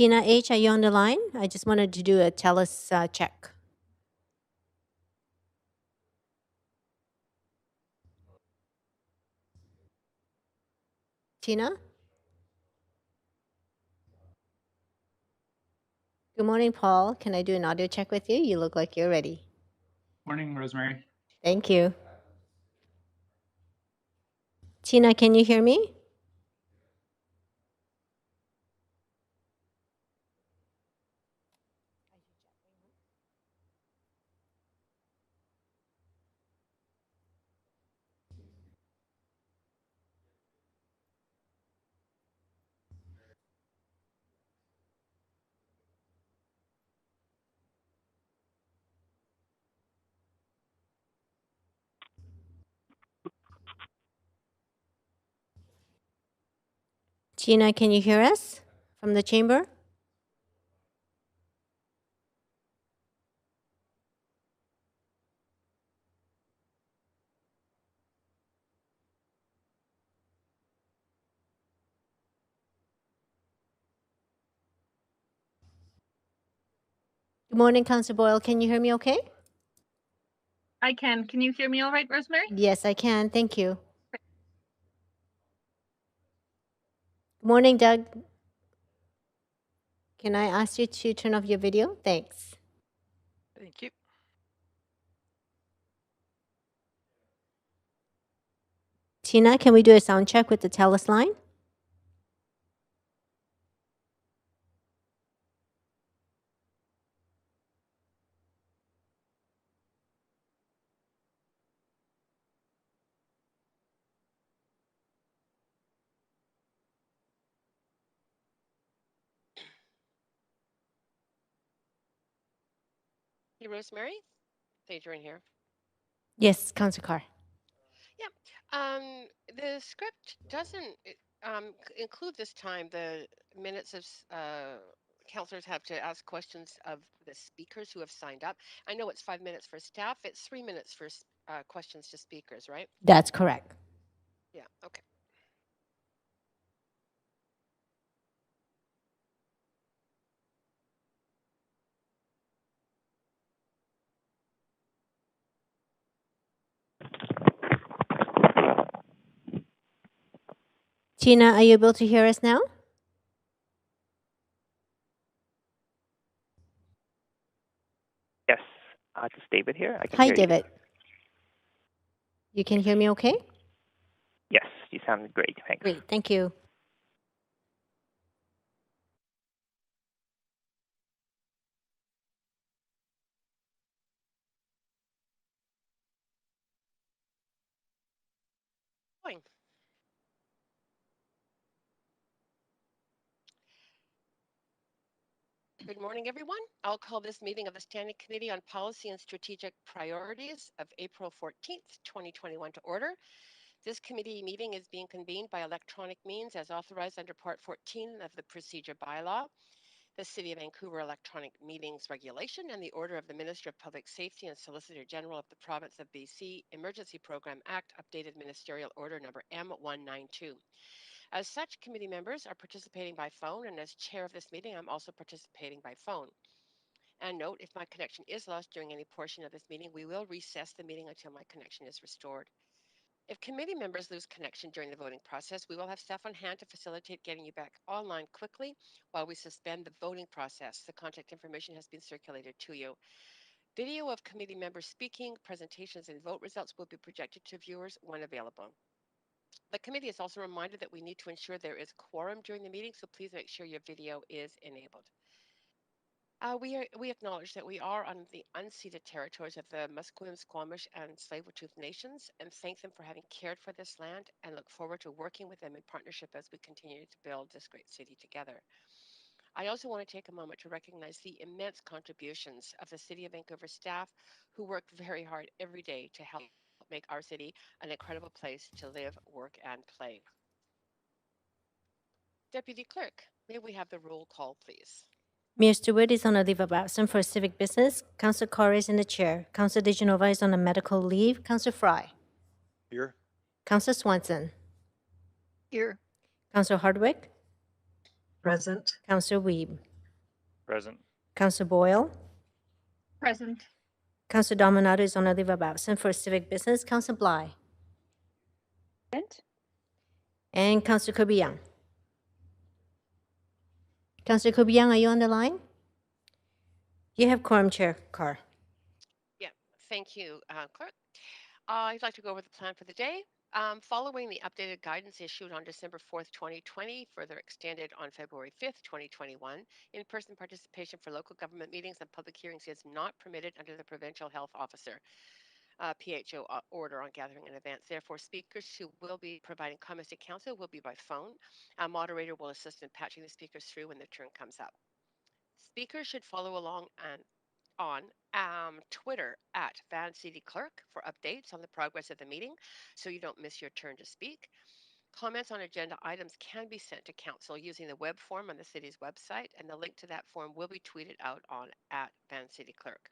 Tina H., are you on the line? I just wanted to do a TELUS check. Tina? Good morning, Paul. Can I do an audio check with you? You look like you're ready. Morning, Rosemary. Thank you. Tina, can you hear me? Tina, can you hear us from the chamber? Good morning, Councillor Boyle. Can you hear me okay? I can. Can you hear me all right, Rosemary? Yes, I can. Thank you. Good morning, Doug. Can I ask you to turn off your video? Thanks. Thank you. Tina, can we do a sound check with the TELUS line? Hey, Rosemary. It's Adriane here. Yes, Councillor Carr. Yeah. The script doesn't include this time the minutes of councillors have to ask questions of the speakers who have signed up. I know it's 5 minutes for staff. It's 3 minutes for questions to speakers, right? That's correct. Yeah. Okay. Tina, are you able to hear us now? Yes, it's David here. I can Hi, hear David. You can hear me okay? you. Yes, you sound great. Thanks. Great, thank you. Going. Good morning, everyone. I'll call this meeting of the Standing Committee on Policy and Strategic Priorities of April 14th, 2021 to order. This committee meeting is being convened by electronic means as authorized under Part 14 of the Procedure Bylaw, the City of Vancouver Electronic Meetings Regulation, and the order of the Minister of Public Safety and Solicitor General of the Province of BC Emergency Program Act, updated Ministerial Order number M192. As such, committee members are participating by phone, and as chair of this meeting, I'm also participating by phone. And note, if my connection is lost during any portion of this meeting, we will recess the meeting until my connection is restored. If committee members lose connection during the voting process, we will have staff on hand to facilitate getting you back online quickly while we suspend the voting process. The contact information has been circulated to you. Video of committee members speaking, presentations, and vote results will be projected to viewers when available. The committee is also reminded that we need to ensure there is quorum during the meeting, so please make sure your video is enabled. We acknowledge that we are on the unceded territories of the Musqueam, Squamish, and Tsleil-Waututh nations, and thank them for having cared for this land, and look forward to working with them in partnership as we continue to build this great city together. I also want to take a moment to recognize the immense contributions of the City of Vancouver staff who work very hard every day to help make our city an incredible place to live, work, and play. Deputy Clerk, may we have the roll call, please? Mayor Stewart is on a leave of absence for civic business. Councillor Carr is in the chair. Councillor De Genova is on a medical leave. Councillor Fry. Here. Councillor Swanson. Here. Councillor Hardwick. Present. Councillor Weeb. Present. Councillor Boyle. Present. Councillor Dominato is on a leave of absence for civic business. Councillor Bligh. Present. And Councillor Kirby Young. Councillor Kirby Young, are you on the line? You have quorum, Chair Carr. Yeah, thank you, Clerk. I'd like to go over the plan for the day. Following the updated guidance issued on December 4th, 2020, further extended on February 5th, 2021, in-person participation for local government meetings and public hearings is not permitted under the Provincial Health Officer PHO order on gathering in advance. Therefore, speakers who will be providing comments to council will be by phone. A moderator will assist in patching the speakers through when their turn comes up. Speakers should follow along on Twitter at Van City Clerk for updates on the progress of the meeting so you don't miss your turn to speak. Comments on agenda items can be sent to council using the web form on the city's website, and the link to that form will be tweeted out on at Van City Clerk.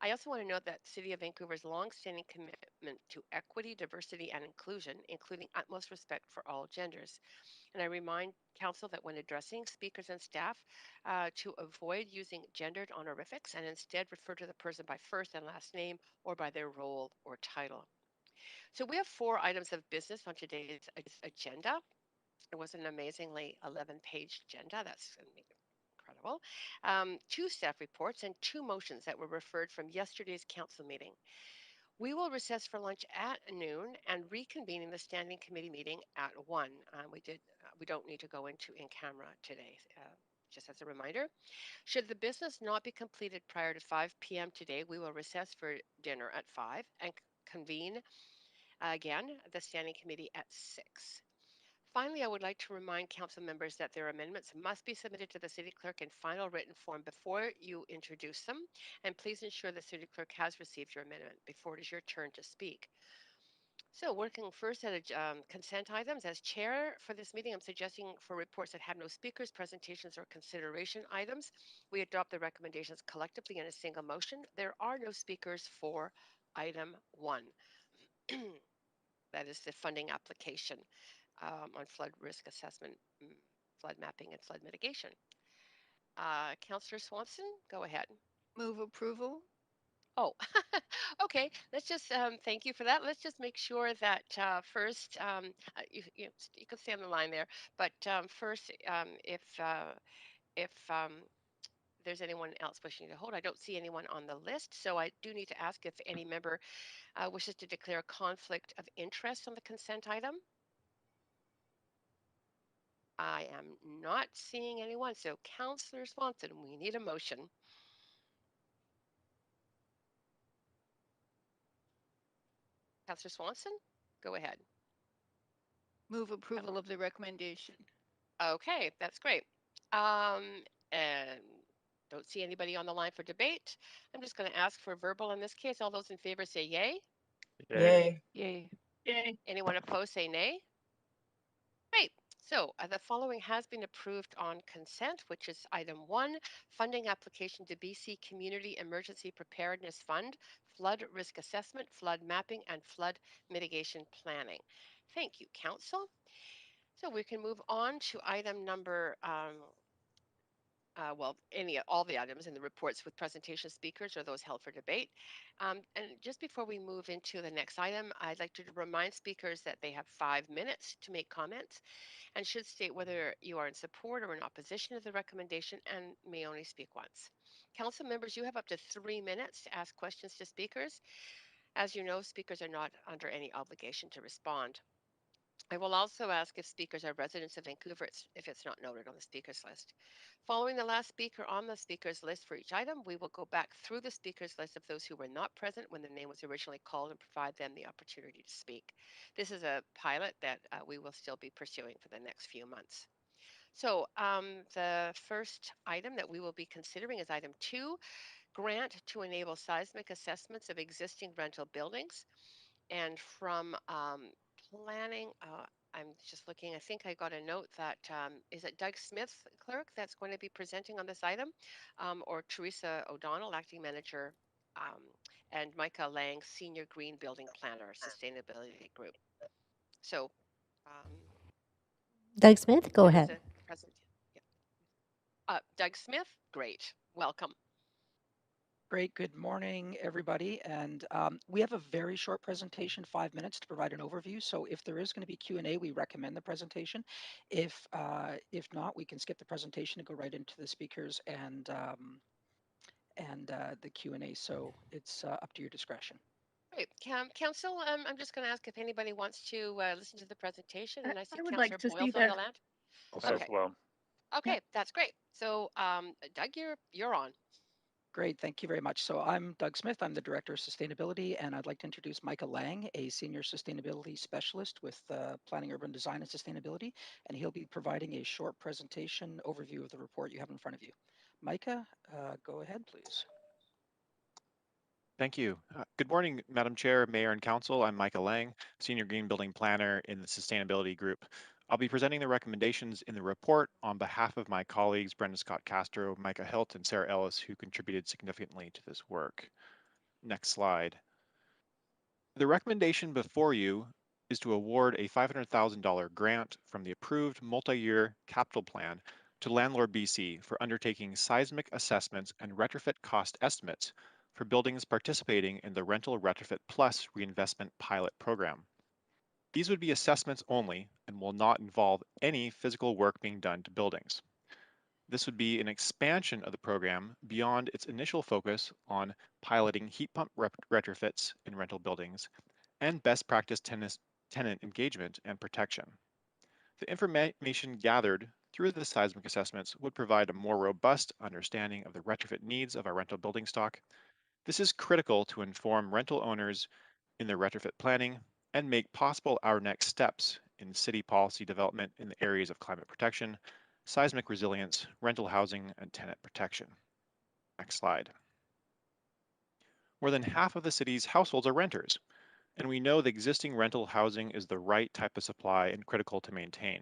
I also want to note that City of Vancouver's long-standing commitment to equity, diversity, and inclusion, including utmost respect for all genders. And I remind Council that when addressing speakers and staff, to avoid using gendered honorifics and instead refer to the person by first and last name or by their role or title. So we have 4 items of business on today's agenda. It was an amazingly 11-page agenda. That's incredible. 2 staff reports and 2 motions that were referred from yesterday's council meeting. We will recess for lunch at noon and reconvene in the standing committee meeting at 1. We don't need to go into in camera today, just as a reminder. Should the business not be completed prior to 5 p.m. today, we will recess for dinner at 5 and convene again the standing committee at 6. Finally, I would like to remind council members that their amendments must be submitted to the city clerk in final written form before you introduce them, and please ensure the city clerk has received your amendment before it is your turn to speak. So working first at consent items, as chair for this meeting, I'm suggesting for reports that have no speakers, presentations, or consideration items, we adopt the recommendations collectively in a single motion. There are no speakers for item 1. That is the funding application on flood risk assessment, flood mapping, and flood mitigation. Councillor Swanson, go ahead. Move approval. Oh, okay. Let's just thank you for that. Let's just make sure that first, you can stay on the line there. But first, if there's anyone else wishing to hold, I don't see anyone on the list. So I do need to ask if any member wishes to declare a conflict of interest on the consent item. I am not seeing anyone. So Councillor Swanson, we need a motion. Councillor Swanson, go ahead. Move approval of the recommendation. Okay, that's great. And don't see anybody on the line for debate. I'm just going to ask for verbal in this case. All those in favor say yay. Yay. Yay. Yay. Anyone opposed say nay. Great. So the following has been approved on consent, which is item 1, funding application to BC Community Emergency Preparedness Fund, flood risk assessment, flood mapping, and flood mitigation planning. Thank you, Council. So we can move on to item number all the items in the reports with presentation speakers or those held for debate. And just before we move into the next item, I'd like to remind speakers that they have 5 minutes to make comments and should state whether you are in support or in opposition to the recommendation and may only speak once. Council members, you have up to 3 minutes to ask questions to speakers. As you know, speakers are not under any obligation to respond. I will also ask if speakers are residents of Vancouver if it's not noted on the speakers list. Following the last speaker on the speakers list for each item, we will go back through the speakers list of those who were not present when their name was originally called and provide them the opportunity to speak. This is a pilot that we will still be pursuing for the next few months. So the first item that we will be considering is item 2, grant to enable seismic assessments of existing rental buildings. And from planning, I'm just looking, I think I got a note that, is it Doug Smith, clerk, that's going to be presenting on this item, or Teresa O'Donnell, acting manager, and Micah Lang, senior green building planner, sustainability group. So, Doug Smith, go there is ahead. a present. Yeah. Doug Smith, great, welcome. Great. Good morning, everybody. And we have a very short presentation, 5 minutes to provide an overview. So if there is going to be Q&A, we recommend the presentation. If not, we can skip the presentation and go right into the speakers and the Q&A. So it's up to your discretion. Great. Council, I'm just going to ask if anybody wants to listen to the presentation, and I see I would Councillor like to Boyle see from the that. land. Also Okay. as well. Okay, that's great. So, Doug, you're on. Great, thank you very much. So I'm Doug Smith, I'm the Director of Sustainability, and I'd like to introduce Micah Lang, a Senior Sustainability Specialist with Planning, Urban Design and Sustainability, and he'll be providing a short presentation overview of the report you have in front of you. Micah, go ahead, please. Thank you. Good morning, Madam Chair, Mayor, and Council. I'm Micah Lang, Senior Green Building Planner in the Sustainability Group. I'll be presenting the recommendations in the report on behalf of my colleagues, Brenda Scott Castro, Micah Hilt, and Sarah Ellis, who contributed significantly to this work. Next slide. The recommendation before you is to award a $500,000 grant from the approved multi-year capital plan to Landlord BC for undertaking seismic assessments and retrofit cost estimates for buildings participating in the Rental Retrofit Plus reinvestment pilot program. These would be assessments only and will not involve any physical work being done to buildings. This would be an expansion of the program beyond its initial focus on piloting heat pump retrofits in rental buildings and best practice tenant engagement and protection. The information gathered through the seismic assessments would provide a more robust understanding of the retrofit needs of our rental building stock. This is critical to inform rental owners in their retrofit planning and make possible our next steps in city policy development in the areas of climate protection, seismic resilience, rental housing, and tenant protection. Next slide. More than half of the city's households are renters, and we know the existing rental housing is the right type of supply and critical to maintain.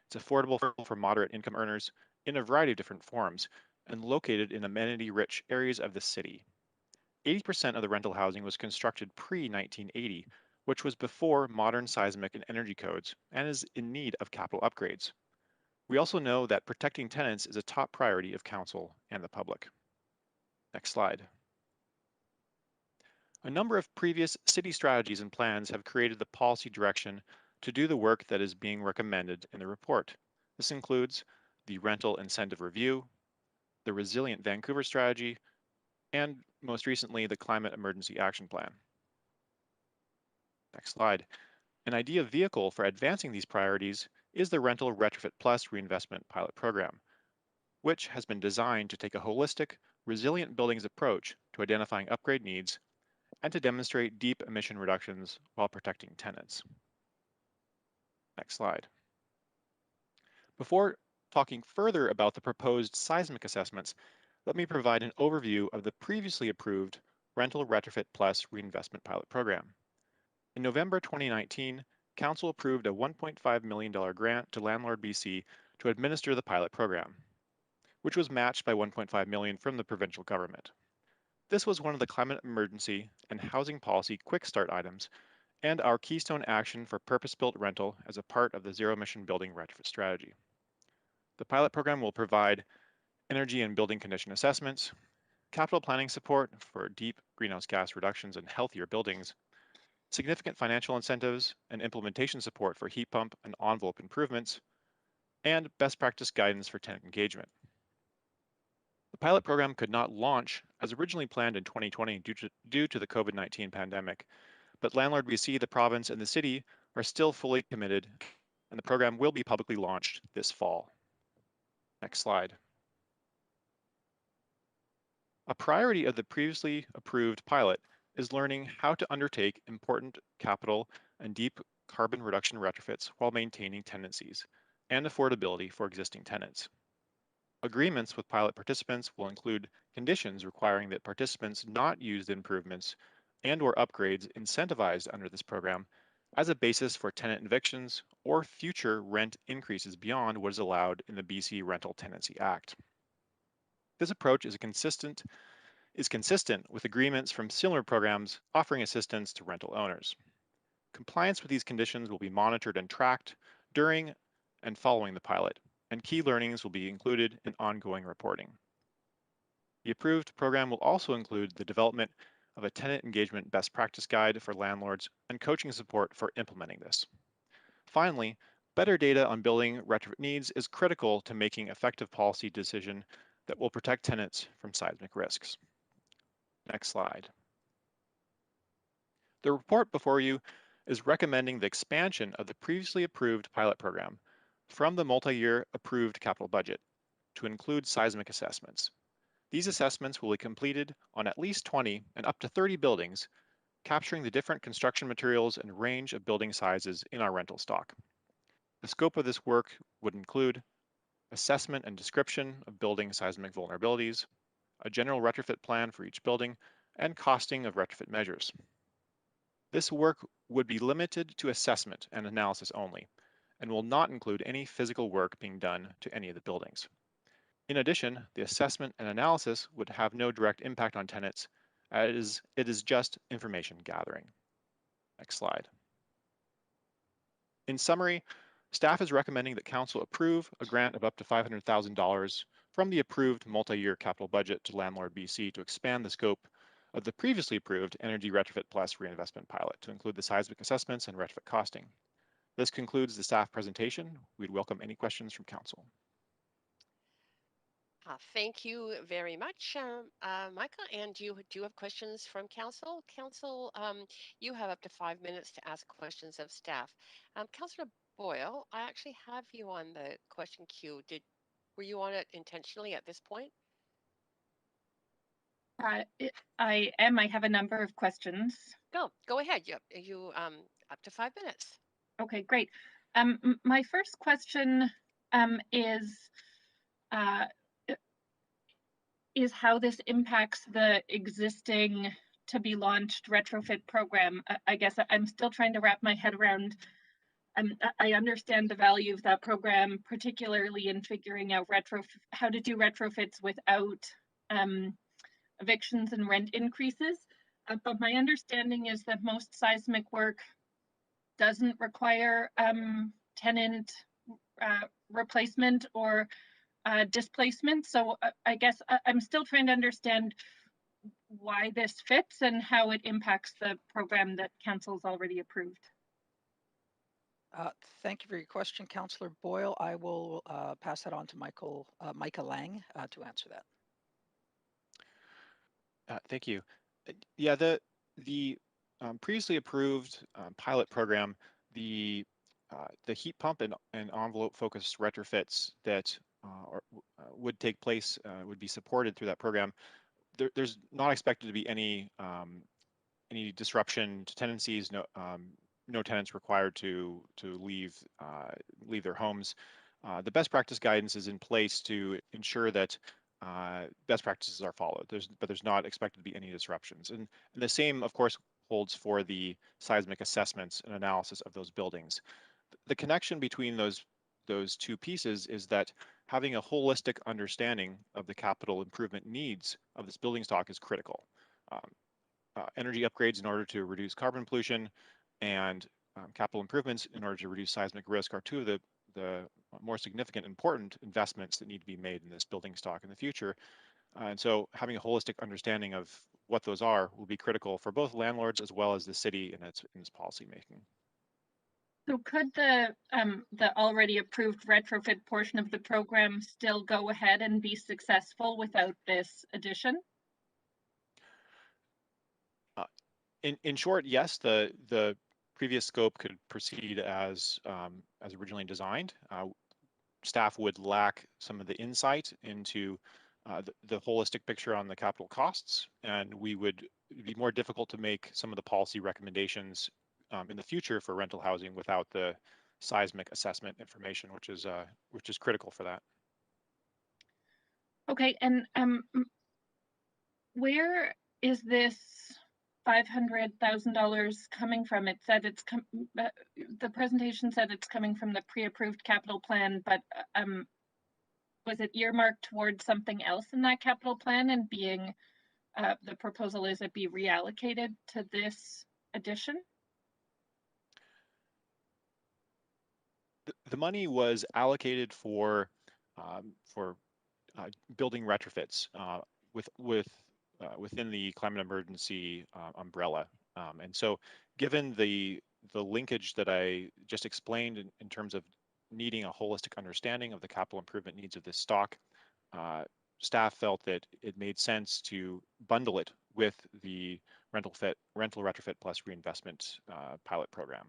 It's affordable for moderate income earners in a variety of different forms and located in amenity-rich areas of the city. 80% of the rental housing was constructed pre-1980, which was before modern seismic and energy codes and is in need of capital upgrades. We also know that protecting tenants is a top priority of council and the public. Next slide. A number of previous city strategies and plans have created the policy direction to do the work that is being recommended in the report. This includes the Rental Incentive Review, the Resilient Vancouver Strategy, and most recently, the Climate Emergency Action Plan. Next slide. An ideal vehicle for advancing these priorities is the Rental Retrofit Plus Reinvestment Pilot Program, which has been designed to take a holistic, resilient buildings approach to identifying upgrade needs and to demonstrate deep emission reductions while protecting tenants. Next slide. Before talking further about the proposed seismic assessments, let me provide an overview of the previously approved Rental Retrofit Plus Reinvestment Pilot Program. In November 2019, Council approved a $1.5 million grant to Landlord BC to administer the pilot program, which was matched by $1.5 million from the provincial government. This was one of the climate emergency and housing policy quick start items and our keystone action for purpose-built rental as a part of the zero-emission building retrofit strategy. The pilot program will provide energy and building condition assessments, capital planning support for deep greenhouse gas reductions and healthier buildings, significant financial incentives and implementation support for heat pump and envelope improvements, and best practice guidance for tenant engagement. The pilot program could not launch as originally planned in 2020 due to the COVID-19 pandemic, but Landlord BC, the province, and the city are still fully committed, and the program will be publicly launched this fall. Next slide. A priority of the previously approved pilot is learning how to undertake important capital and deep carbon reduction retrofits while maintaining tenancies and affordability for existing tenants. Agreements with pilot participants will include conditions requiring that participants not use the improvements and/or upgrades incentivized under this program as a basis for tenant evictions or future rent increases beyond what is allowed in the BC Rental Tenancy Act. This approach is consistent with agreements from similar programs offering assistance to rental owners. Compliance with these conditions will be monitored and tracked during and following the pilot, and key learnings will be included in ongoing reporting. The approved program will also include the development of a tenant engagement best practice guide for landlords and coaching support for implementing this. Finally, better data on building retrofit needs is critical to making effective policy decision that will protect tenants from seismic risks. Next slide. The report before you is recommending the expansion of the previously approved pilot program from the multi-year approved capital budget to include seismic assessments. These assessments will be completed on at least 20 and up to 30 buildings, capturing the different construction materials and range of building sizes in our rental stock. The scope of this work would include assessment and description of building seismic vulnerabilities, a general retrofit plan for each building, and costing of retrofit measures. This work would be limited to assessment and analysis only, and will not include any physical work being done to any of the buildings. In addition, the assessment and analysis would have no direct impact on tenants, as it is just information gathering. Next slide. In summary, staff is recommending that Council approve a grant of up to $500,000 from the approved multi-year capital budget to Landlord BC to expand the scope of the previously approved Energy Retrofit Plus reinvestment pilot to include the seismic assessments and retrofit costing. This concludes the staff presentation. We'd welcome any questions from Council. Thank you very much, Michael. And do you have questions from Council? Council, you have up to 5 minutes to ask questions of staff. Councillor Boyle, I actually have you on the question queue. Were you on it intentionally at this point? I am. I have a number of questions. Go ahead. You up to 5 minutes. Okay, great. My first question is how this impacts the existing to be launched retrofit program. I guess I'm still trying to wrap my head around. I understand the value of that program, particularly in figuring out how to do retrofits without evictions and rent increases. But my understanding is that most seismic work doesn't require tenant replacement or displacement. So I guess I'm still trying to understand why this fits and how it impacts the program that Council's already approved. Thank you for your question, Councillor Boyle. I will pass that on to Micah Lang to answer that. Thank you. Yeah, the previously approved pilot program, the heat pump and envelope focused retrofits that would take place would be supported through that program. There's not expected to be any disruption to tenancies. No tenants required to leave their homes. The best practice guidance is in place to ensure that best practices are followed. But there's not expected to be any disruptions. And the same, of course, holds for the seismic assessments and analysis of those buildings. The connection between those two pieces is that having a holistic understanding of the capital improvement needs of this building stock is critical. Energy upgrades in order to reduce carbon pollution and capital improvements in order to reduce seismic risk are two of the more significant important investments that need to be made in this building stock in the future. And so having a holistic understanding of what those are will be critical for both landlords as well as the city in its policy making. So could the already approved retrofit portion of the program still go ahead and be successful without this addition? In short, yes, the previous scope could proceed as originally designed. Staff would lack some of the insight into the holistic picture on the capital costs, and it'd be more difficult to make some of the policy recommendations in the future for rental housing without the seismic assessment information, which is critical for that. Okay, and where is this $500,000 coming from? It said the presentation said it's coming from the pre-approved capital plan, but was it earmarked towards something else in that capital plan, and being the proposal is it be reallocated to this addition? The money was allocated for for building retrofits within the climate emergency umbrella. And so given the linkage that I just explained in terms of needing a holistic understanding of the capital improvement needs of this stock, staff felt that it made sense to bundle it with the rental retrofit plus reinvestment pilot program.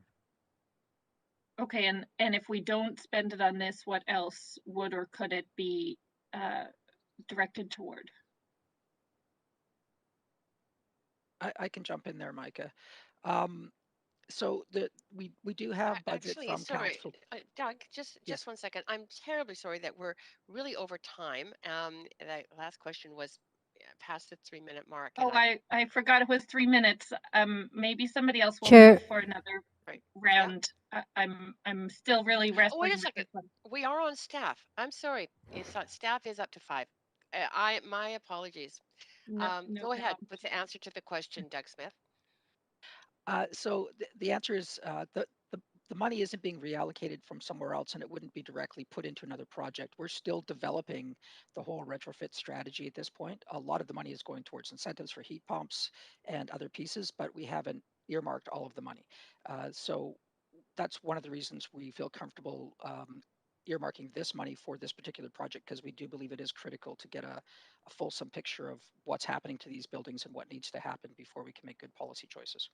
Okay, and if we don't spend it on this, what else would or could it be directed toward? I can jump in there, Micah. So we do have budget Actually, from sorry, council. Doug, just Yes. 1 second. I'm terribly sorry that we're really over time. That last question was past the 3-minute mark. Oh, I forgot it was 3 minutes. Maybe somebody else will Chair. move for another Right. round. I'm still really wrestling. Oh, wait a with second. this one. We are on staff. I'm sorry. It's staff is up to 5. My apologies. No, Go ahead no. with the answer to the question, Doug Smith. So the answer is the money isn't being reallocated from somewhere else, and it wouldn't be directly put into another project. We're still developing the whole retrofit strategy at this point. A lot of the money is going towards incentives for heat pumps and other pieces, but we haven't earmarked all of the money. So that's one of the reasons we feel comfortable earmarking this money for this particular project, because we do believe it is critical to get a fulsome picture of what's happening to these buildings and what needs to happen before we can make good policy choices.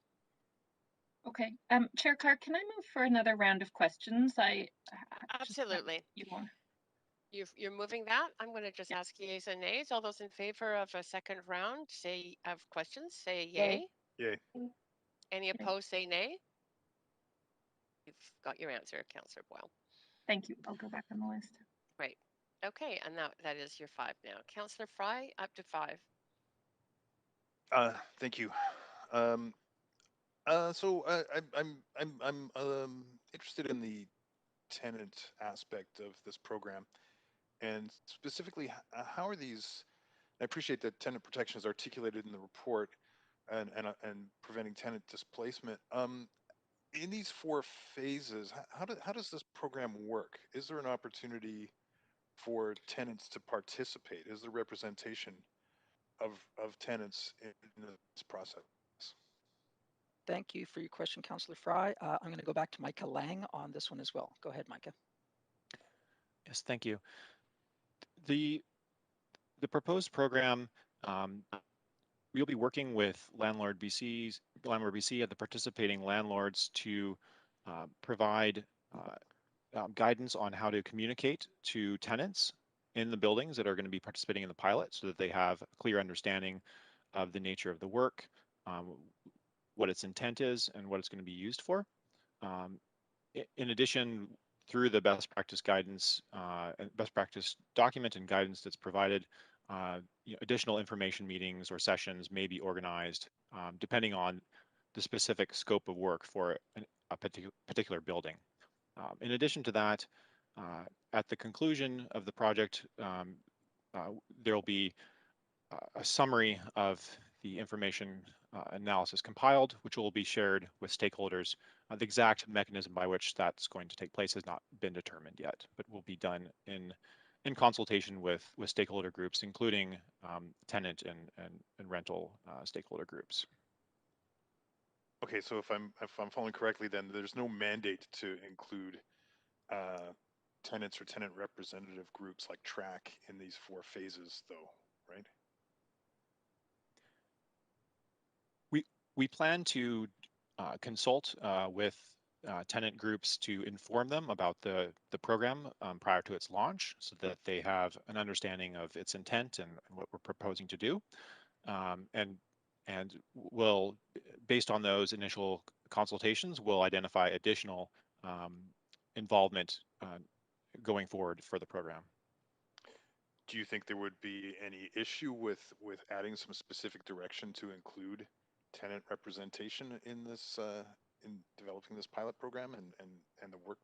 Okay. Chair Carr, can I move for another round of questions? Absolutely. You want? You're moving that. I'm going to just ask yeas and nays. All those in favor of a second round, say of questions, say yay. Yay. Any opposed, say nay. You've got your answer, Councillor Boyle. Thank you. I'll go back on the list. Right. Okay, and that is your 5 now. Councillor Fry, up to 5. Thank you. So I'm interested in the tenant aspect of this program, and specifically, how are these? I appreciate that tenant protection is articulated in the report, and preventing tenant displacement. In these 4 phases, how does this program work? Is there an opportunity for tenants to participate? Is there representation of tenants in this process? Thank you for your question, Councillor Fry. I'm going to go back to Micah Lang on this one as well. Go ahead, Micah. Yes, thank you. The proposed program, we'll be working with Landlord BC and the participating landlords to provide guidance on how to communicate to tenants in the buildings that are going to be participating in the pilot, so that they have a clear understanding of the nature of the work, what its intent is, and what it's going to be used for. In addition, through the best practice guidance and best practice document and guidance that's provided, additional information meetings or sessions may be organized depending on the specific scope of work for a particular building. In addition to that, at the conclusion of the project, there will be a summary of the information analysis compiled, which will be shared with stakeholders. The exact mechanism by which that's going to take place has not been determined yet, but will be done in consultation with stakeholder groups, including tenant and rental stakeholder groups. Okay, so if I'm following correctly, then there's no mandate to include tenants or tenant representative groups like TRAC in these 4 phases, though, right? We plan to consult with tenant groups to inform them about the program prior to its launch, so that they have an understanding of its intent and what we're proposing to do. And we'll, based on those initial consultations, we'll identify additional involvement going forward for the program. Do you think there would be any issue with adding some specific direction to include tenant representation in this in developing this pilot program and the work?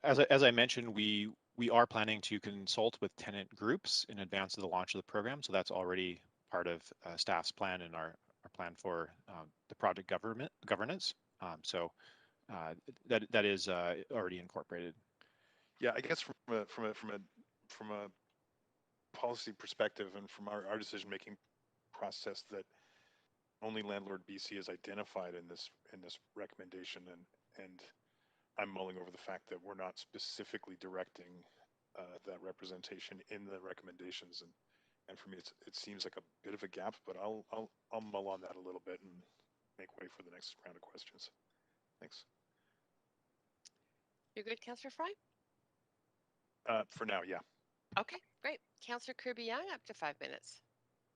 As I mentioned, we are planning to consult with tenant groups in advance of the launch of the program, so that's already part of staff's plan and our plan for the project governance. So that is already incorporated. Yeah, I guess from a policy perspective and from our decision making process, that only Landlord BC is identified in this recommendation, and I'm mulling over the fact that we're not specifically directing that representation in the recommendations, and for me it seems like a bit of a gap, but I'll mull on that a little bit and make way for the next round of questions. Thanks. You're good, Councillor Fry? For now, yeah. Okay, great. Councillor Kirby Young, up to 5 minutes.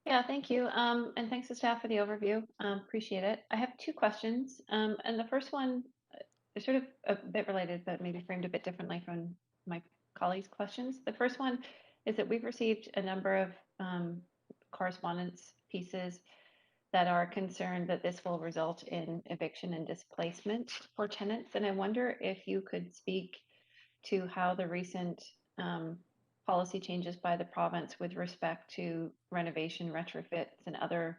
Yeah, thank you. And thanks to staff for the overview. Appreciate it. I have two questions. And the first one is sort of a bit related, but maybe framed a bit differently from my colleagues' questions. The first one is that we've received a number of correspondence pieces that are concerned that this will result in eviction and displacement for tenants. And I wonder if you could speak to how the recent policy changes by the province with respect to renovation, retrofits, and other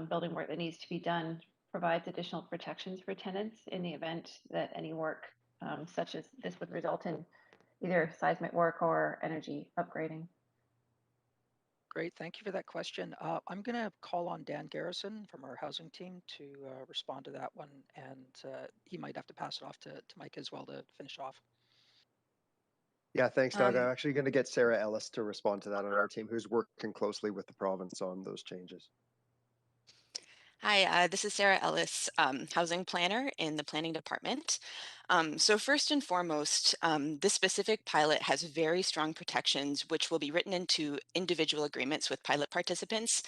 building work that needs to be done provides additional protections for tenants in the event that any work such as this would result in either seismic work or energy upgrading. Great, thank you for that question. I'm going to call on Dan Garrison from our housing team to respond to that one, and he might have to pass it off to Mike as well to finish off. Yeah, thanks, Doug. I'm actually going to get Sarah Ellis to respond to that on our team, who's working closely with the province on those changes. Hi, this is Sarah Ellis, housing planner in the planning department. So first and foremost, this specific pilot has very strong protections, which will be written into individual agreements with pilot participants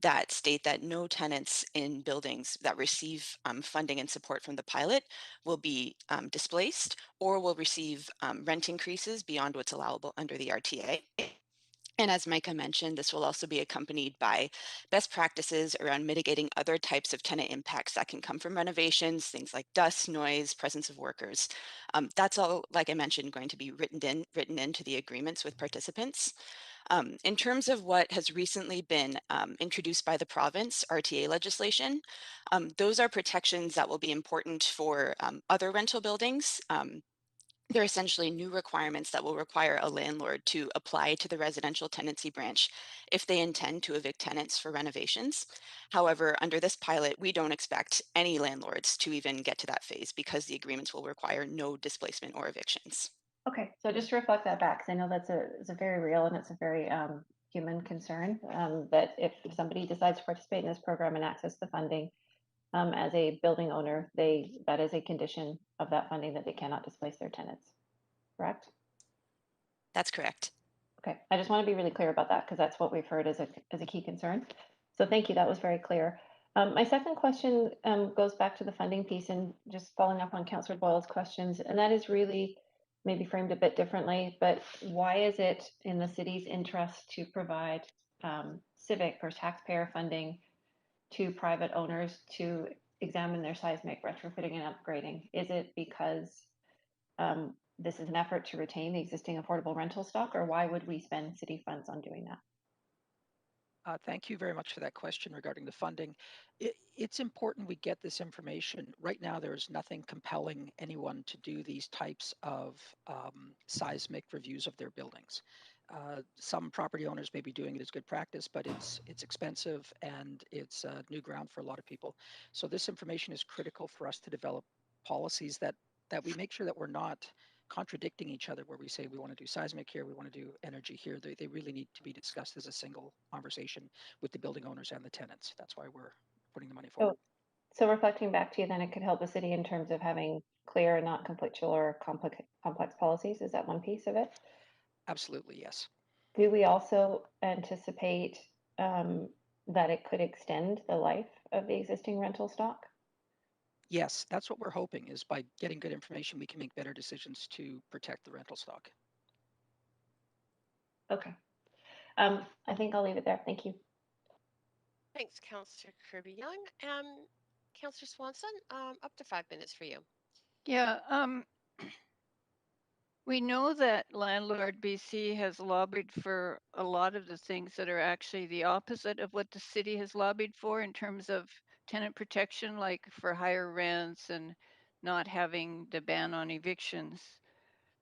that state that no tenants in buildings that receive funding and support from the pilot will be displaced or will receive rent increases beyond what's allowable under the RTA. And as Micah mentioned, this will also be accompanied by best practices around mitigating other types of tenant impacts that can come from renovations, things like dust, noise, presence of workers. That's all, like I mentioned, going to be written into the agreements with participants. In terms of what has recently been introduced by the province, RTA legislation, those are protections that will be important for other rental buildings. They're essentially new requirements that will require a landlord to apply to the residential tenancy branch if they intend to evict tenants for renovations. However, under this pilot, we don't expect any landlords to even get to that phase because the agreements will require no displacement or evictions. Okay, so just to reflect that back, because I know that's a very real and it's a very human concern that if somebody decides to participate in this program and access the funding, as a building owner, that is a condition of that funding that they cannot displace their tenants, correct? That's correct. Okay, I just want to be really clear about that because that's what we've heard as a key concern. So thank you, that was very clear. My second question goes back to the funding piece and just following up on Councillor Boyle's questions, and that is really maybe framed a bit differently, but why is it in the city's interest to provide civic or taxpayer funding to private owners to examine their seismic retrofitting and upgrading? Is it because this is an effort to retain the existing affordable rental stock, or why would we spend city funds on doing that? Thank you very much for that question regarding the funding. It's important we get this information. Right now, there's nothing compelling anyone to do these types of seismic reviews of their buildings. Some property owners may be doing it as good practice, but it's expensive and it's new ground for a lot of people. So this information is critical for us to develop policies that we make sure that we're not contradicting each other, where we say we want to do seismic here, we want to do energy here. They really need to be discussed as a single conversation with the building owners and the tenants. That's why we're putting the money forward. So reflecting back to you, then it could help the city in terms of having clear and not conflictual or complex policies. Is that one piece of it? Absolutely, yes. Do we also anticipate that it could extend the life of the existing rental stock? Yes, that's what we're hoping, is by getting good information, we can make better decisions to protect the rental stock. Okay. I think I'll leave it there. Thank you. Thanks, Councillor Kirby Young. Councillor Swanson, up to 5 minutes for you. Yeah, we know that Landlord BC has lobbied for a lot of the things that are actually the opposite of what the city has lobbied for in terms of tenant protection, like for higher rents and not having the ban on evictions.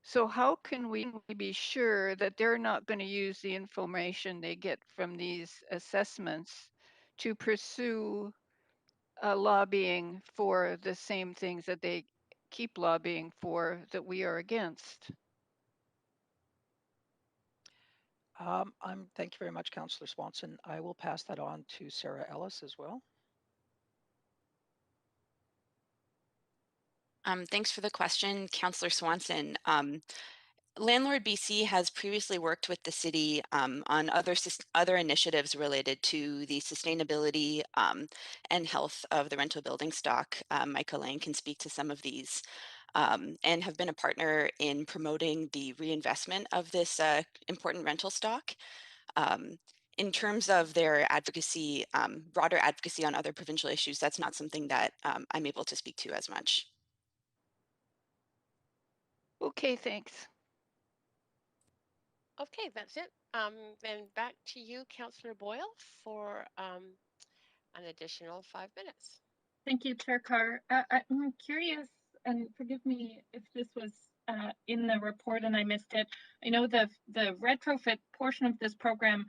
So how can we be sure that they're not going to use the information they get from these assessments to pursue lobbying for the same things that they keep lobbying for that we are against? Thank you very much, Councillor Swanson. I will pass that on to Sarah Ellis as well. Thanks for the question, Councillor Swanson. Landlord BC has previously worked with the city on other initiatives related to the sustainability and health of the rental building stock. Michael Lang can speak to some of these, and have been a partner in promoting the reinvestment of this important rental stock. In terms of their advocacy, broader advocacy on other provincial issues, that's not something that I'm able to speak to as much. Okay, thanks. Okay, that's it. Then back to you, Councillor Boyle, for an additional 5 minutes. Thank you, Chair Carr. I'm curious, and forgive me if this was in the report and I missed it. I know the retrofit portion of this program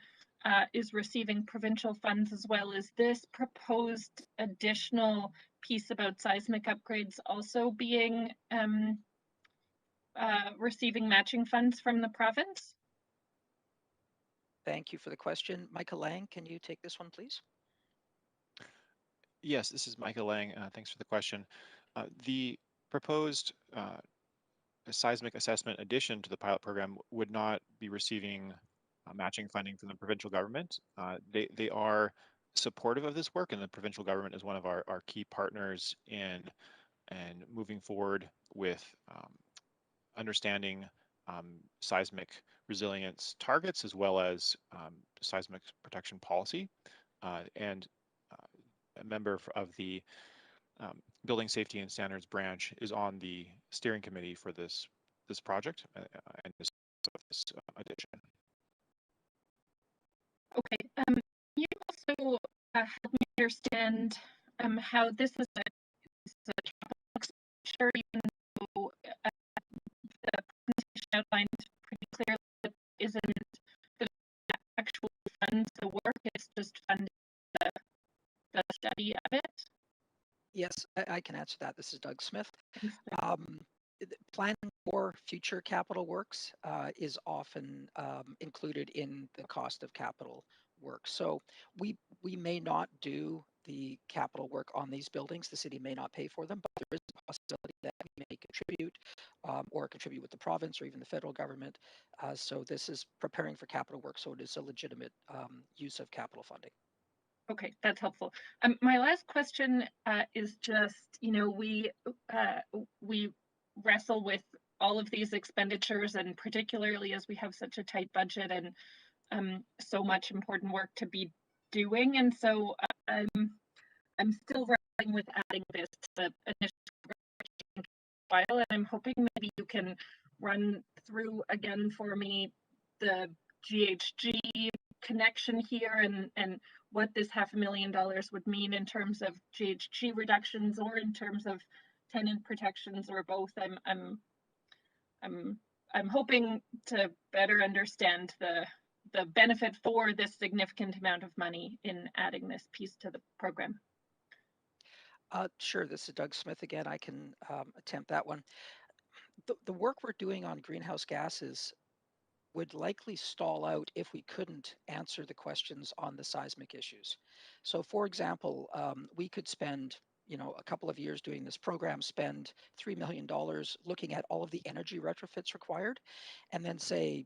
is receiving provincial funds as well. Is this proposed additional piece about seismic upgrades also being receiving matching funds from the province? Thank you for the question. Michael Lang, can you take this one, please? Yes, this is Michael Lang. Thanks for the question. The proposed seismic assessment addition to the pilot program would not be receiving matching funding from the provincial government. They are supportive of this work, and the provincial government is one of our key partners in and moving forward with understanding seismic resilience targets as well as seismic protection policy. And a member of the Building Safety and Standards branch is on the steering committee for this project and this addition. Okay. Can you also help me understand how this is a sure, even though the presentation outlined pretty clearly that isn't the actual funds the work, it's just funding the study of it? Yes, I can answer that. This is Doug Smith. Thanks. Planning for future capital works is often included in the cost of capital work. So we may not do the capital work on these buildings. The city may not pay for them, but there is a possibility that we may contribute or contribute with the province or even the federal government. So this is preparing for capital work. So it is a legitimate use of capital funding. Okay, that's helpful. My last question is just, we wrestle with all of these expenditures, and particularly as we have such a tight budget and so much important work to be doing. And so I'm still wrestling with adding this to the initial file, and I'm hoping maybe you can run through again for me the GHG connection here and what this $500,000 would mean in terms of GHG reductions or in terms of tenant protections or both. I'm hoping to better understand the benefit for this significant amount of money in adding this piece to the program. Sure, this is Doug Smith again. I can attempt that one. The work we're doing on greenhouse gases would likely stall out if we couldn't answer the questions on the seismic issues. So for example, we could spend a couple of years doing this program, spend $3 million looking at all of the energy retrofits required, and then say,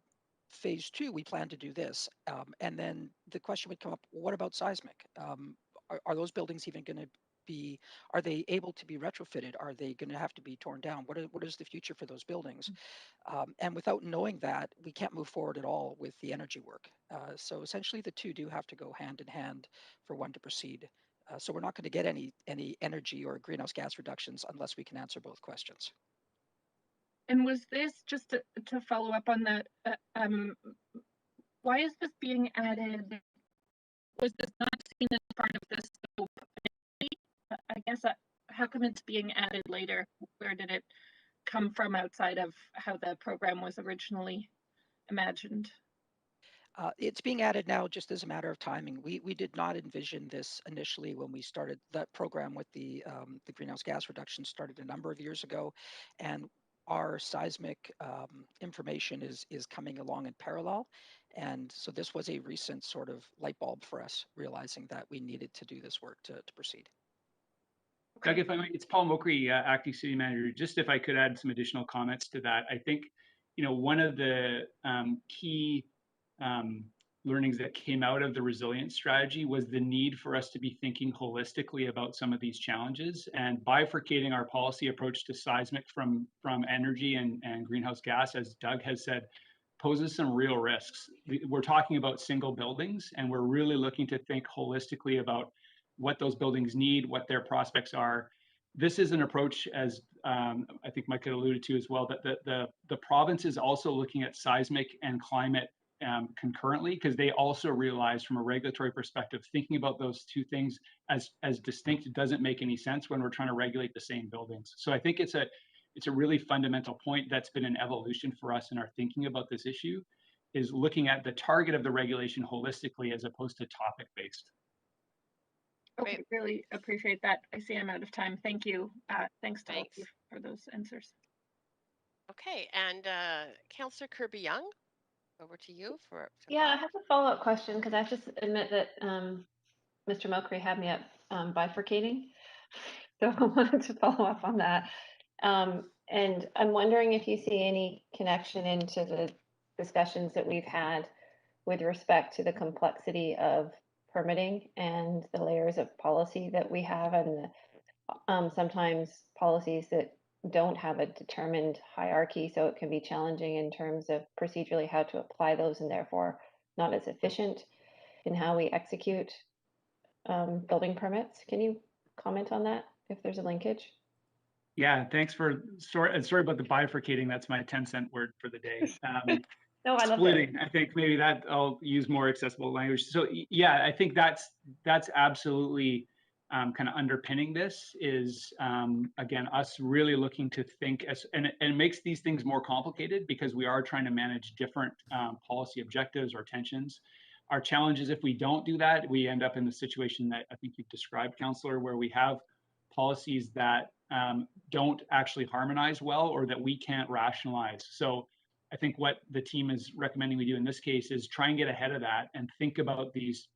phase 2, we plan to do this. And then the question would come up, what about seismic? Are those buildings even going to be, are they able to be retrofitted? Are they going to have to be torn down? What is the future for those buildings? And without knowing that, we can't move forward at all with the energy work. So essentially the two do have to go hand in hand for one to proceed. So we're not going to get any energy or greenhouse gas reductions unless we can answer both questions. And was this, just to follow up on that, why is this being added? Was this not seen as part of the scope I guess, how come it's being added later? Where did it come from outside of how the program was originally imagined? It's being added now just as a matter of timing. We did not envision this initially when we started that program with the greenhouse gas reduction started a number of years ago, and our seismic information is coming along in parallel. And so this was a recent sort of light bulb for us, realizing that we needed to do this work to proceed. Doug, if I might, it's Paul Mokry, acting city manager. Just if I could add some additional comments to that, I think, one of the key learnings that came out of the resilience strategy was the need for us to be thinking holistically about some of these challenges, and bifurcating our policy approach to seismic from energy and greenhouse gas, as Doug has said, poses some real risks. We're talking about single buildings, and we're really looking to think holistically about what those buildings need, what their prospects are. This is an approach, as I think Mike had alluded to as well, that the province is also looking at seismic and climate concurrently, because they also realize from a regulatory perspective, thinking about those two things as distinct doesn't make any sense when we're trying to regulate the same buildings. So I think it's a really fundamental point that's been an evolution for us in our thinking about this issue, is looking at the target of the regulation holistically as opposed to topic based. Okay, really appreciate that. I see I'm out of time. Thank you. Thanks to all of you for those answers. Okay, and Councillor Kirby Young, over to you for. Yeah, I have a follow-up question because I have to admit that Mr. Mokry had me up bifurcating. So I wanted to follow up on that. And I'm wondering if you see any connection into the discussions that we've had with respect to the complexity of permitting and the layers of policy that we have, and sometimes policies that don't have a determined hierarchy, so it can be challenging in terms of procedurally how to apply those, and therefore not as efficient in how we execute building permits. Can you comment on that, if there's a linkage? Yeah, thanks for, sorry about the bifurcating. That's my 10-cent word for the day. No, I love Splitting, it. I think maybe that I'll use more accessible language. So yeah, I think that's absolutely kind of underpinning this is, again, us really looking to think as, and it makes these things more complicated because we are trying to manage different policy objectives or tensions. Our challenge is if we don't do that, we end up in the situation that I think you've described, Councillor, where we have policies that don't actually harmonize well or that we can't rationalize. So I think what the team is recommending we do in this case is try and get ahead of that and think about these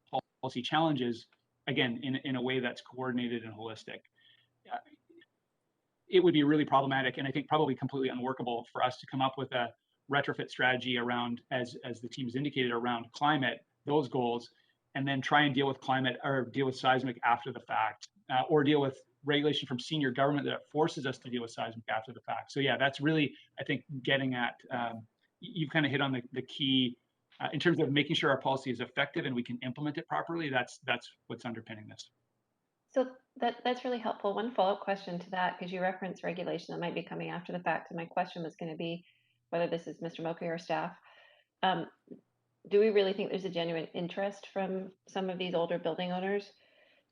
policy challenges, again, in a way that's coordinated and holistic. It would be really problematic and I think probably completely unworkable for us to come up with a retrofit strategy around, as the team has indicated, around climate, those goals, and then try and deal with climate or deal with seismic after the fact, or deal with regulation from senior government that forces us to deal with seismic after the fact. So yeah, that's really, I think, getting at, you've kind of hit on the key in terms of making sure our policy is effective and we can implement it properly. That's what's underpinning this. So that's really helpful. One follow-up question to that, because you referenced regulation that might be coming after the fact, and my question was going to be whether this is Mr. Mokry or staff. Do we really think there's a genuine interest from some of these older building owners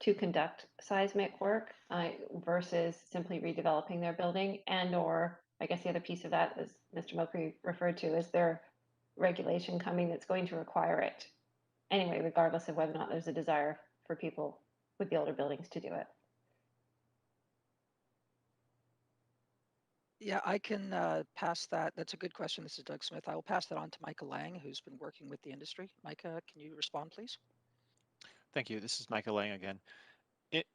to conduct seismic work versus simply redeveloping their building? And or I guess the other piece of that, as Mr. Mokry referred to, is there regulation coming that's going to require it anyway, regardless of whether or not there's a desire for people with the older buildings to do it? Yeah, I can pass that. That's a good question. This is Doug Smith. I will pass that on to Micah Lang, who's been working with the industry. Micah, can you respond, please? Thank you. This is Micah Lang again.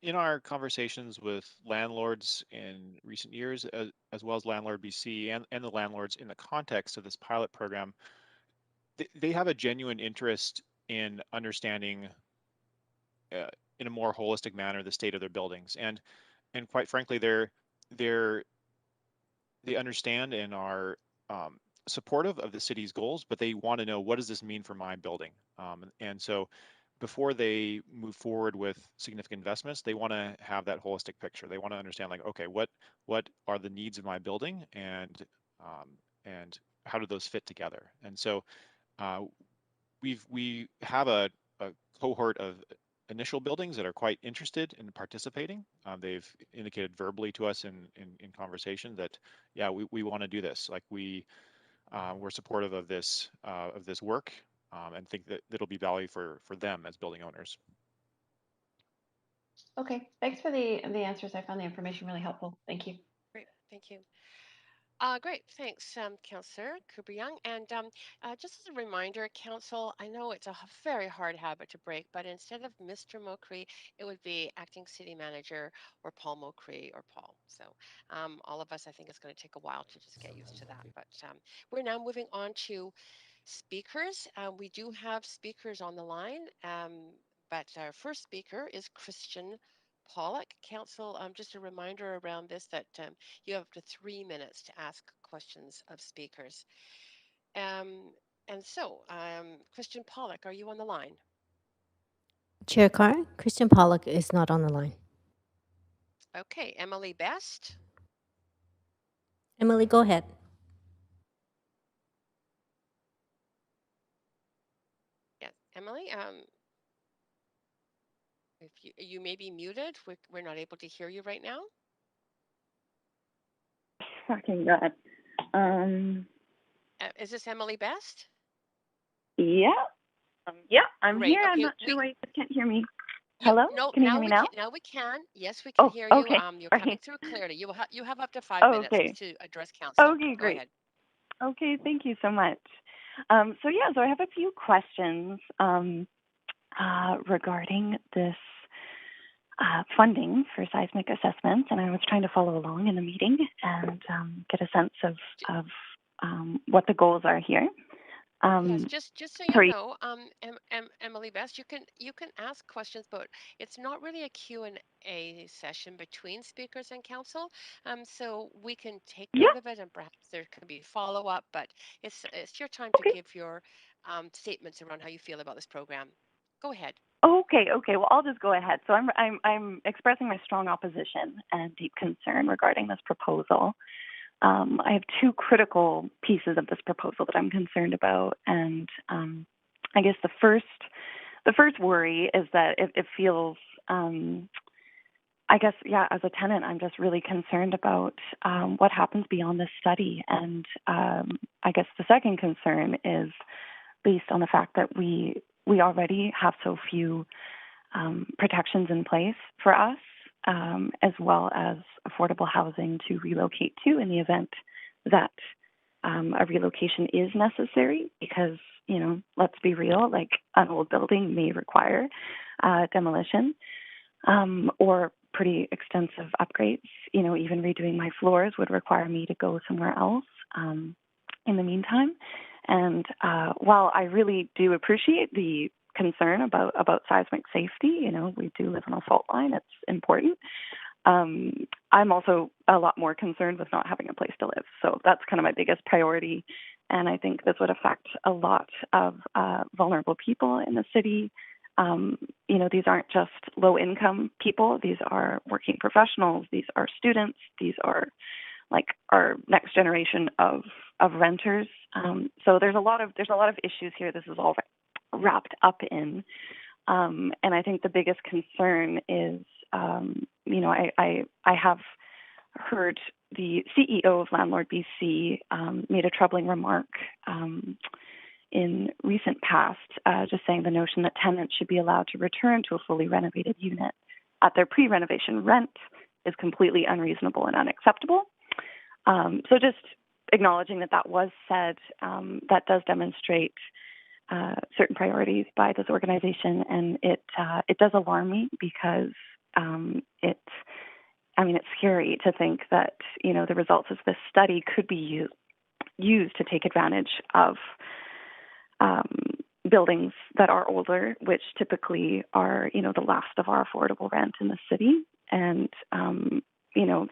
In our conversations with landlords in recent years, as well as Landlord BC and the landlords in the context of this pilot program, they have a genuine interest in understanding in a more holistic manner the state of their buildings, and quite frankly, they understand and are supportive of the city's goals, but they want to know, what does this mean for my building? And so before they move forward with significant investments, they want to have that holistic picture. They want to understand, like, okay, what are the needs of my building, and how do those fit together? And so we have a cohort of initial buildings that are quite interested in participating. They've indicated verbally to us in conversation that, yeah, we want to do this. Like we're supportive of this work and think that it'll be value for them as building owners. Okay, thanks for the answers. I found the information really helpful. Thank you. Great, thank you. Great, thanks, Councillor Kirby Young. And just as a reminder, Council, I know it's a very hard habit to break, but instead of Mr. Mokri, it would be Acting City Manager or Paul Mokri or Paul. So all of us, I think it's going to take a while to just get used to that. But we're now moving on to speakers. We do have speakers on the line, but our first speaker is Christian Pollock. Council, just a reminder around this that you have up to 3 minutes to ask questions of speakers. And so, Christian Pollock, are you on the line? Chair Carr, Christian Pollock is not on the line. Okay, Emily Best. Emily, go ahead. Yes, Emily. If you may be muted, we're not able to hear you right now. Fucking God. Is this Emily Best? Yeah. Yeah, I'm Great. here. Okay, I'm not sure why you can't hear me. Hello? No, Can you hear me now? Now we can. Yes, we can hear you. Okay. You're Right. coming through clearly. You have up to 5 minutes Okay. to address council. Okay, Go great. ahead. Okay, thank you so much. So I have a few questions regarding this funding for seismic assessments, and I was trying to follow along in the meeting and get a sense of what the goals are here. Yes, just so you know, Emily Best, you can ask questions, but it's not really a Q&A session between speakers and council. So we can take note of it, and perhaps there can be follow-up, but it's your time to give your statements around how you feel about this program. Go ahead. Okay. Well, I'll just go ahead. So I'm expressing my strong opposition and deep concern regarding this proposal. I have two critical pieces of this proposal that I'm concerned about, and I guess the first worry is that it feels, I guess, as a tenant, I'm just really concerned about what happens beyond this study, and I guess the second concern is based on the fact that we already have so few protections in place for us, as well as affordable housing to relocate to in the event that a relocation is necessary, because, let's be real, like an old building may require demolition or pretty extensive upgrades. Even redoing my floors would require me to go somewhere else in the meantime. And while I really do appreciate the concern about seismic safety, we do live on a fault line, it's important. I'm also a lot more concerned with not having a place to live. So that's kind of my biggest priority. And I think this would affect a lot of vulnerable people in the city. These aren't just low income people. These are working professionals. These are students. These are like our next generation of renters. So there's a lot of issues here. This is all wrapped up in, and I think the biggest concern is, I have heard the CEO of Landlord BC made a troubling remark in recent past, just saying the notion that tenants should be allowed to return to a fully renovated unit at their pre-renovation rent is completely unreasonable and unacceptable. So just acknowledging that was said, that does demonstrate certain priorities by this organization, and it does alarm me because it's scary to think that the results of this study could be used to take advantage of buildings that are older, which typically are the last of our affordable rent in the city, and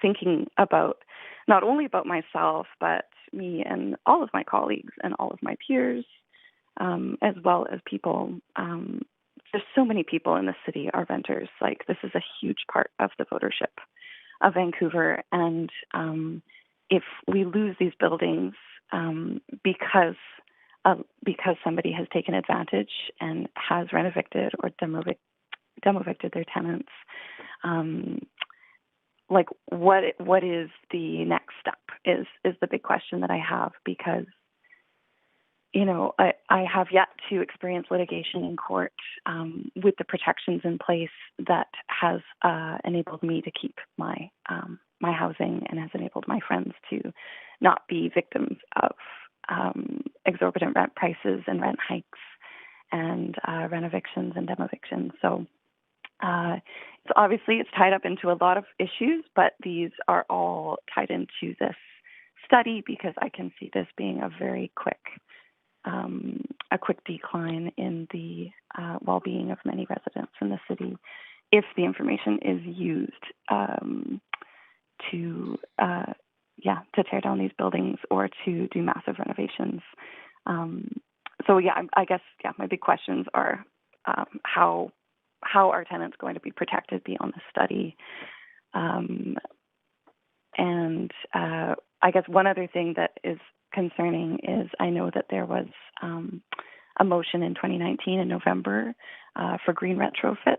thinking about not only about myself, but me and all of my colleagues and all of my peers, as well as people. There's so many people in the city are renters. Like, this is a huge part of the votership of Vancouver. And if we lose these buildings because somebody has taken advantage and has reno-evicted or demo evicted their tenants. Like what is the next step is the big question that I have, because I have yet to experience litigation in court with the protections in place that has enabled me to keep my my housing and has enabled my friends to not be victims of exorbitant rent prices and rent hikes and rent evictions and demo evictions. So it's tied up into a lot of issues, but these are all tied into this study because I can see this being a very quick decline in the well-being of many residents in the city if the information is used to tear down these buildings or to do massive renovations. I guess my big questions are how are tenants going to be protected beyond the study? I guess one other thing that is concerning is I know that there was a motion in 2019 in November for green retrofits.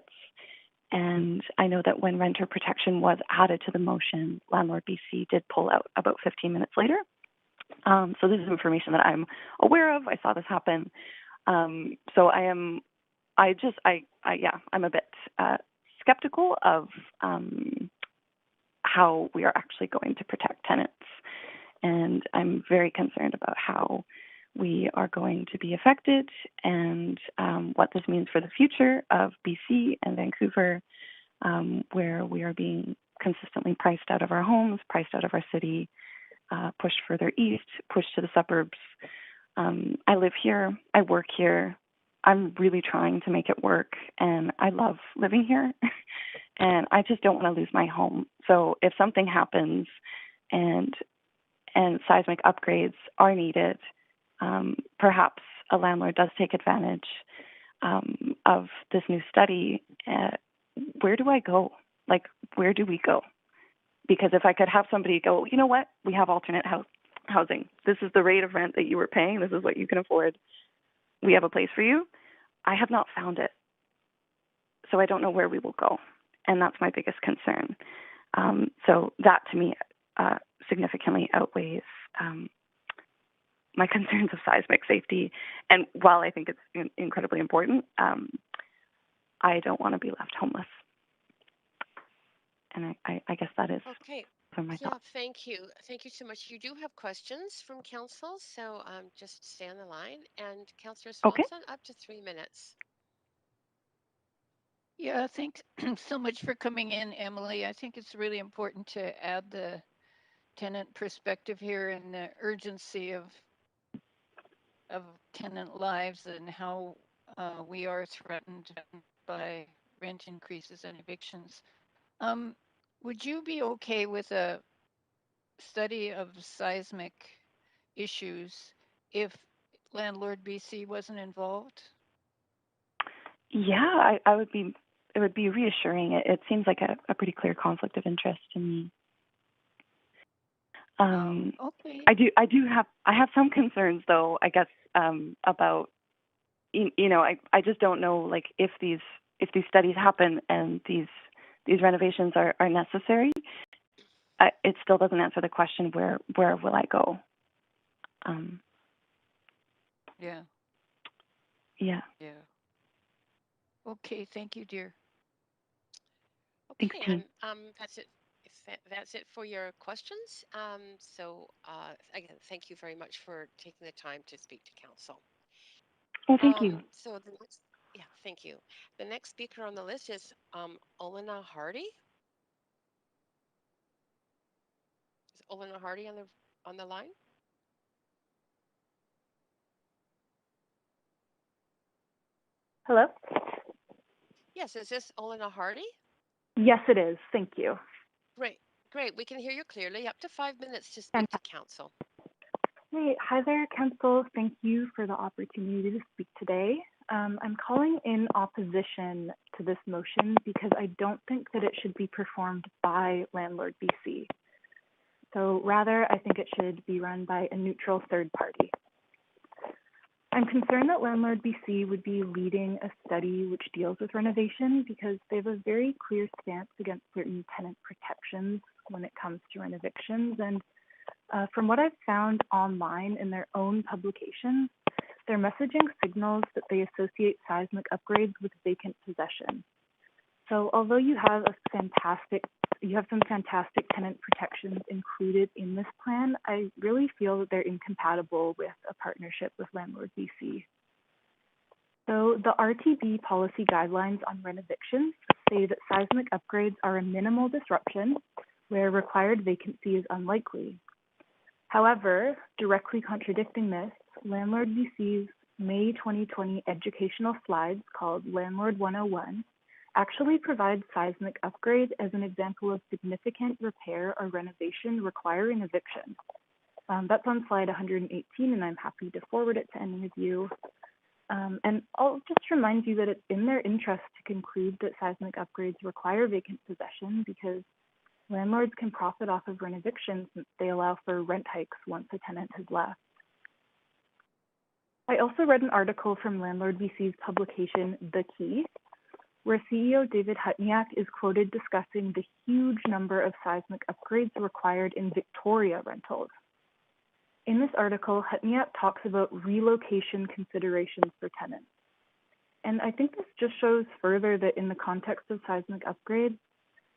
And I know that when renter protection was added to the motion, Landlord BC did pull out about 15 minutes later. So this is information that I'm aware of. I saw this happen. So I'm a bit skeptical of how we are actually going to protect tenants. And I'm very concerned about how we are going to be affected and what this means for the future of BC and Vancouver, where we are being consistently priced out of our homes, priced out of our city, pushed further east, pushed to the suburbs. I live here, I work here. I'm really trying to make it work, and I love living here, and I just don't want to lose my home. So if something happens and seismic upgrades are needed, perhaps a landlord does take advantage of this new study. Where do I go? Like, where do we go? Because if I could have somebody go, you know what, we have alternate housing. This is the rate of rent that you were paying. This is what you can afford. We have a place for you. I have not found it. So I don't know where we will go. And that's my biggest concern. So that to me significantly outweighs my concerns of seismic safety. And while I think it's incredibly important, I don't want to be left homeless. And I guess that is Okay. from my thoughts. Thank you. Thank you so much. You do have questions from council, so just stay on the line. And Councillor Swanson, up to 3 minutes. Yeah, thanks so much for coming in, Emily. I think it's really important to add the tenant perspective here and the urgency of tenant lives and how we are threatened by rent increases and evictions. Would you be okay with a study of seismic issues if Landlord BC wasn't involved? Yeah, I would be. It would be reassuring. It seems like a pretty clear conflict of interest to me. Okay. I have some concerns though, I guess, about, I just don't know, like, if these studies happen and these renovations are necessary, it still doesn't answer the question, where will I go? Yeah. Yeah. Yeah. Okay, thank you, dear. Okay, that's it. That's it for your questions. Again, thank you very much for taking the time to speak to council. Well, thank you. So the next, thank you. The next speaker on the list is Olena Hardy. Is Olena Hardy on the line? Hello? Yes, is this Olena Hardy? Yes, it is. Thank you. Great. We can hear you clearly. Up to 5 minutes to speak to council. Hey, hi there, council. Thank you for the opportunity to speak today. I'm calling in opposition to this motion because I don't think that it should be performed by Landlord BC. So rather, I think it should be run by a neutral third party. I'm concerned that Landlord BC would be leading a study which deals with renovation because they have a very clear stance against certain tenant protections when it comes to renovations. And from what I've found online in their own publications, their messaging signals that they associate seismic upgrades with vacant possession. So although you have some fantastic tenant protections included in this plan, I really feel that they're incompatible with a partnership with Landlord BC. So the RTB policy guidelines on renovictions say that seismic upgrades are a minimal disruption where required vacancy is unlikely. However, directly contradicting this, Landlord BC's May 2020 educational slides called Landlord 101 actually provides seismic upgrade as an example of significant repair or renovation requiring eviction. That's on slide 118, and I'm happy to forward it to any of you. And I'll just remind you that it's in their interest to conclude that seismic upgrades require vacant possession because landlords can profit off of renoviction since they allow for rent hikes once a tenant has left. I also read an article from Landlord BC's publication, The Key, where CEO David Hutniak is quoted discussing the huge number of seismic upgrades required in Victoria rentals. In this article, Hutniak talks about relocation considerations for tenants. And I think this just shows further that in the context of seismic upgrades,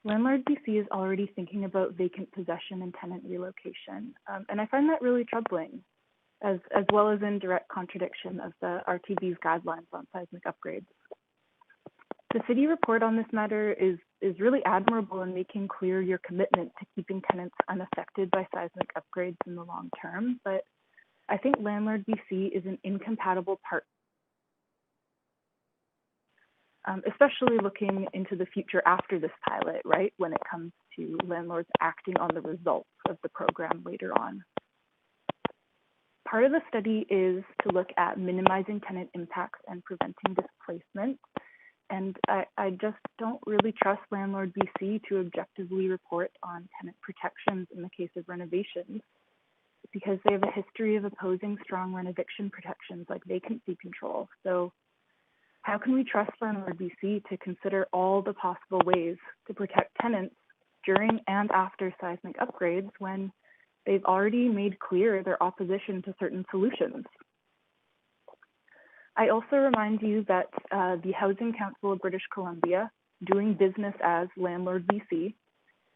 Landlord BC is already thinking about vacant possession and tenant relocation. And I find that really troubling, as well as in direct contradiction of the RTB's guidelines on seismic upgrades. The city report on this matter is really admirable in making clear your commitment to keeping tenants unaffected by seismic upgrades in the long term, but I think Landlord BC is an incompatible partner, especially looking into the future after this pilot, right, when it comes to landlords acting on the results of the program later on. Part of the study is to look at minimizing tenant impacts and preventing displacement. And I just don't really trust Landlord BC to objectively report on tenant protections in the case of renovations because they have a history of opposing strong renoviction protections like vacancy control. So how can we trust Landlord BC to consider all the possible ways to protect tenants during and after seismic upgrades when they've already made clear their opposition to certain solutions? I also remind you that the Housing Council of British Columbia, doing business as Landlord BC,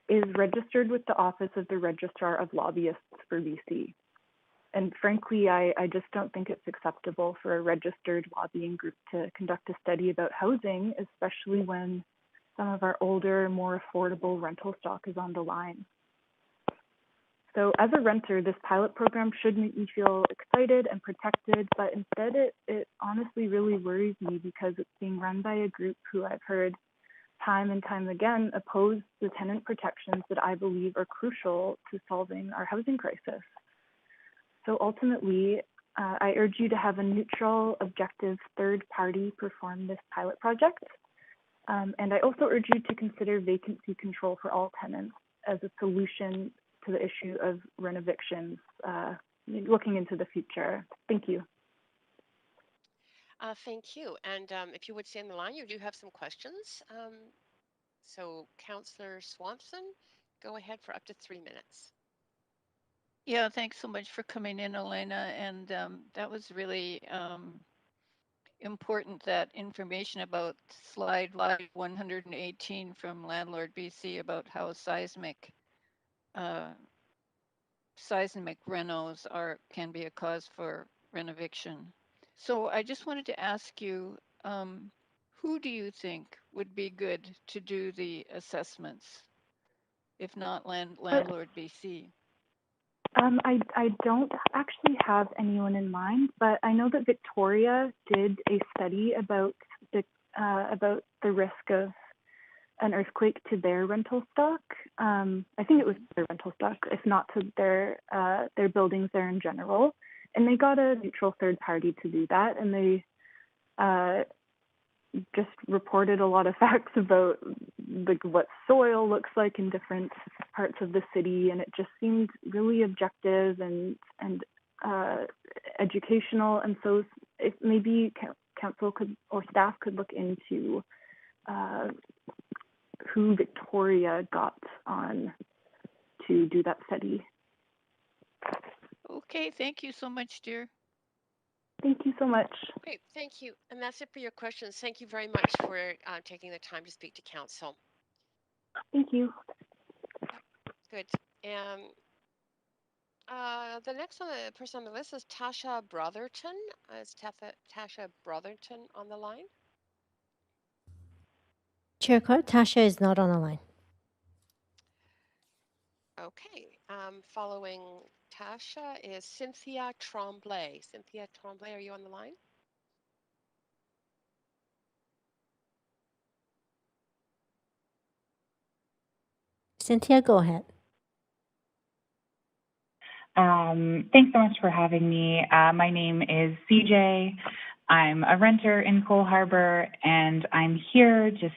is registered with the Office of the Registrar of Lobbyists for BC. And frankly, I just don't think it's acceptable for a registered lobbying group to conduct a study about housing, especially when some of our older, more affordable rental stock is on the line. So as a renter, this pilot program should make me feel excited and protected, but instead it honestly really worries me because it's being run by a group who I've heard time and time again oppose the tenant protections that I believe are crucial to solving our housing crisis. So ultimately, I urge you to have a neutral, objective third party perform this pilot project. And I also urge you to consider vacancy control for all tenants as a solution to the issue of renovictions, looking into the future. Thank you. Thank you. And if you would stay on the line, you do have some questions. So Councillor Swanson, go ahead for up to 3 minutes. Yeah, thanks so much for coming in, Elena. And that was really important, that information about slide 118 from Landlord BC about how seismic renos can be a cause for renoviction. So I just wanted to ask you, who do you think would be good to do the assessments, if not Landlord BC? I don't actually have anyone in mind, but I know that Victoria did a study about the risk of an earthquake to their rental stock. I think it was their rental stock, if not to their buildings there in general. And they got a neutral third party to do that, and they just reported a lot of facts about what soil looks like in different parts of the city, and it just seemed really objective and educational. And so if maybe council could or staff could look into who Victoria got on to do that study. Okay, thank you so much, dear. Thank you so much. Great, thank you. And that's it for your questions. Thank you very much for taking the time to speak to council. Thank you. Good. The next person on the list is Tasha Brotherton. Is Tasha Brotherton on the line? Chair Carr, Tasha is not on the line. Okay. Following Tasha is Cynthia Tremblay. Cynthia Tremblay, are you on the line? Cynthia, go ahead. Thanks so much for having me. My name is CJ. I'm a renter in Cole Harbour, and I'm here just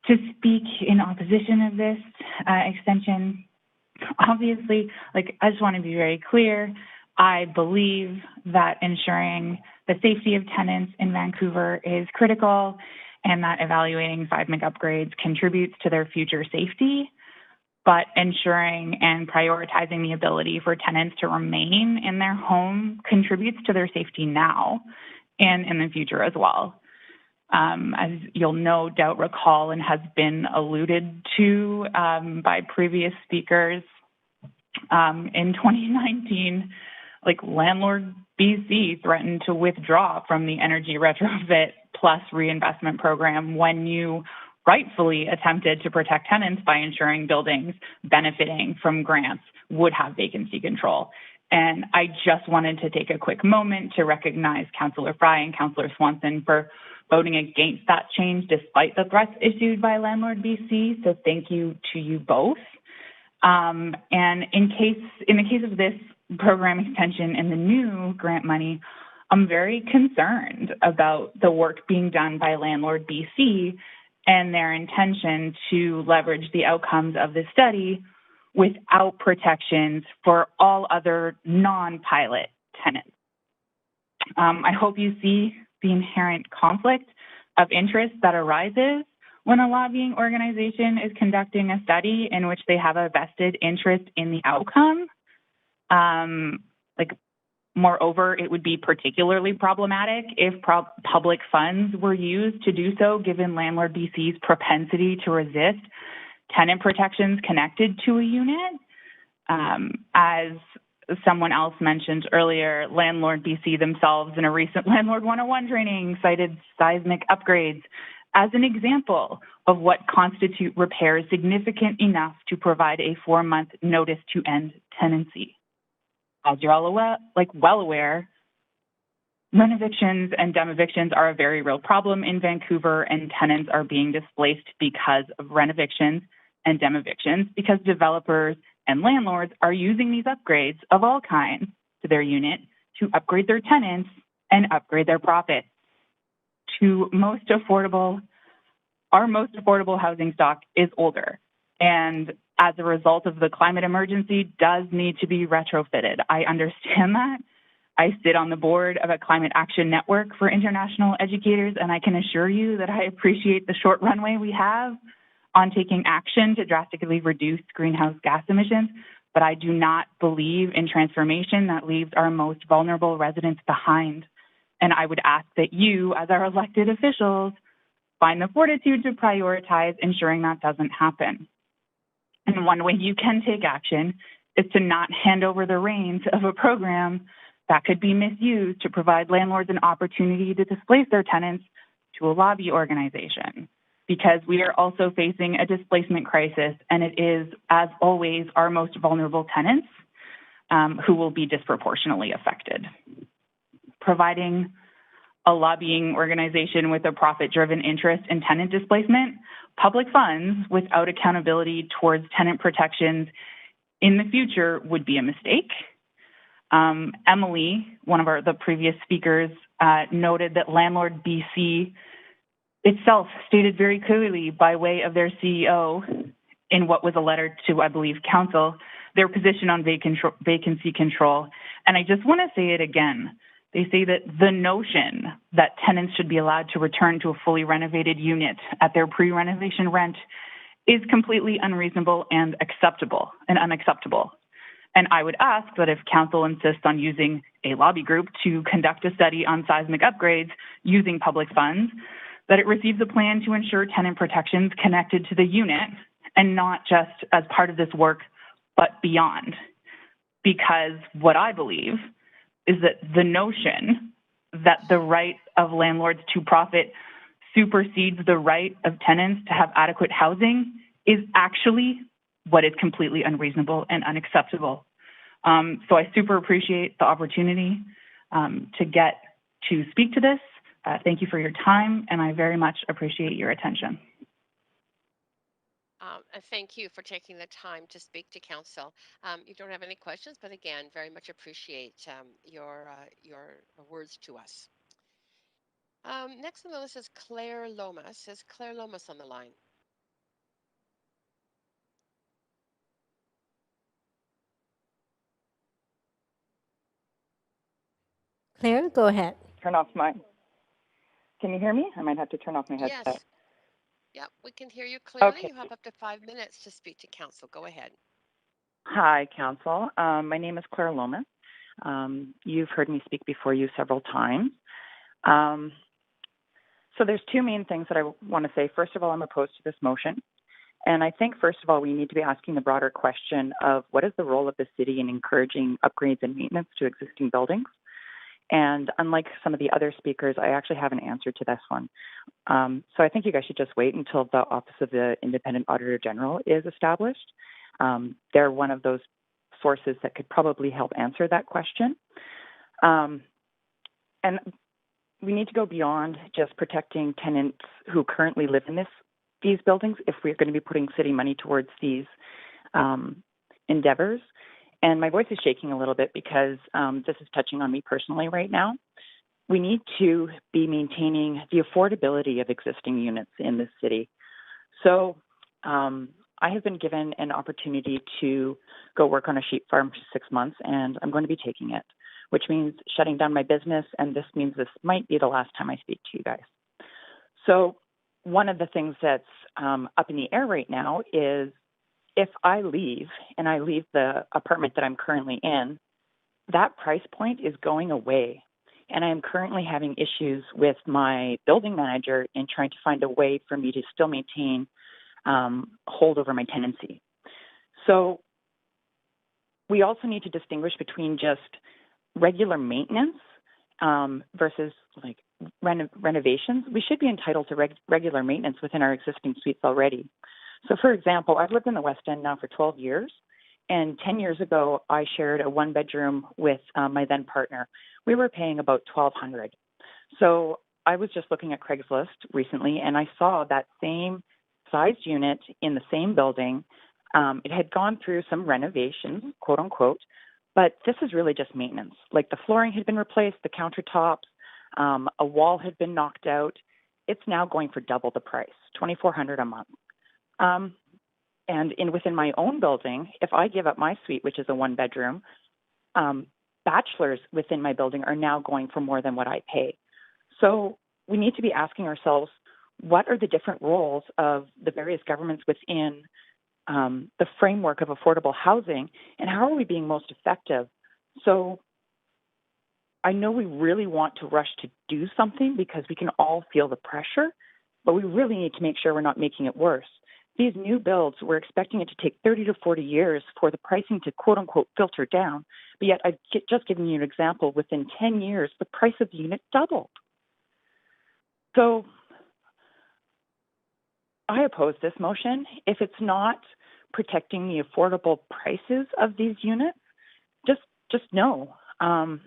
to speak in opposition of this extension. Obviously, I just want to be very clear. I believe that ensuring the safety of tenants in Vancouver is critical, and that evaluating seismic upgrades contributes to their future safety. But ensuring and prioritizing the ability for tenants to remain in their home contributes to their safety now and in the future as well. As you'll no doubt recall and has been alluded to by previous speakers, in 2019, Landlord BC threatened to withdraw from the energy retrofit plus reinvestment program when you rightfully attempted to protect tenants by ensuring buildings benefiting from grants would have vacancy control. And I just wanted to take a quick moment to recognize Councillor Fry and Councillor Swanson for voting against that change despite the threats issued by Landlord BC. So thank you to you both. And in the case of this program extension and the new grant money, I'm very concerned about the work being done by Landlord BC and their intention to leverage the outcomes of this study without protections for all other non-pilot tenants. I hope you see the inherent conflict of interest that arises when a lobbying organization is conducting a study in which they have a vested interest in the outcome. Moreover, it would be particularly problematic if public funds were used to do so, given Landlord BC's propensity to resist tenant protections connected to a unit. As someone else mentioned earlier, Landlord BC themselves in a recent Landlord 101 training cited seismic upgrades as an example of what constitute repairs significant enough to provide a 4-month notice to end tenancy. As you're all well aware, renovictions and demevictions are a very real problem in Vancouver, and tenants are being displaced because of renovictions and demevictions because developers and landlords are using these upgrades of all kinds to their unit to upgrade their tenants and upgrade their profits. Our most affordable housing stock is older, and as a result of the climate emergency, does need to be retrofitted. I understand that. I sit on the board of a climate action network for international educators, and I can assure you that I appreciate the short runway we have on taking action to drastically reduce greenhouse gas emissions, but I do not believe in transformation that leaves our most vulnerable residents behind. And I would ask that you, as our elected officials, find the fortitude to prioritize ensuring that doesn't happen. And one way you can take action is to not hand over the reins of a program that could be misused to provide landlords an opportunity to displace their tenants to a lobby organization. Because we are also facing a displacement crisis, and it is, as always, our most vulnerable tenants who will be disproportionately affected. Providing a lobbying organization with a profit-driven interest in tenant displacement, public funds without accountability towards tenant protections in the future would be a mistake. Emily, one of the previous speakers, noted that Landlord BC itself stated very clearly by way of their CEO in what was a letter to, I believe, council, their position on vacancy control. And I just want to say it again. They say that the notion that tenants should be allowed to return to a fully renovated unit at their pre-renovation rent is completely unreasonable and unacceptable. And I would ask that if council insists on using a lobby group to conduct a study on seismic upgrades using public funds, that it receives a plan to ensure tenant protections connected to the unit and not just as part of this work, but beyond. Because what I believe is that the notion that the right of landlords to profit supersedes the right of tenants to have adequate housing is actually what is completely unreasonable and unacceptable. So I super appreciate the opportunity to get to speak to this. Thank you for your time, and I very much appreciate your attention. And thank you for taking the time to speak to council. You don't have any questions, but again, very much appreciate your words to us. Next on the list is Claire Lomas. Is Claire Lomas on the line? Claire, go ahead. Turn off my. Can you hear me? I might have to turn off my headset. Yes. Yep, we can hear you clearly. Okay. You have up to 5 minutes to speak to council. Go ahead. Hi, council. My name is Claire Lomas. You've heard me speak before you several times. So there's two main things that I want to say. First of all, I'm opposed to this motion. And I think, first of all, we need to be asking the broader question of what is the role of the city in encouraging upgrades and maintenance to existing buildings? And unlike some of the other speakers, I actually have an answer to this one. So I think you guys should just wait until the Office of the Independent Auditor General is established. They're one of those sources that could probably help answer that question. And we need to go beyond just protecting tenants who currently live in these buildings if we're going to be putting city money towards these endeavors. And my voice is shaking a little bit because this is touching on me personally right now. We need to be maintaining the affordability of existing units in this city. So I have been given an opportunity to go work on a sheep farm for 6 months, and I'm going to be taking it, which means shutting down my business, and this means this might be the last time I speak to you guys. So one of the things that's up in the air right now is if I leave and I leave the apartment that I'm currently in, that price point is going away. And I am currently having issues with my building manager in trying to find a way for me to still maintain hold over my tenancy. So we also need to distinguish between just regular maintenance versus like renovations. We should be entitled to regular maintenance within our existing suites already. So for example, I've lived in the West End now for 12 years. And 10 years ago, I shared a one-bedroom with my then partner. We were paying about $1,200. So I was just looking at Craigslist recently, and I saw that same sized unit in the same building. It had gone through some renovations, quote unquote, but this is really just maintenance. Like the flooring had been replaced, the countertops, a wall had been knocked out. It's now going for double the price, $2,400 a month. And within my own building, if I give up my suite, which is a one-bedroom, bachelors within my building are now going for more than what I pay. So we need to be asking ourselves, what are the different roles of the various governments within the framework of affordable housing, and how are we being most effective? So I know we really want to rush to do something because we can all feel the pressure, but we really need to make sure we're not making it worse. These new builds, we're expecting it to take 30 to 40 years for the pricing to quote unquote filter down. But yet I've just given you an example. Within 10 years, the price of the unit doubled. So I oppose this motion. If it's not protecting the affordable prices of these units, just no. I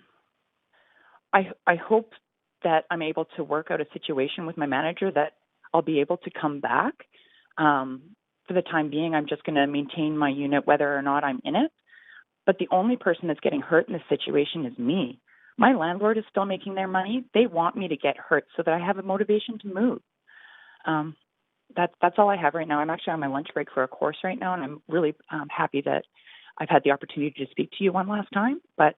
hope that I'm able to work out a situation with my manager that I'll be able to come back. For the time being, I'm just going to maintain my unit whether or not I'm in it. But the only person that's getting hurt in this situation is me. My landlord is still making their money. They want me to get hurt so that I have a motivation to move. That's all I have right now. I'm actually on my lunch break for a course right now, and I'm really happy that I've had the opportunity to speak to you one last time. But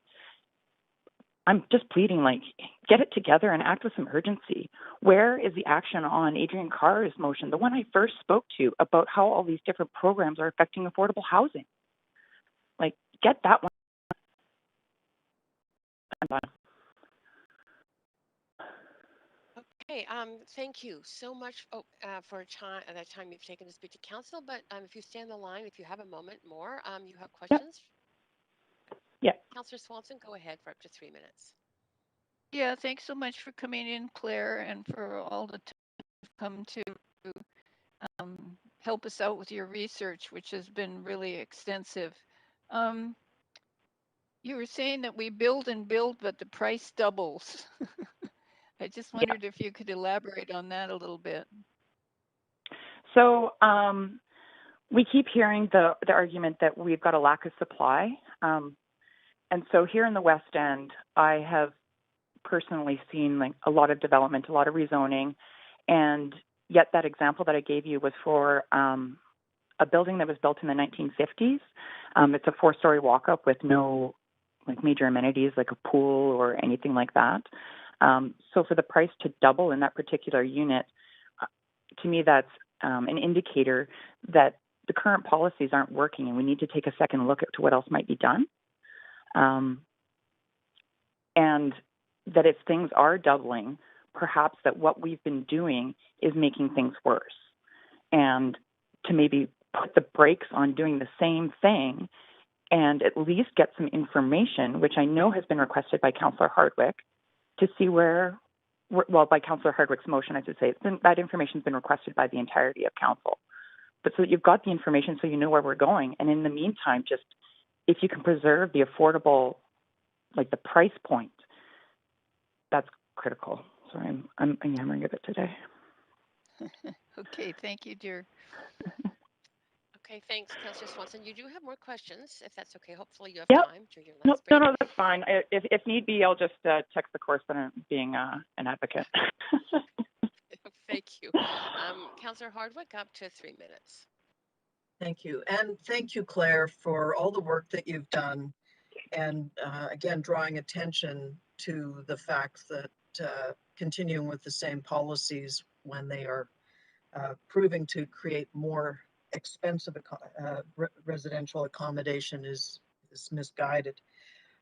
I'm just pleading, like, get it together and act with some urgency. Where is the action on Adriane Carr's motion, the one I first spoke to about how all these different programs are affecting affordable housing? Like, get that one. Okay, thank you so much for the time you've taken to speak to council. But if you stay on the line, if you have a moment more, you have questions? Yeah. Councillor Swanson, go ahead for up to 3 minutes. Yeah, thanks so much for coming in, Claire, and for all the time you've come to help us out with your research, which has been really extensive. You were saying that we build and build, but the price doubles. I just wondered if you could elaborate on that a little bit. So we keep hearing the argument that we've got a lack of supply. And so here in the West End, I have personally seen like a lot of development, a lot of rezoning, and yet that example that I gave you was for a building that was built in the 1950s. It's a 4-story walk-up with no like major amenities like a pool or anything like that. So for the price to double in that particular unit, to me that's an indicator that the current policies aren't working and we need to take a second look at what else might be done. And that if things are doubling, perhaps that what we've been doing is making things worse. And to maybe put the brakes on doing the same thing and at least get some information, which I know has been requested by Councillor Hardwick, to see by Councillor Hardwick's motion, I should say, that information's been requested by the entirety of council. But so that you've got the information so you know where we're going. And in the meantime, just if you can preserve the affordable, like the price point, that's critical. Sorry, I'm yammering a bit today. Okay, thank you, dear. Okay, thanks, Councillor Swanson. You do have more questions, if that's okay. Hopefully you have time during your lunch break. No, that's fine. If need be, I'll just text the correspondent being an advocate. Thank you. Councillor Hardwick, up to 3 minutes. Thank you. And thank you, Claire, for all the work that you've done. And again, drawing attention to the fact that continuing with the same policies when they are proving to create more expensive residential accommodation is misguided.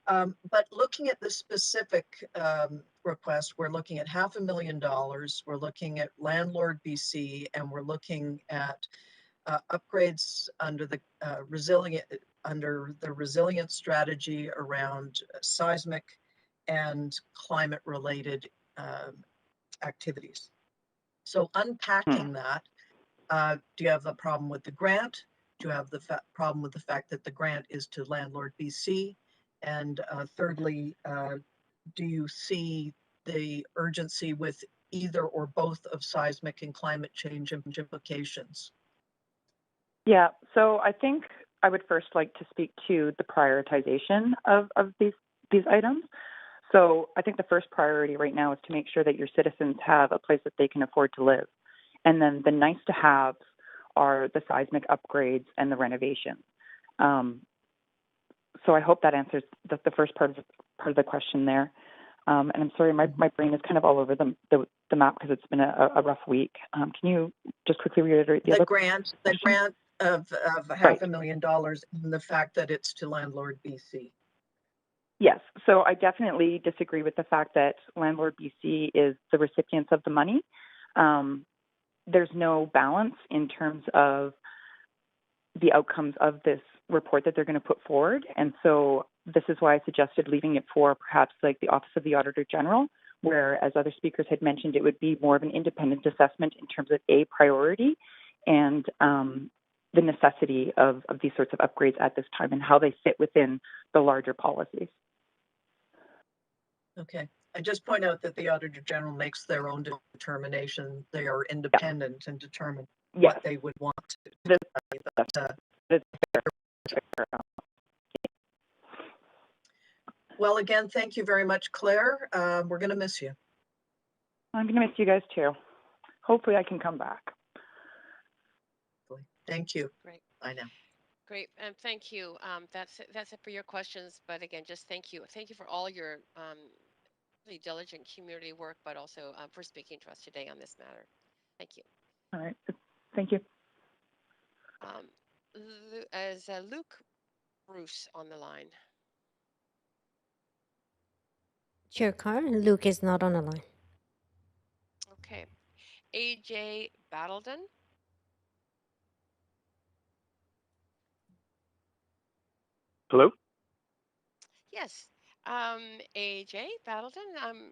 But looking at the specific request, we're looking at $500,000. We're looking at Landlord BC, and we're looking at upgrades under the resilient strategy around seismic and climate related activities. So unpacking that, do you have the problem with the grant? Do you have the problem with the fact that the grant is to Landlord BC? And thirdly, do you see the urgency with either or both of seismic and climate change implications? Yeah, so I think I would first like to speak to the prioritization of these items. So I think the first priority right now is to make sure that your citizens have a place that they can afford to live. And then the nice to haves are the seismic upgrades and the renovation. So I hope that answers the first part of the question there. And I'm sorry, my brain is kind of all over the map because it's been a rough week. Can you just quickly reiterate the grant of $500,000 and the fact that it's to Landlord BC? Yes, so I definitely disagree with the fact that Landlord BC is the recipients of the money. There's no balance in terms of the outcomes of this report that they're going to put forward. And so this is why I suggested leaving it for perhaps like the Office of the Auditor General, where, as other speakers had mentioned, it would be more of an independent assessment in terms of a priority and the necessity of these sorts of upgrades at this time and how they fit within the larger policies. Okay. I just point out that the Auditor General makes their own determination. They are independent and determine what they would want to do. Well, again, thank you very much, Claire. We're going to miss you. I'm going to miss you guys too. Hopefully I can come back. Thank you. Great. Bye now. Great, and thank you. That's it for your questions. But again, just thank you. Thank you for all your really diligent community work, but also for speaking to us today on this matter. Thank you. All right. Thank you. As Luke Bruce on the line. Chair Carr, Luke is not on the line. Okay. AJ Battledon. Hello? Yes. AJ Battledon,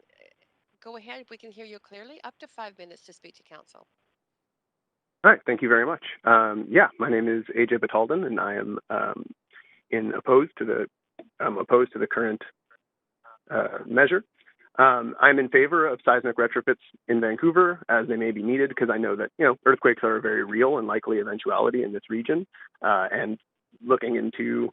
go ahead. We can hear you clearly. Up to 5 minutes to speak to council. All right, thank you very much. Yeah, my name is AJ Batalden, and I am opposed to the current measure. I'm in favor of seismic retrofits in Vancouver as they may be needed because I know that earthquakes are a very real and likely eventuality in this region, and looking into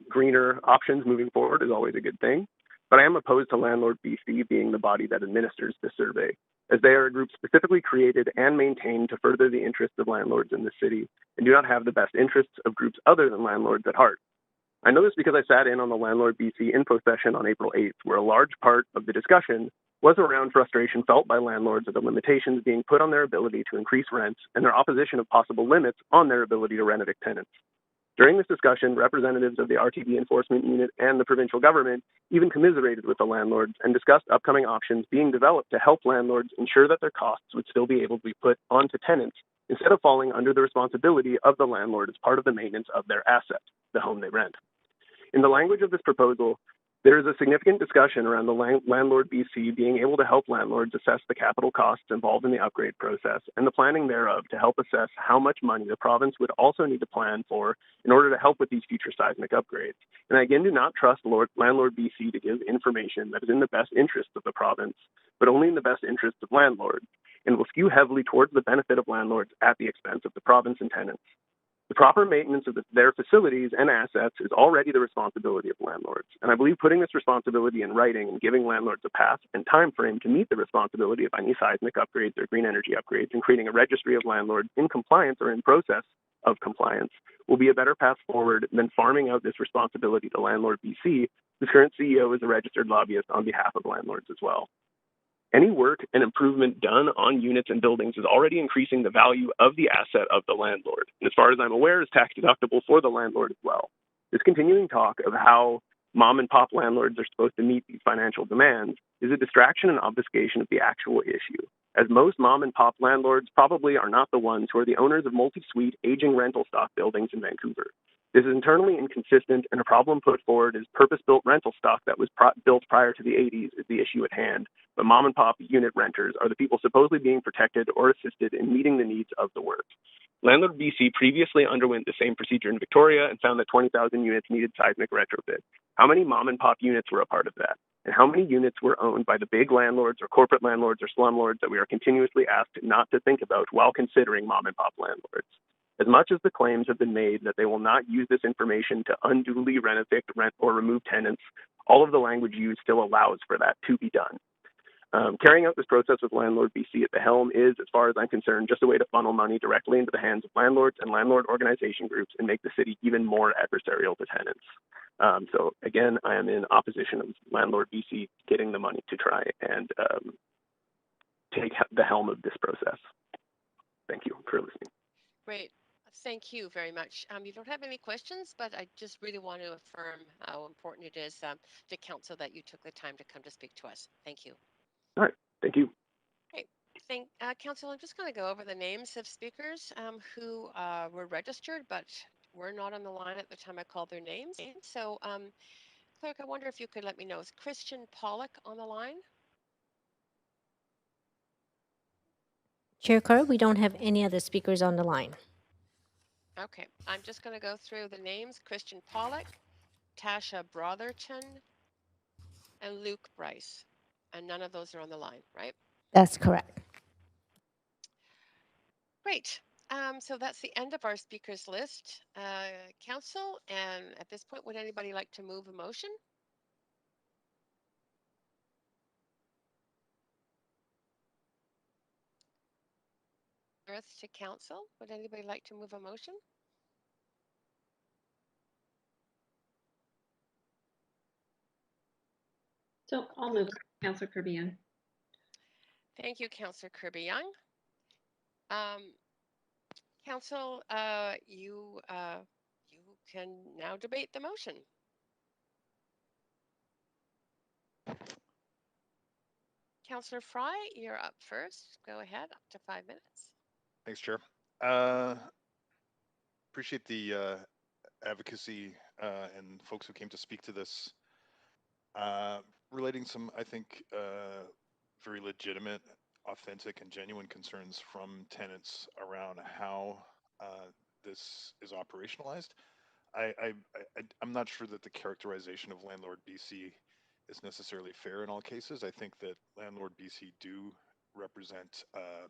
greener options moving forward is always a good thing. But I am opposed to Landlord BC being the body that administers this survey, as they are a group specifically created and maintained to further the interests of landlords in the city and do not have the best interests of groups other than landlords at heart. I know this because I sat in on the Landlord BC info session on April 8th, where a large part of the discussion was around frustration felt by landlords at the limitations being put on their ability to increase rents and their opposition of possible limits on their ability to rent evict tenants. During this discussion, representatives of the RTB enforcement unit and the provincial government even commiserated with the landlords and discussed upcoming options being developed to help landlords ensure that their costs would still be able to be put onto tenants instead of falling under the responsibility of the landlord as part of the maintenance of their asset, the home they rent. In the language of this proposal, there is a significant discussion around the Landlord BC being able to help landlords assess the capital costs involved in the upgrade process and the planning thereof to help assess how much money the province would also need to plan for in order to help with these future seismic upgrades. And I again do not trust Landlord BC to give information that is in the best interest of the province, but only in the best interest of landlords, and will skew heavily towards the benefit of landlords at the expense of the province and tenants. The proper maintenance of their facilities and assets is already the responsibility of landlords, and I believe putting this responsibility in writing and giving landlords a path and time frame to meet the responsibility of any seismic upgrades or green energy upgrades and creating a registry of landlords in compliance or in process of compliance will be a better path forward than farming out this responsibility to Landlord BC, whose current CEO is a registered lobbyist on behalf of landlords as well. Any work and improvement done on units and buildings is already increasing the value of the asset of the landlord. And as far as I'm aware, is tax deductible for the landlord as well. This continuing talk of how mom and pop landlords are supposed to meet these financial demands is a distraction and obfuscation of the actual issue, as most mom and pop landlords probably are not the ones who are the owners of multi-suite aging rental stock buildings in Vancouver. This is internally inconsistent, and a problem put forward is purpose-built rental stock that was built prior to the 80s is the issue at hand, but mom and pop unit renters are the people supposedly being protected or assisted in meeting the needs of the work. Landlord BC previously underwent the same procedure in Victoria and found that 20,000 units needed seismic retrofit. How many mom and pop units were a part of that? And how many units were owned by the big landlords or corporate landlords or slumlords that we are continuously asked not to think about while considering mom and pop landlords? As much as the claims have been made that they will not use this information to unduly rent, evict, rent, or remove tenants, all of the language used still allows for that to be done. Carrying out this process with Landlord BC at the helm is, as far as I'm concerned, just a way to funnel money directly into the hands of landlords and landlord organization groups and make the city even more adversarial to tenants. So again, I am in opposition of Landlord BC getting the money to try and take the helm of this process. Thank you for listening. Great. Thank you very much. You don't have any questions, but I just really want to affirm how important it is to council that you took the time to come to speak to us. Thank you. All right. Thank you. Great. Council, I'm just going to go over the names of speakers who were registered, but were not on the line at the time I called their names. So, Clerk, I wonder if you could let me know, is Christian Pollock on the line? Chair Carr, we don't have any other speakers on the line. Okay, I'm just going to go through the names: Christian Pollock, Tasha Brotherton, and Luke Bryce. And none of those are on the line, right? That's correct. Great. So that's the end of our speakers list. Council, and at this point, would anybody like to move a motion? Earth to council. Would anybody like to move a motion? So I'll move. Councillor Kirby Young. Thank you, Councillor Kirby Young. Council, you can now debate the motion. Councillor Fry, you're up first. Go ahead, up to 5 minutes. Thanks, Chair. Appreciate the advocacy and folks who came to speak to this, relating some, I think, very legitimate, authentic, and genuine concerns from tenants around how this is operationalized. I'm not sure that the characterization of Landlord BC is necessarily fair in all cases. I think that Landlord BC do represent a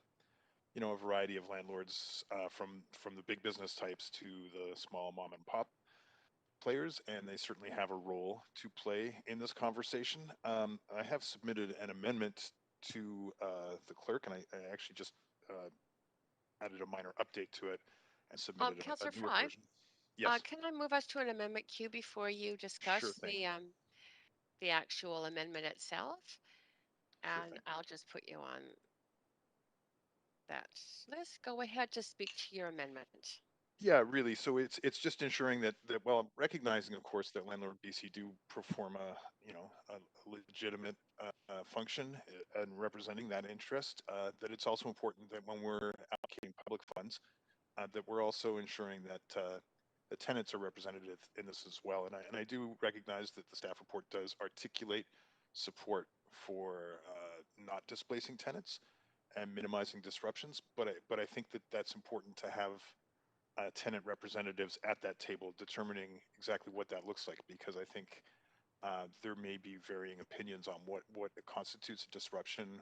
variety of landlords, from the big business types to the small mom and pop players, and they certainly have a role to play in this conversation. I have submitted an amendment to the clerk, and I actually just added a minor update to it and submitted Councillor a newer Fry, version. Yes. can I move us to an amendment queue before you discuss Sure thing. the actual amendment itself? Sure And thing. I'll just put you on that list. Go ahead to speak to your amendment. Yeah, really. So it's just ensuring that well, recognizing, of course, that Landlord BC do perform a legitimate function and representing that interest. That it's also important that when we're allocating public funds, that we're also ensuring that the tenants are represented in this as well. And I do recognize that the staff report does articulate support for not displacing tenants and minimizing disruptions, but I think that that's important to have tenant representatives at that table determining exactly what that looks like, because I think there may be varying opinions on what constitutes a disruption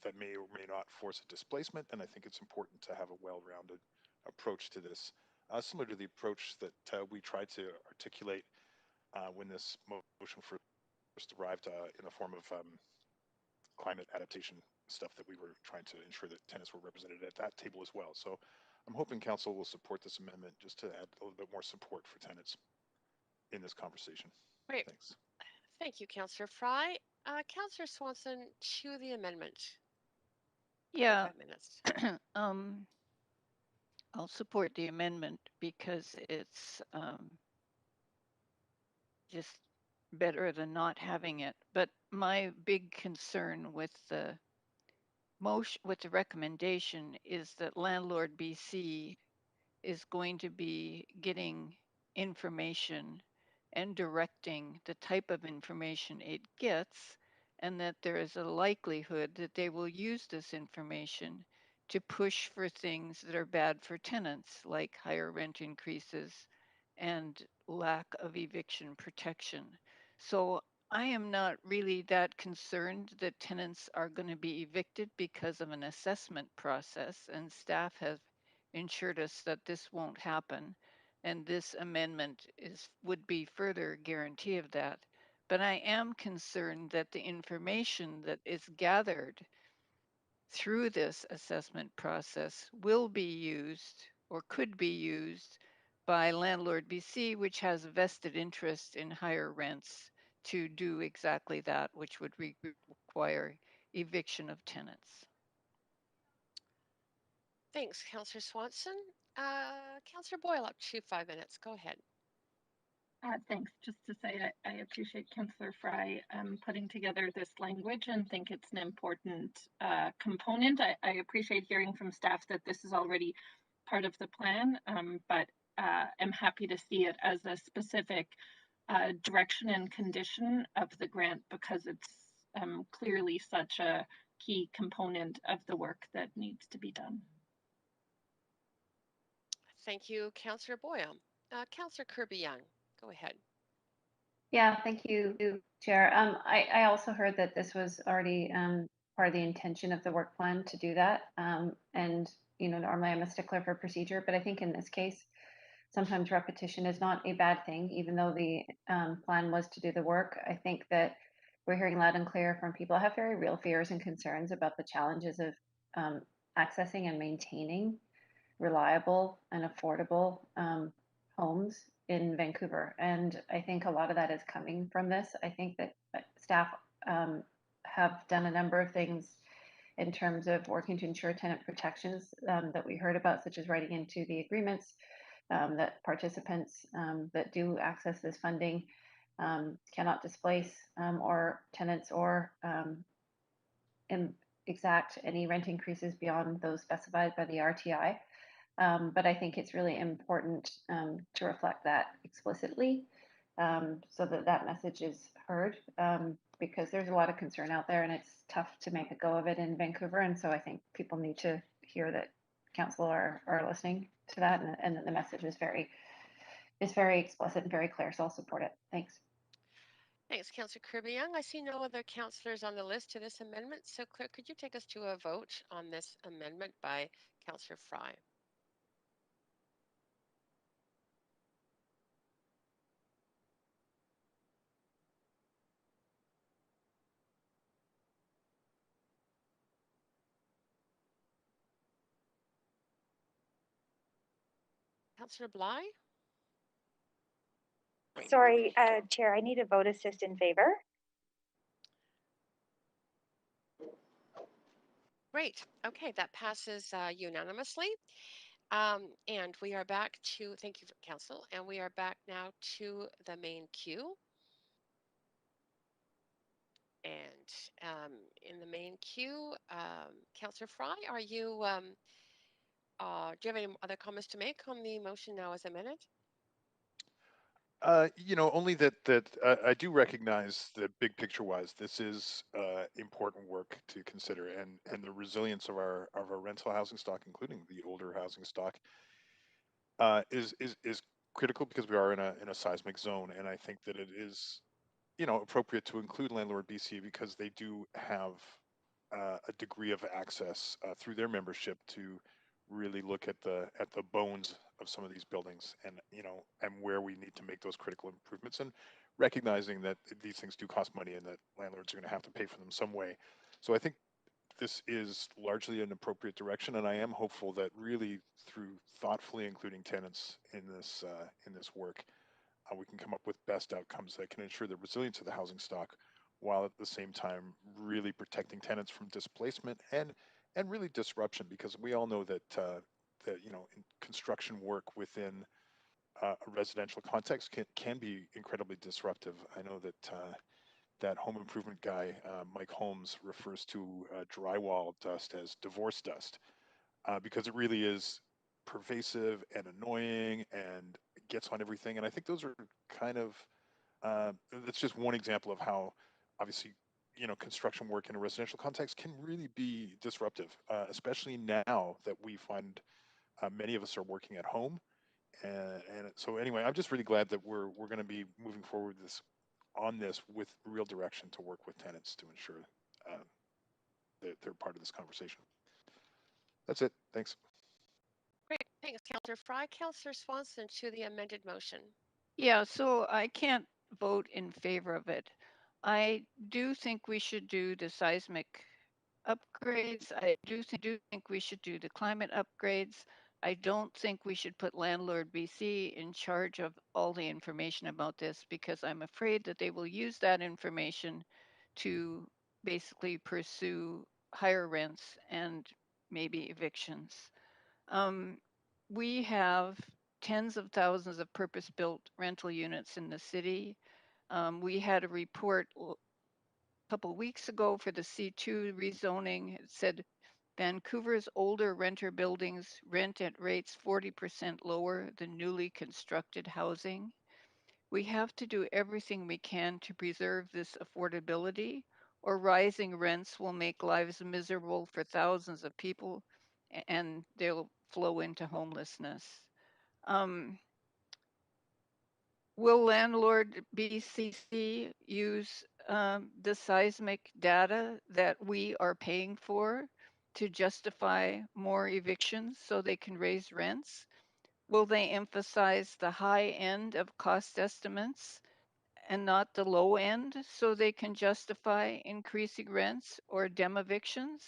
that may or may not force a displacement, and I think it's important to have a well-rounded approach to this, similar to the approach that we tried to articulate when this motion first arrived in the form of climate adaptation stuff, that we were trying to ensure that tenants were represented at that table as well. So I'm hoping council will support this amendment just to add a little bit more support for tenants in this conversation. Great. Thanks. Thank you, Councillor Fry. Councillor Swanson, to the amendment. Yeah. 5 minutes. I'll support the amendment because it's just better than not having it. But my big concern with the recommendation is that Landlord BC is going to be getting information and directing the type of information it gets, and that there is a likelihood that they will use this information to push for things that are bad for tenants, like higher rent increases and lack of eviction protection. So I am not really that concerned that tenants are going to be evicted because of an assessment process, and staff have assured us that this won't happen, and this amendment would be further guarantee of that. But I am concerned that the information that is gathered through this assessment process will be used or could be used by Landlord BC, which has a vested interest in higher rents, to do exactly that, which would require eviction of tenants. Thanks, Councillor Swanson. Councillor Boyle, up to 5 minutes. Go ahead. Thanks. Just to say, I appreciate Councillor Fry putting together this language and think it's an important component. I appreciate hearing from staff that this is already part of the plan, but am happy to see it as a specific direction and condition of the grant, because it's clearly such a key component of the work that needs to be done. Thank you, Councillor Boyle. Councillor Kirby Young, go ahead. Yeah, thank you, Chair. I also heard that this was already part of the intention of the work plan to do that. And, normally I'm a stickler for procedure, but I think in this case, sometimes repetition is not a bad thing, even though the plan was to do the work. I think that we're hearing loud and clear from people who have very real fears and concerns about the challenges of accessing and maintaining reliable and affordable homes in Vancouver. And I think a lot of that is coming from this. I think that staff have done a number of things in terms of working to ensure tenant protections that we heard about, such as writing into the agreements that participants that do access this funding cannot displace or tenants or exact any rent increases beyond those specified by the RTI. But I think it's really important to reflect that explicitly so that that message is heard because there's a lot of concern out there and it's tough to make a go of it in Vancouver. And so I think people need to hear that council are listening to that and that the message is very explicit and very clear. So I'll support it. Thanks. Thanks, Councillor Kirby Young. I see no other councillors on the list to this amendment. So Claire, could you take us to a vote on this amendment by Councillor Fry? Councillor Bligh? Sorry, Chair, I need a vote assist in favor. Great. Okay, that passes unanimously. And we are back to, thank you, Council, and we are back now to the main queue. And in the main queue, Councillor Fry, are you, do you have any other comments to make on the motion now as amended? You know, only that I do recognize that big picture wise, this is important work to consider, and the resilience of our rental housing stock, including the older housing stock, is critical because we are in a seismic zone, and I think that it is, you know, appropriate to include Landlord BC because they do have a degree of access through their membership to really look at the bones of some of these buildings, and you know, and where we need to make those critical improvements, and recognizing that these things do cost money and that landlords are going to have to pay for them some way. So I think this is largely an appropriate direction, and I am hopeful that really through thoughtfully including tenants in this work, we can come up with best outcomes that can ensure the resilience of the housing stock, while at the same time really protecting tenants from displacement and really disruption, because we all know that that, you know, in construction work within a residential context can be incredibly disruptive. I know that that home improvement guy, Mike Holmes, refers to drywall dust as divorce dust, because it really is pervasive and annoying and gets on everything. And I think those are kind of, that's just one example of how obviously, you know, construction work in a residential context can really be disruptive, especially now that we find many of us are working at home. And so anyway, I'm just really glad that we're going to be moving forward on this with real direction to work with tenants to ensure that they're part of this conversation. That's it. Thanks. Great. Thanks, Councillor Fry. Councillor Swanson to the amended motion. Yeah, so I can't vote in favor of it. I do think we should do the seismic upgrades. I do think we should do the climate upgrades. I don't think we should put Landlord BC in charge of all the information about this because I'm afraid that they will use that information to basically pursue higher rents and maybe evictions. We have tens of thousands of purpose-built rental units in the city. We had a report a couple of weeks ago for the C2 rezoning. It said Vancouver's older renter buildings rent at rates 40% lower than newly constructed housing. We have to do everything we can to preserve this affordability, or rising rents will make lives miserable for thousands of people and they'll flow into homelessness. Will Landlord BCC use the seismic data that we are paying for to justify more evictions so they can raise rents? Will they emphasize the high end of cost estimates and not the low end so they can justify increasing rents or evictions?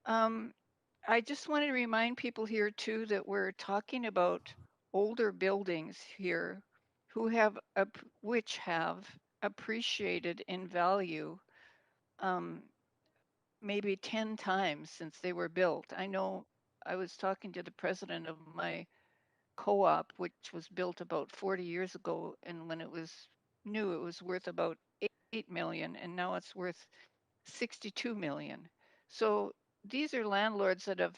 I just want to remind people here too that we're talking about older buildings here which have appreciated in value um, maybe 10 times since they were built. I know I was talking to the president of my co-op, which was built about 40 years ago, and when it was new, it was worth about 8 million, and now it's worth 62 million. So these are landlords that have,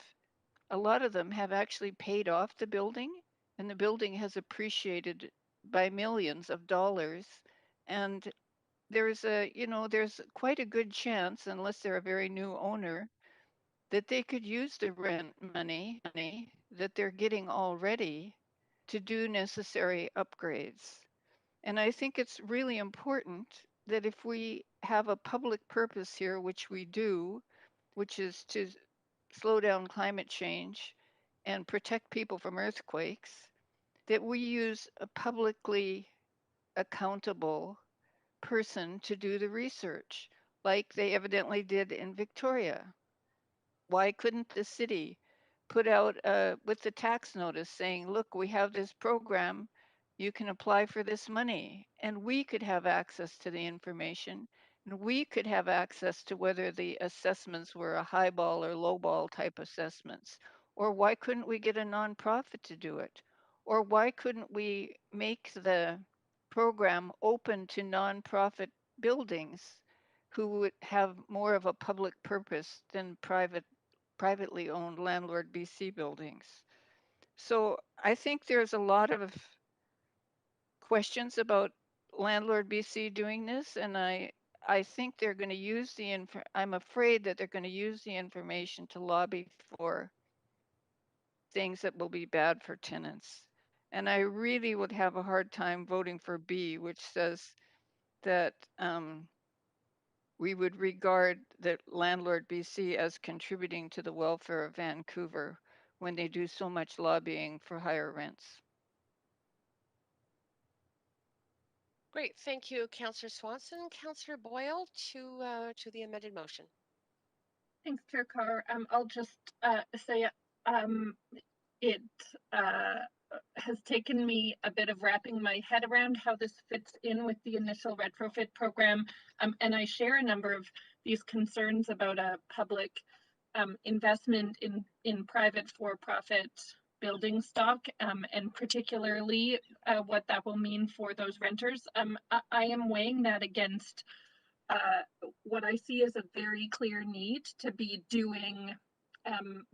a lot of them have actually paid off the building, and the building has appreciated by millions of dollars. And there's quite a good chance, unless they're a very new owner, that they could use the rent money that they're getting already to do necessary upgrades. And I think it's really important that if we have a public purpose here, which we do, which is to slow down climate change and protect people from earthquakes, that we use a publicly accountable person to do the research, like they evidently did in Victoria. Why couldn't the city put out with the tax notice saying, look, we have this program, you can apply for this money, and we could have access to the information, and we could have access to whether the assessments were a high ball or low ball type assessments? Or why couldn't we get a nonprofit to do it? Or why couldn't we make the program open to nonprofit buildings who would have more of a public purpose than privately owned landlord BC buildings? So I think there's a lot of questions about landlord BC doing this, and I think they're going to use I'm afraid that they're going to use the information to lobby for things that will be bad for tenants. And I really would have a hard time voting for B, which says that we would regard the landlord BC as contributing to the welfare of Vancouver when they do so much lobbying for higher rents. Great, thank you, Councillor Swanson. Councillor Boyle to the amended motion. Thanks, Chair Carr. I'll just say it has taken me a bit of wrapping my head around how this fits in with the initial retrofit program. And I share a number of these concerns about a public investment in private for-profit building stock, and particularly what that will mean for those renters. I am weighing that against what I see as a very clear need to be doing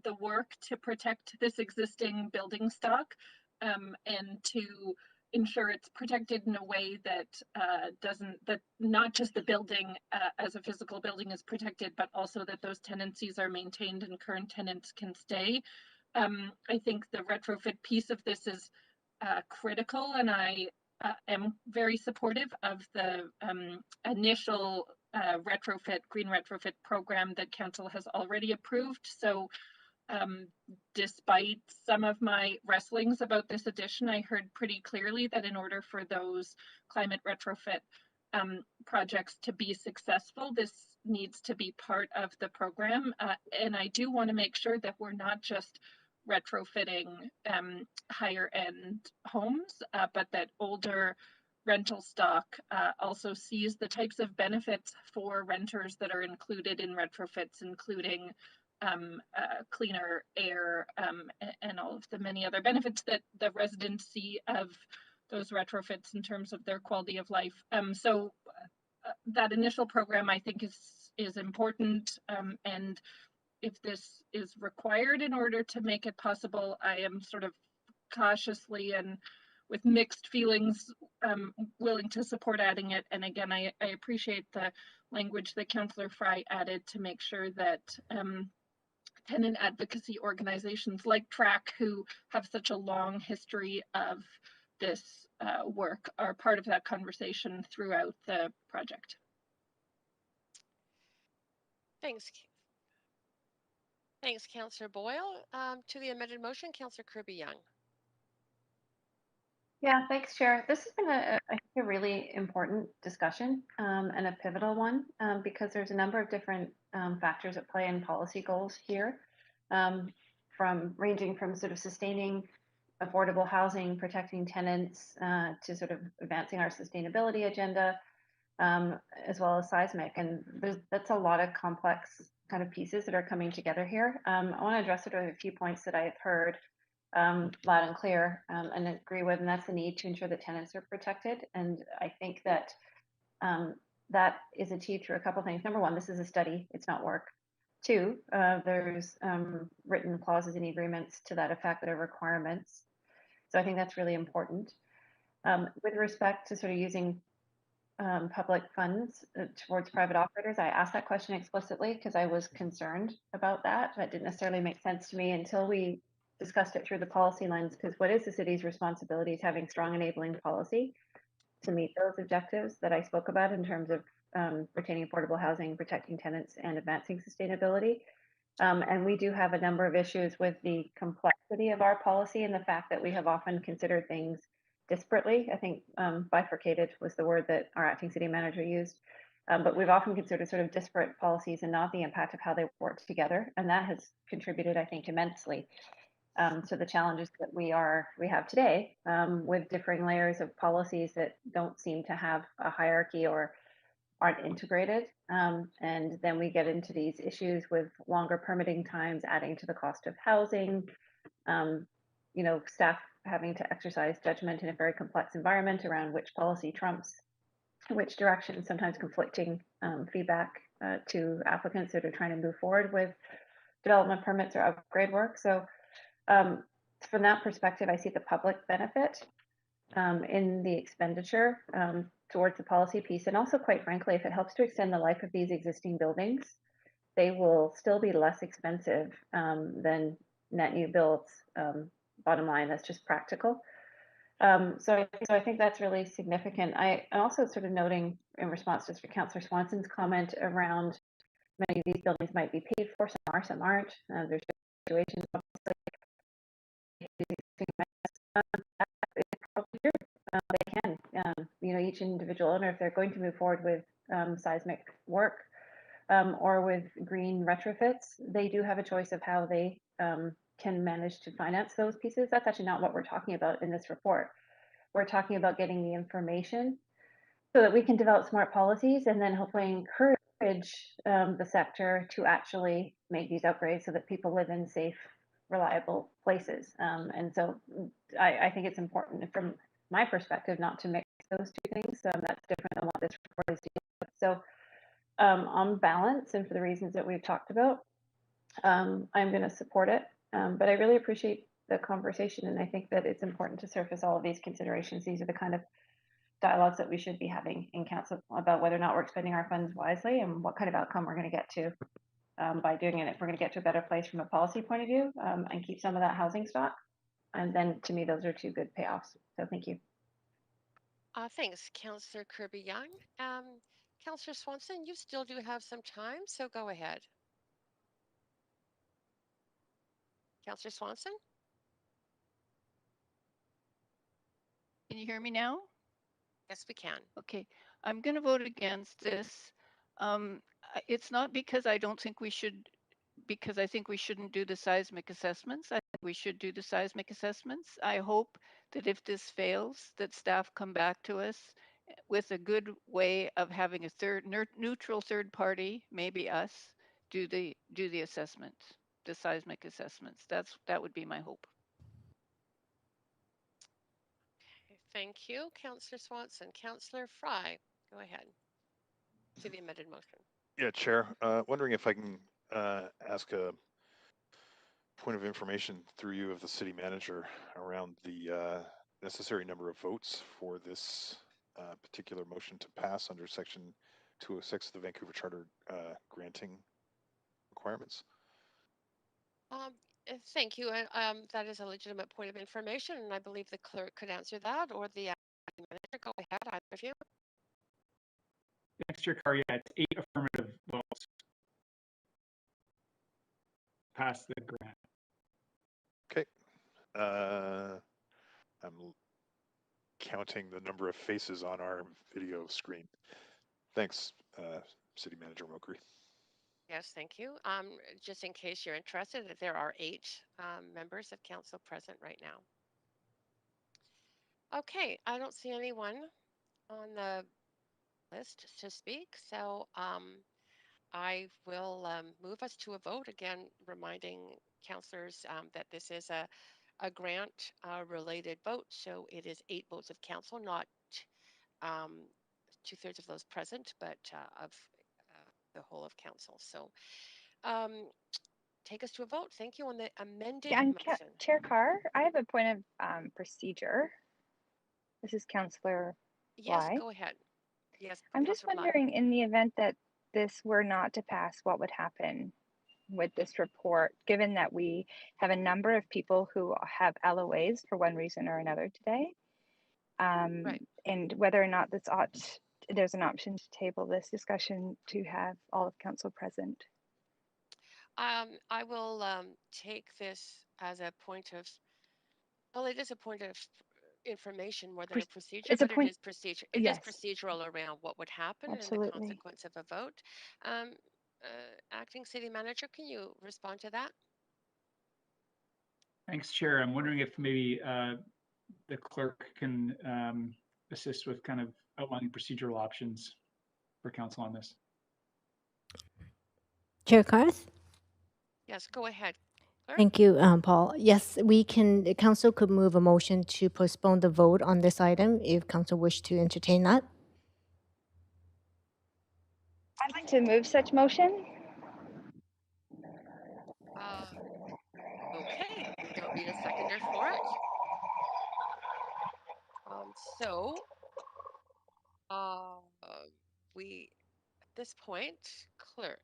the work to protect this existing building stock, and to ensure it's protected in a way that that not just the building as a physical building is protected, but also that those tenancies are maintained and current tenants can stay. I think the retrofit piece of this is critical, and I am very supportive of the initial green retrofit program that Council has already approved. So despite some of my wrestlings about this addition, I heard pretty clearly that in order for those climate retrofit projects to be successful, this needs to be part of the program. And I do want to make sure that we're not just retrofitting higher end homes, but that older rental stock also sees the types of benefits for renters that are included in retrofits, including cleaner air, and all of the many other benefits that the residents see of those retrofits in terms of their quality of life. So that initial program, I think, is important, and if this is required in order to make it possible, I am sort of cautiously and with mixed feelings willing to support adding it. And again, I appreciate the language that Councillor Fry added to make sure that tenant advocacy organizations like TRAC, who have such a long history of this work, are part of that conversation throughout the project. Thanks. Thanks, Councillor Boyle. To the amended motion, Councillor Kirby Young. Yeah, thanks, Chair. This has been I think a really important discussion, and a pivotal one, because there's a number of different factors at play in policy goals here, ranging from sort of sustaining affordable housing, protecting tenants, to sort of advancing our sustainability agenda, as well as seismic. And that's a lot of complex kind of pieces that are coming together here. I want to address sort of a few points that I've heard loud and clear and agree with, and that's the need to ensure that tenants are protected. And I think that that is achieved through a couple of things. Number one, this is a study, it's not work. Two, there's written clauses in agreements to that effect that are requirements. So I think that's really important. With respect to sort of using public funds towards private operators, I asked that question explicitly because I was concerned about that. That didn't necessarily make sense to me until we discussed it through the policy lens, because what is the city's responsibility is having strong enabling policy to meet those objectives that I spoke about in terms of retaining affordable housing, protecting tenants, and advancing sustainability. And we do have a number of issues with the complexity of our policy and the fact that we have often considered things disparately. I think bifurcated was the word that our acting city manager used. But we've often considered sort of disparate policies and not the impact of how they work together. And that has contributed, I think, immensely to the challenges that we have today with differing layers of policies that don't seem to have a hierarchy or aren't integrated. And then we get into these issues with longer permitting times, adding to the cost of housing, staff having to exercise judgment in a very complex environment around which policy trumps which direction, sometimes conflicting feedback to applicants that are trying to move forward with development permits or upgrade work. So from that perspective, I see the public benefit in the expenditure towards the policy piece. And also, quite frankly, if it helps to extend the life of these existing buildings, they will still be less expensive than net new builds. Bottom line, that's just practical. So I think that's really significant. I'm also sort of noting in response to Councillor Swanson's comment around many of these buildings might be paid for, some are, some aren't. There's situations they can. Each individual owner, if they're going to move forward with seismic work or with green retrofits, they do have a choice of how they can manage to finance those pieces. That's actually not what we're talking about in this report. We're talking about getting the information so that we can develop smart policies and then hopefully encourage the sector to actually make these upgrades so that people live in safe, reliable places. And so I think it's important from my perspective not to mix those two things. That's different than what this report is dealing with. So on balance, and for the reasons that we've talked about, I'm going to support it. But I really appreciate the conversation, and I think that it's important to surface all of these considerations. These are the kind of dialogues that we should be having in council about whether or not we're spending our funds wisely and what kind of outcome we're going to get to by doing it. If we're going to get to a better place from a policy point of view and keep some of that housing stock. And then to me, those are two good payoffs. So thank you. Thanks, Councillor Kirby Young. Councillor Swanson, you still do have some time, so go ahead. Councillor Swanson? Can you hear me now? Yes, we can. Okay, I'm going to vote against this. It's not because I don't think we should, because I think we shouldn't do the seismic assessments. I think we should do the seismic assessments. I hope that if this fails, that staff come back to us with a good way of having a neutral third party, maybe us, do the assessment, the seismic assessments. That would be my hope. Thank you, Councillor Swanson. Councillor Fry, go ahead to the amended motion. Yeah, Chair. Wondering if I can ask a point of information through you of the city manager around the necessary number of votes for this particular motion to pass under Section 206 of the Vancouver Charter granting requirements. Thank you. That is a legitimate point of information, and I believe the clerk could answer that, or the acting manager. Go ahead, either of you. Next year, Carr, yeah, it's 8 affirmative votes. Pass the grant. Okay. I'm counting the number of faces on our video screen. Thanks, City Manager Mokri. Yes, thank you. Just in case you're interested, there are 8 members of council present right now. Okay, I don't see anyone on the list to speak. So I will move us to a vote again, reminding councillors that this is a grant related vote. So it is 8 votes of council, not 2/3 of those present, but of the whole of council. So take us to a vote. Thank you on the amended Yeah, and motion. Chair Carr, I have a point of procedure. This is Councillor Yes, Bligh. go ahead. Yes, I'm just Councillor Bligh. wondering, in the event that this were not to pass, what would happen with this report, given that we have a number of people who have LOAs for one reason or another today, Right. and whether or not there's an option to table this discussion to have all of council present. I will take this as a point of, well, it is a point of information more than a procedure, It's a but it point, is procedure. It is yes, procedural around what would happen in the absolutely. consequence of a vote. Um, Acting City Manager, can you respond to that? Thanks, Chair. I'm wondering if maybe the clerk can assist with kind of outlining procedural options for council on this. Chair Carth? Yes, go ahead. Clerk? Thank you, Paul. Yes, the council could move a motion to postpone the vote on this item if council wish to entertain that. I'd like to move such motion. Okay, we don't need a seconder for it. So we, at this point, clerk,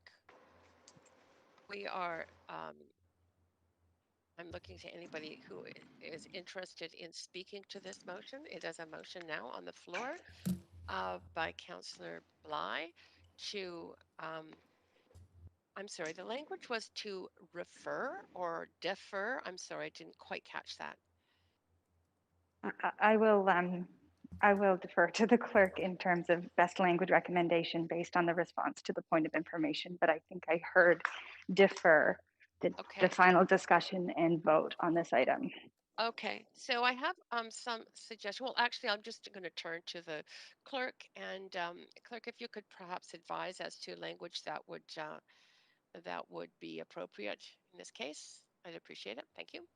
we are, I'm looking to anybody who is interested in speaking to this motion. It is a motion now on the floor by Councillor Bligh to, I'm sorry, the language was to refer or defer. I'm sorry, I didn't quite catch that. I will defer to the clerk in terms of best language recommendation based on the response to the point of information, but I think I heard defer the final discussion and vote on this item. Okay, so I have some suggestion. Well, actually, I'm just going to turn to the clerk, and clerk, if you could perhaps advise as to language that would be appropriate in this case, I'd appreciate it. Thank you.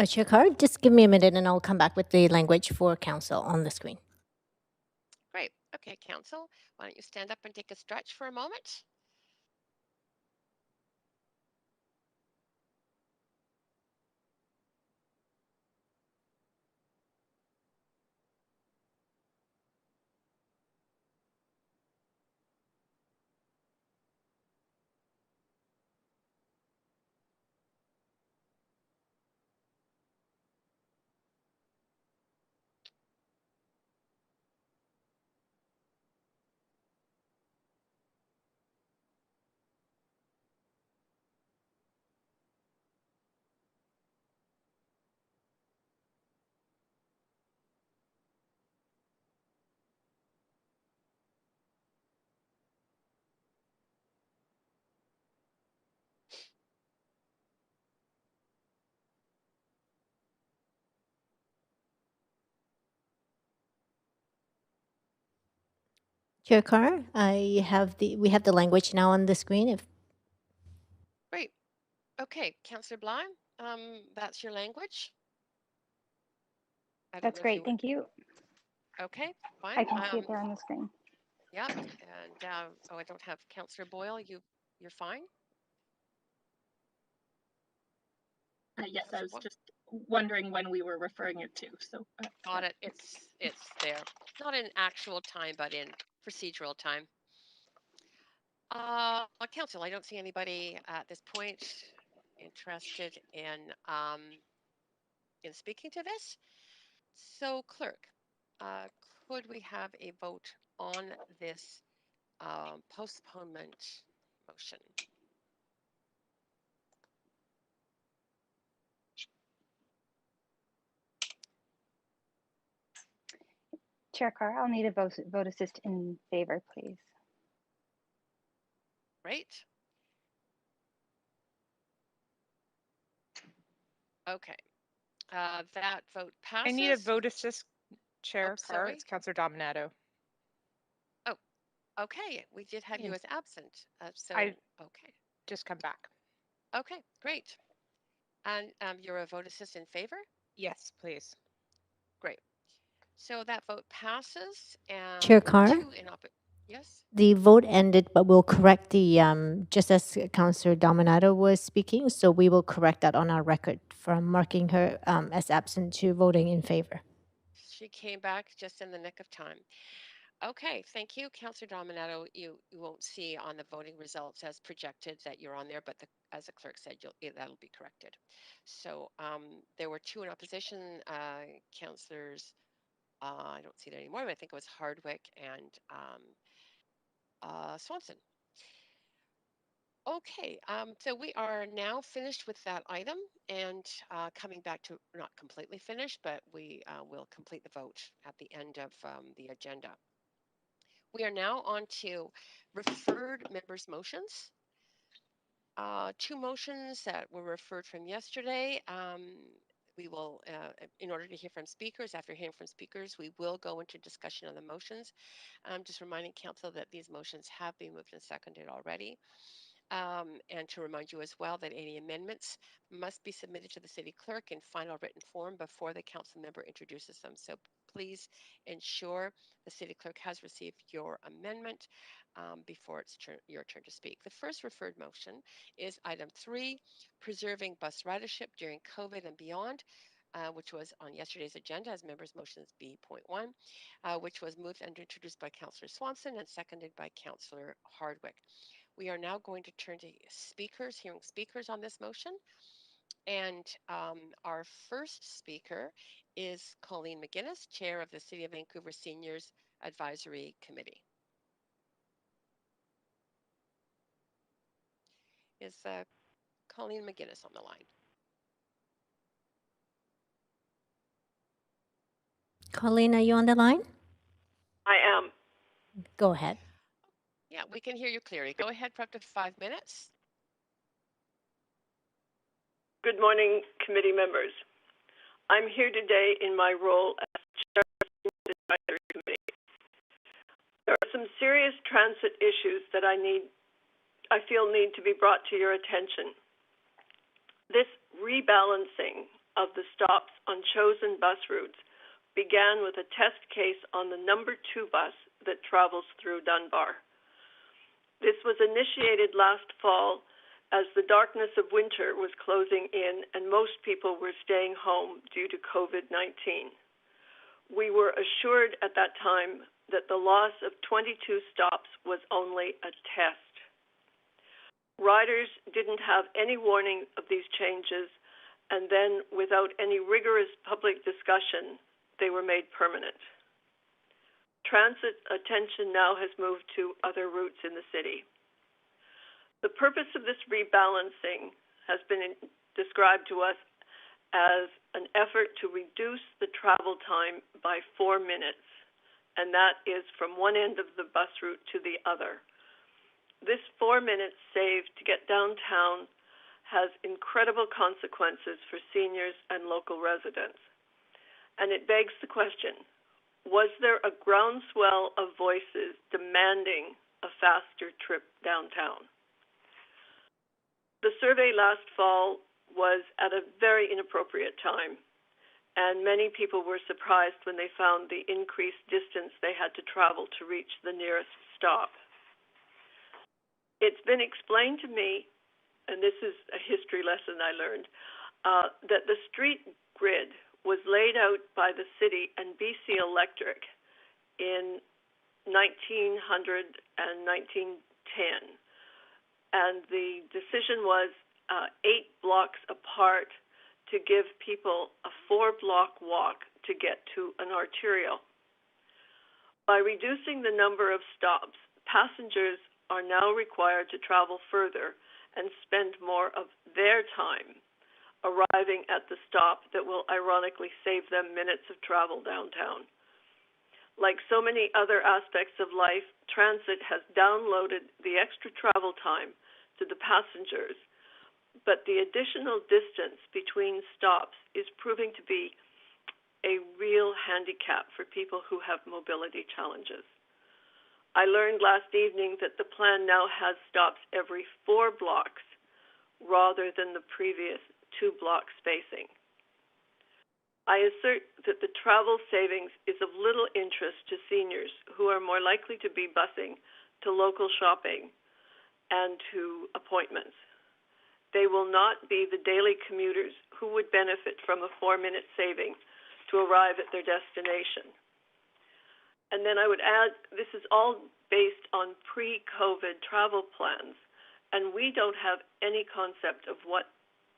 Chair Carr, just give me a minute and I'll come back with the language for council on the screen. Great. Okay, council, why don't you stand up and take a stretch for a moment? Chair Carr, we have the language now on the screen. Great. Okay, Councillor Bligh, that's your language. That's great. Thank you. Okay, fine. I can see it there on the screen. Yep, and oh, I don't have Councillor Boyle. You're fine. Yes, I was just wondering when we were referring it to. So got it. It's there, not in actual time, but in procedural time. Council, I don't see anybody at this point interested in speaking to this. So, clerk, could we have a vote on this postponement motion? Chair Carr, I'll need a vote assist in favor, please. Great. Okay. That vote passes. I need a vote assist. Chair Carr, it's Councillor Dominato. Oh, okay. We did have you as absent. I just come back. Okay, great. And you're a vote assist in favor? Yes, please. Great. So that vote passes and Chair Carr? Yes? The vote ended, but we'll correct the, just as Councillor Dominato was speaking, so we will correct that on our record from marking her as absent to voting in favor. She came back just in the nick of time. Okay, thank you, Councillor Dominato. You won't see on the voting results as projected that you're on there, but as the clerk said, that'll be corrected. So there were 2 in opposition, councillors. I don't see it anymore, but I think it was Hardwick and Swanson. Okay, so we are now finished with that item and coming back to not completely finished, but we will complete the vote at the end of the agenda. We are now on to referred members' motions. 2 motions that were referred from yesterday. We will, in order to hear from speakers, after hearing from speakers, we will go into discussion on the motions. I'm just reminding council that these motions have been moved and seconded already. And to remind you as well that any amendments must be submitted to the city clerk in final written form before the council member introduces them. So please ensure the city clerk has received your amendment before it's your turn to speak. The first referred motion is item 3, preserving bus ridership during COVID and beyond, which was on yesterday's agenda as members' motions B.1, which was moved and introduced by Councillor Swanson and seconded by Councillor Hardwick. We are now going to turn to speakers, hearing speakers on this motion. And our first speaker is Colleen McGuinness, Chair of the City of Vancouver Seniors Advisory Committee. Is Colleen McGuinness on the line? Colleen, are you on the line? I am. Go ahead. Yeah, we can hear you clearly. Go ahead for up to 5 minutes. Good morning, committee members. I'm here today in my role as Chair of the Advisory Committee. There are some serious transit issues that I feel need to be brought to your attention. This rebalancing of the stops on chosen bus routes began with a test case on the number 2 bus that travels through Dunbar. This was initiated last fall as the darkness of winter was closing in and most people were staying home due to COVID-19. We were assured at that time that the loss of 22 stops was only a test. Riders didn't have any warning of these changes, and then without any rigorous public discussion, they were made permanent. Transit attention now has moved to other routes in the city. The purpose of this rebalancing has been described to us as an effort to reduce the travel time by 4 minutes, and that is from one end of the bus route to the other. This 4 minutes saved to get downtown has incredible consequences for seniors and local residents. And it begs the question, was there a groundswell of voices demanding a faster trip downtown? The survey last fall was at a very inappropriate time, and many people were surprised when they found the increased distance they had to travel to reach the nearest stop. It's been explained to me, and this is a history lesson I learned, that the street grid was laid out by the city and BC Electric in 1900 and 1910. And the decision was 8 blocks apart to give people a 4-block walk to get to an arterial. By reducing the number of stops, passengers are now required to travel further and spend more of their time arriving at the stop that will ironically save them minutes of travel downtown. Like so many other aspects of life, transit has downloaded the extra travel time to the passengers, but the additional distance between stops is proving to be a real handicap for people who have mobility challenges. I learned last evening that the plan now has stops every 4 blocks rather than the previous 2-block spacing. I assert that the travel savings is of little interest to seniors who are more likely to be busing to local shopping and to appointments. They will not be the daily commuters who would benefit from a 4-minute saving to arrive at their destination. And then I would add, this is all based on pre-COVID travel plans, and we don't have any concept of what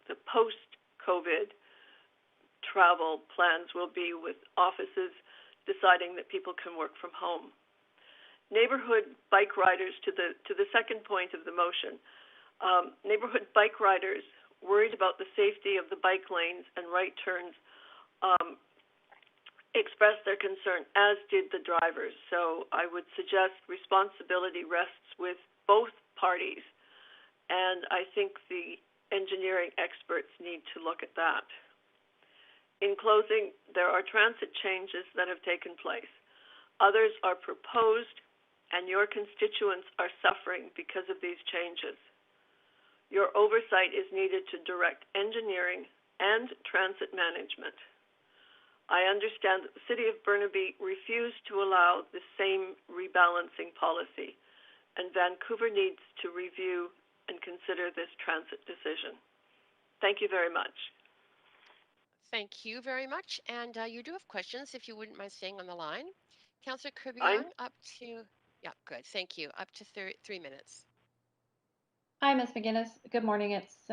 the post-COVID travel plans will be, with offices deciding that people can work from home. Neighborhood bike riders, to the second point of the motion, neighborhood bike riders worried about the safety of the bike lanes and right turns expressed their concern, as did the drivers. So I would suggest responsibility rests with both parties, and I think the engineering experts need to look at that. In closing, there are transit changes that have taken place. Others are proposed, and your constituents are suffering because of these changes. Your oversight is needed to direct engineering and transit management. I understand that the City of Burnaby refused to allow the same rebalancing policy, and Vancouver needs to review and consider this transit decision. Thank you very much. Thank you very much. And you do have questions, if you wouldn't mind staying on the line. Councillor Kirby, up to, yeah, good, thank you. Up to 3 minutes. Hi, Ms. McGuinness. Good morning. It's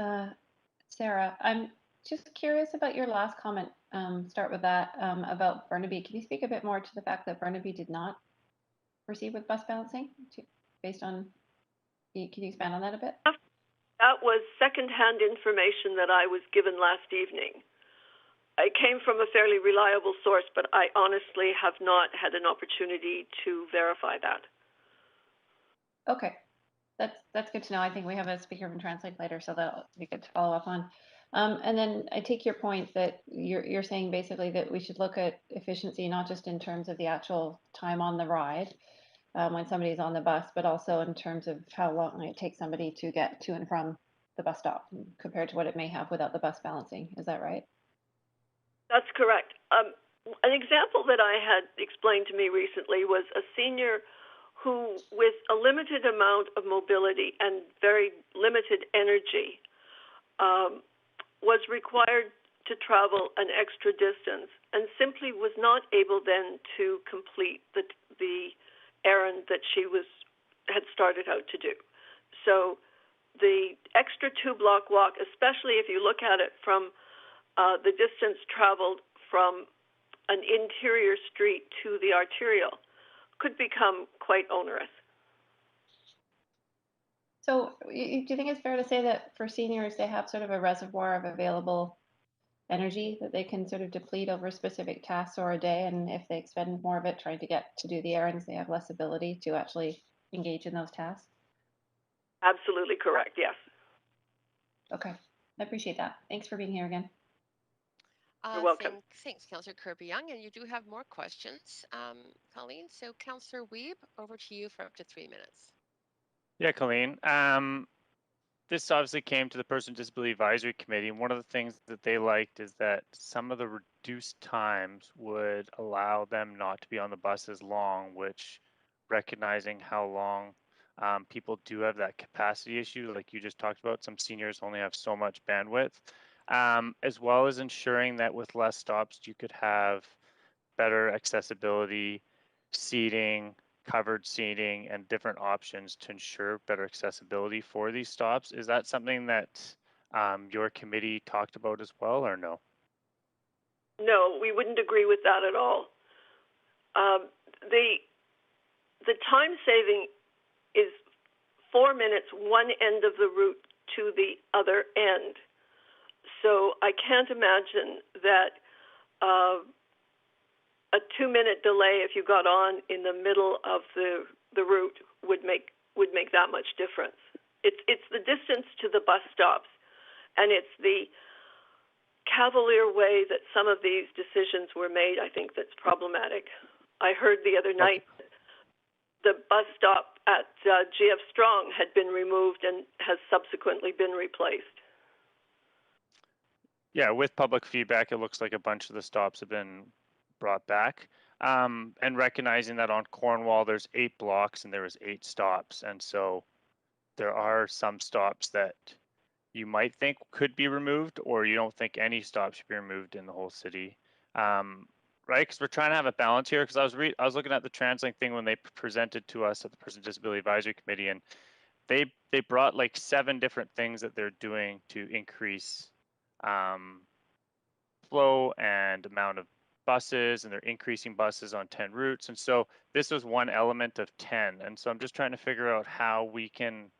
Sarah. I'm just curious about your last comment. Start with that about Burnaby. Can you speak a bit more to the fact that Burnaby did not proceed with bus balancing based on, can you expand on that a bit? That was secondhand information that I was given last evening. It came from a fairly reliable source, but I honestly have not had an opportunity to verify that. Okay, that's good to know. I think we have a speaker from Translate later, so that'll be good to follow up on. And then I take your point that you're saying basically that we should look at efficiency, not just in terms of the actual time on the ride when somebody's on the bus, but also in terms of how long it takes somebody to get to and from the bus stop compared to what it may have without the bus balancing. Is that right? That's correct. An example that I had explained to me recently was a senior who, with a limited amount of mobility and very limited energy, was required to travel an extra distance and simply was not able then to complete the errand that she had started out to do. So the extra 2-block walk, especially if you look at it from the distance traveled from an interior street to the arterial, could become quite onerous. So do you think it's fair to say that for seniors, they have sort of a reservoir of available energy that they can sort of deplete over specific tasks or a day, and if they expend more of it trying to get to do the errands, they have less ability to actually engage in those tasks? Absolutely correct, yes. Okay, I appreciate that. Thanks for being here again. You're welcome. Thanks, Councillor Kirby-Young, and you do have more questions, Colleen. So Councillor Weeb, over to you for up to 3 minutes. Yeah, Colleen. This obviously came to the Person with Disability Advisory Committee, and one of the things that they liked is that some of the reduced times would allow them not to be on the bus as long, which, recognizing how long people do have that capacity issue, like you just talked about, some seniors only have so much bandwidth, as well as ensuring that with less stops, you could have better accessibility, seating, covered seating, and different options to ensure better accessibility for these stops. Is that something that your committee talked about as well, or no? No, we wouldn't agree with that at all. The time saving is 4 minutes one end of the route to the other end. So I can't imagine that a 2-minute delay if you got on in the middle of the route would make that much difference. It's the distance to the bus stops, and it's the cavalier way that some of these decisions were made, I think that's problematic. I heard the other night the bus stop at GF Strong had been removed and has subsequently been replaced. Yeah, with public feedback, it looks like a bunch of the stops have been brought back. And recognizing that on Cornwall, there's 8 blocks and there was 8 stops. And so there are some stops that you might think could be removed, or you don't think any stops should be removed in the whole city. Right? Because we're trying to have a balance here. Because I was looking at the TransLink thing when they presented to us at the Person with Disability Advisory Committee, and they brought like 7 different things that they're doing to increase flow and amount of buses, and they're increasing buses on 10 routes. And so this was one element of 10. And so I'm just trying to figure out how we can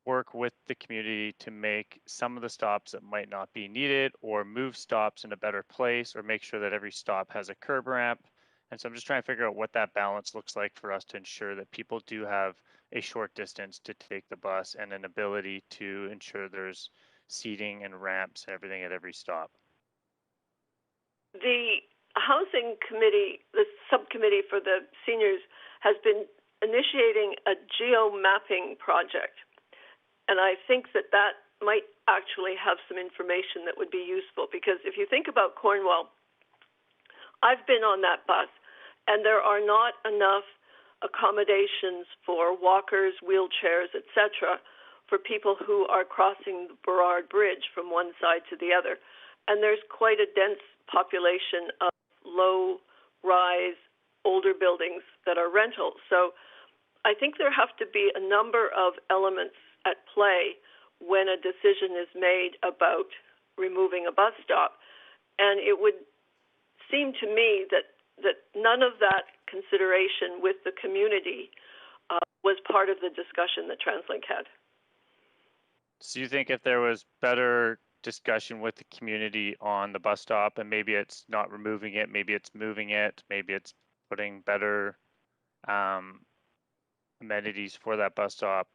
work with the community to make some of the stops that might not be needed, or move stops in a better place, or make sure that every stop has a curb ramp. And so I'm just trying to figure out what that balance looks like for us to ensure that people do have a short distance to take the bus and an ability to ensure there's seating and ramps and everything at every stop. The Housing Committee, the subcommittee for the seniors, has been initiating a geo-mapping project. And I think that that might actually have some information that would be useful, because if you think about Cornwall, I've been on that bus, and there are not enough accommodations for walkers, wheelchairs, etc., for people who are crossing the Burrard Bridge from one side to the other. And there's quite a dense population of low-rise, older buildings that are rentals. So I think there have to be a number of elements at play when a decision is made about removing a bus stop. And it would seem to me that none of that consideration with the community was part of the discussion that TransLink had. So you think if there was better discussion with the community on the bus stop, and maybe it's not removing it, maybe it's moving it, maybe it's putting better amenities for that bus stop,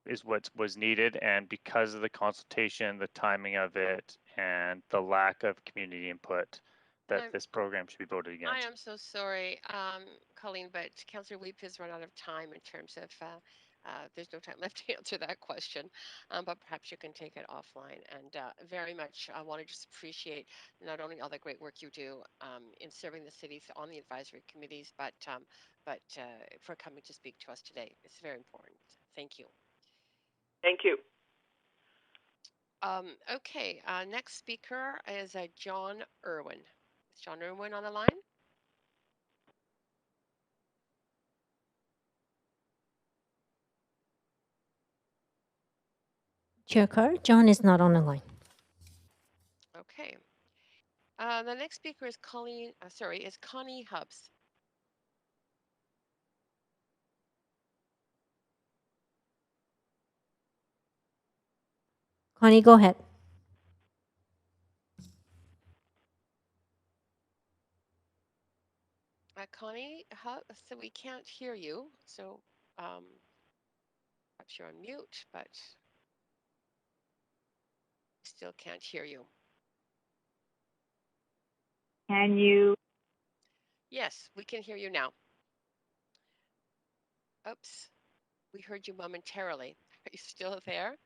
is what was needed, and because of the consultation, the timing of it, and the lack of community input, that this program should be voted against? I am so sorry, Colleen, but Councillor Weep has run out of time in terms of there's no time left to answer that question, but perhaps you can take it offline. And very much I want to just appreciate not only all the great work you do in serving the cities on the advisory committees, but for coming to speak to us today. It's very important. Thank you. Thank you. Okay, next speaker is John Irwin. Is John Irwin on the line? Chair Carr, John is not on the line. Okay. The next speaker is Connie Hubbs. Connie, go ahead. Connie Hubbs, so we can't hear you. So perhaps you're on mute, but still can't hear you. Can you? Yes, we can hear you now. Oops, we heard you momentarily. Are you still there?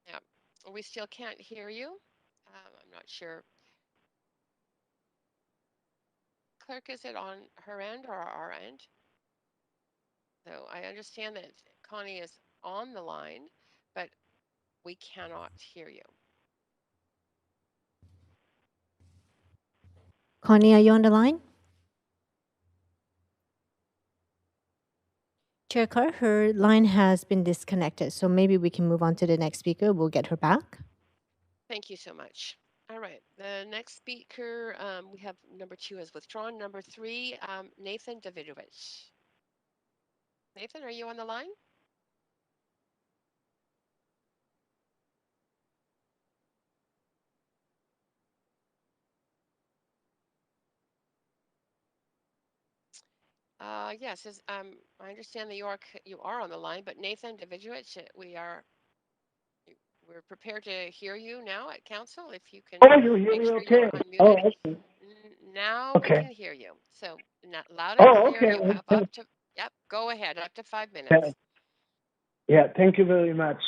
Yeah, we still can't hear you. I'm not sure. Clerk, is it on her end or our end? So I understand that Connie is on the line, but we cannot hear you. Connie, are you on the line? Chair Carr, her line has been disconnected, so maybe we can move on to the next speaker. We'll get her back. Thank you so much. All right, the next speaker, we have number 2 has withdrawn. Number 3, Nathan Davidovich. Nathan, are you on the line? Yes, I understand that you are on the line, but Nathan Davidowicz, we're prepared to hear you now at council. If you can Oh, you hear make me sure you're okay? unmuted. Oh, okay. Now we Okay. can hear you. So loud and Oh, clear. okay. You have up to, yep, go ahead, up to 5 minutes. Yeah, thank you very much.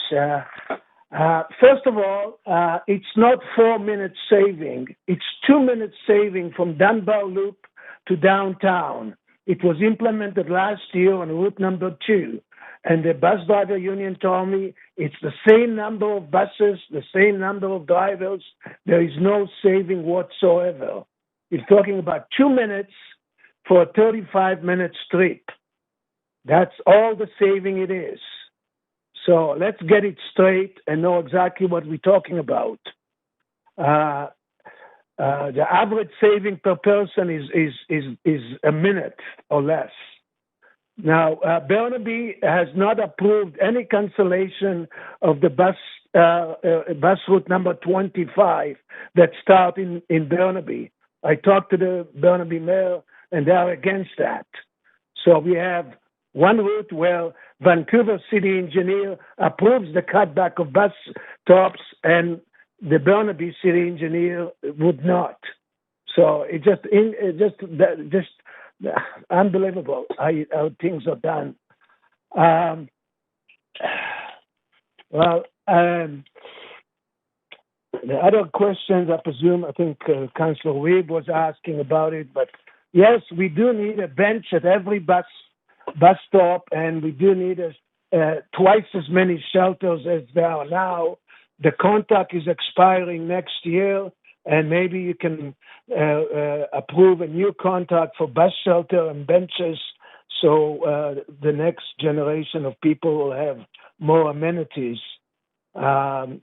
First of all, it's not 4 minutes saving. It's 2 minutes saving from Dunbar Loop to downtown. It was implemented last year on route number 2. And the bus driver union told me it's the same number of buses, the same number of drivers. There is no saving whatsoever. You're talking about 2 minutes for a 35-minute trip. That's all the saving it is. So let's get it straight and know exactly what we're talking about. The average saving per person is a minute or less. Now, Burnaby has not approved any cancellation of the bus route number 25 that start in Burnaby. I talked to the Burnaby mayor, and they are against that. So we have one route where Vancouver city engineer approves the cutback of bus stops, and the Burnaby city engineer would not. So it just unbelievable how things are done. The other questions, I presume, I think Councillor Weeb was asking about it, but yes, we do need a bench at every bus stop, and we do need twice as many shelters as there are now. The contract is expiring next year, and maybe you can approve a new contract for bus shelter and benches, so the next generation of people will have more amenities. The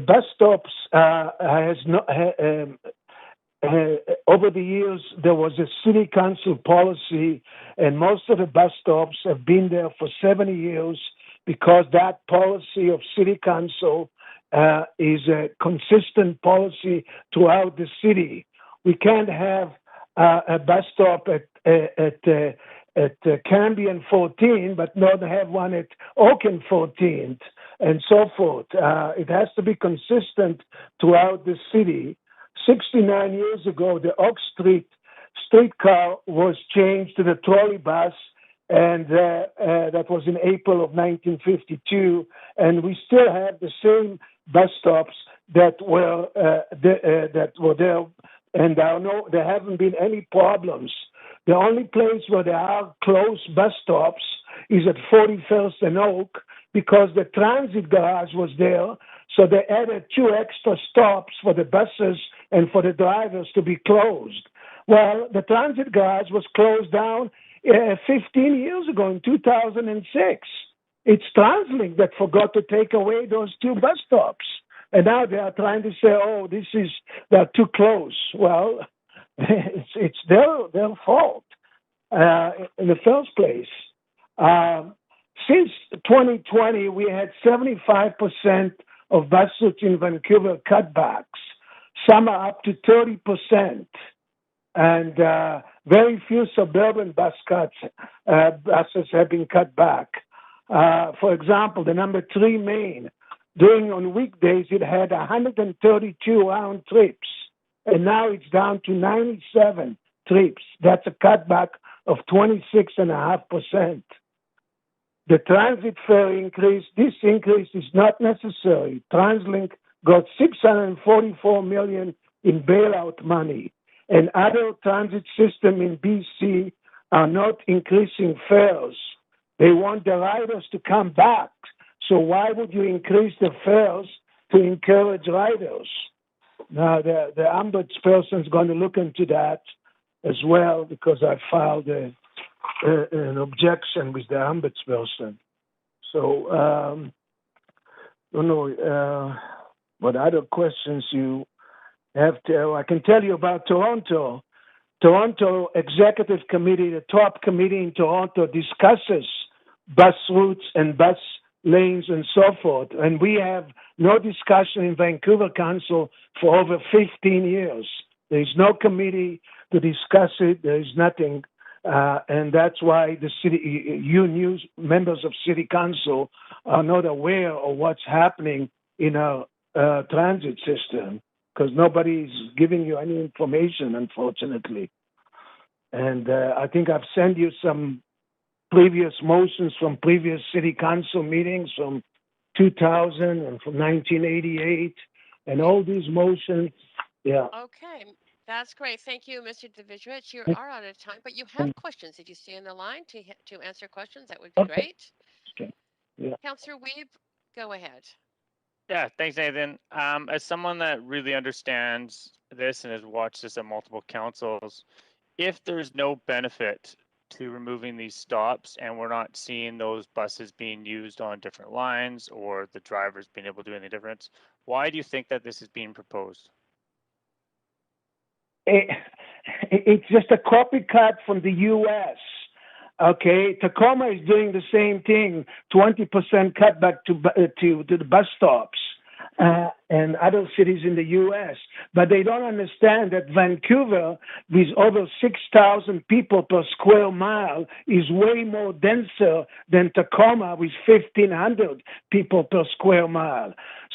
bus stops has not. Over the years, there was a city council policy, and most of the bus stops have been there for 70 years because that policy of city council is a consistent policy throughout the city. We can't have a bus stop at Cambian 14, but not have one at Oaken 14th, and so forth. It has to be consistent throughout the city. 69 years ago, the Oak Street streetcar was changed to the trolley bus, and that was in April of 1952. And we still have the same bus stops that were there, and there haven't been any problems. The only place where there are close bus stops is at 41st and Oak, because the transit garage was there, so they added 2 extra stops for the buses and for the drivers to be closed. Well, the transit garage was closed down 15 years ago in 2006. It's TransLink that forgot to take away those 2 bus stops. And now they are trying to say, oh, they're too close. Well, it's their fault in the first place. Since 2020, we had 75% of bus routes in Vancouver cutbacks. Some are up to 30%. And very few suburban buses have been cut back. For example, the number 3 Main, during on weekdays, it had 132 round trips, and now it's down to 97 trips. That's a cutback of 26.5%. The transit fare increase, this increase is not necessary. TransLink got $644 million in bailout money, and other transit systems in BC are not increasing fares. They want the riders to come back. So why would you increase the fares to encourage riders? Now, the ombudsperson is going to look into that as well, because I filed an objection with the ombudsperson. So, I don't know what other questions you have to. I can tell you about Toronto. Toronto Executive Committee, the top committee in Toronto, discusses bus routes and bus lanes and so forth. And we have no discussion in Vancouver Council for over 15 years. There is no committee to discuss it. There is nothing. And that's why the city, you new members of city council are not aware of what's happening in our transit system, because nobody's giving you any information, unfortunately. And I think I've sent you some previous motions from previous city council meetings from 2000 and from 1988, and all these motions. Yeah. Okay, that's great. Thank you, Mr. Davidovich. You are out of time, but you have questions. If you stay on the line to answer questions, that would be great. Okay. Yeah. Councillor Weeb, go ahead. Yeah, thanks, Nathan. As someone that really understands this and has watched this at multiple councils, if there's no benefit to removing these stops and we're not seeing those buses being used on different lines or the drivers being able to do any difference, why do you think that this is being proposed? It's just a copycat from the U.S. Okay, Tacoma is doing the same thing, 20% cutback to the bus stops and other cities in the U.S. But they don't understand that Vancouver, with over 6,000 people per square mile, is way more denser than Tacoma with 1,500 people per square mile.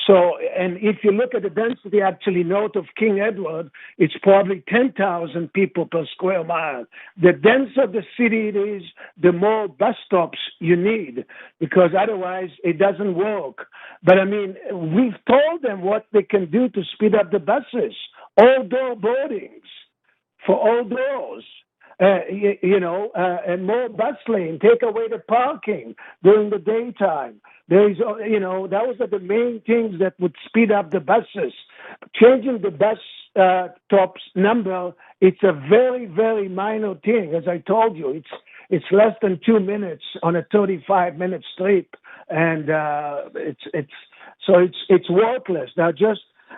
So, and if you look at the density actually north of King Edward, it's probably 10,000 people per square mile. The denser the city it is, the more bus stops you need, because otherwise it doesn't work. But I mean, we've told them what they can do to speed up the buses, all-door boardings for all doors. And more bus lane, take away the parking during the daytime. There is, those are the main things that would speed up the buses. Changing the bus stops number, it's a very, very minor thing. As I told you, it's less than 2 minutes on a 35-minute trip, and it's worthless.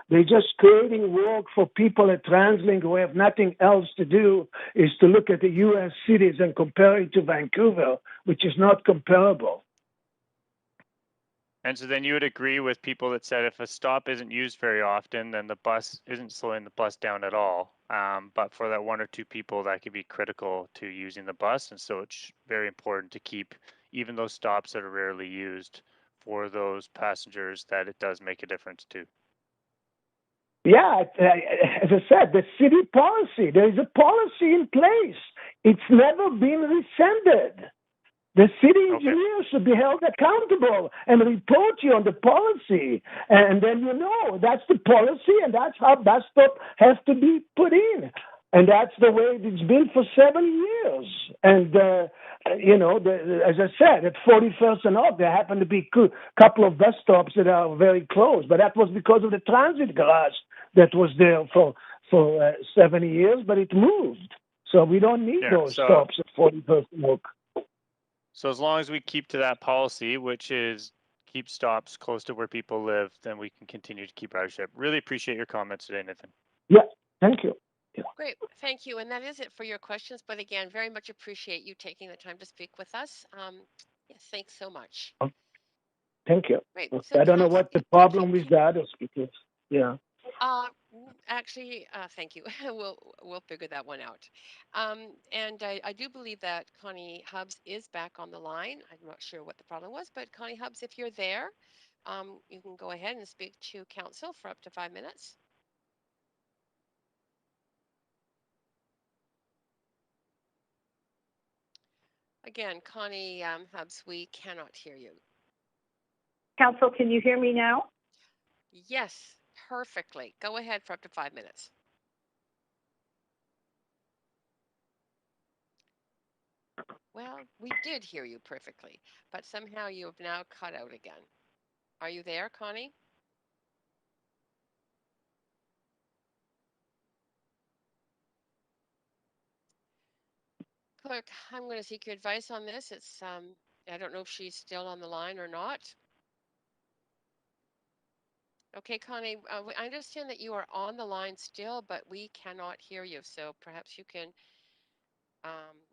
They're just creating work for people at TransLink who have nothing else to do is to look at the U.S. cities and compare it to Vancouver, which is not comparable. And so then you would agree with people that said if a stop isn't used very often, then the bus isn't slowing the bus down at all. But for that 1 or 2 people, that could be critical to using the bus. And so it's very important to keep even those stops that are rarely used for those passengers that it does make a difference to. Yeah, as I said, the city policy, there is a policy in place. It's never been rescinded. The city engineer should be held accountable and report you on the policy. And then that's the policy, and that's how bus stop has to be put in. And that's the way it's been for 7 years. And, as I said, at 41st and up, there happen to be a couple of bus stops that are very close. But that was because of the transit garage that was there for 7 years, but it moved. So we don't need those stops at 41st and up. So as long as we keep to that policy, which is keep stops close to where people live, then we can continue to keep ridership. Really appreciate your comments today, Nathan. Yeah, thank you. Yeah. Great, thank you. And that is it for your questions. But again, very much appreciate you taking the time to speak with us. Yes, thanks so much. Thank you. Great. Okay. So I don't know what the problem with that is because, yeah. Actually, thank you. We'll figure that one out. And I do believe that Connie Hubbs is back on the line. I'm not sure what the problem was, but Connie Hubbs, if you're there, you can go ahead and speak to council for up to 5 minutes. Again, Connie Hubbs, we cannot hear you. Council, can you hear me now? Yes, perfectly. Go ahead for up to 5 minutes. Well, we did hear you perfectly, but somehow you have now cut out again. Are you there, Connie? Clerk, I'm going to seek your advice on this. It's I don't know if she's still on the line or not. Okay, Connie, I understand that you are on the line still, but we cannot hear you. So perhaps you can,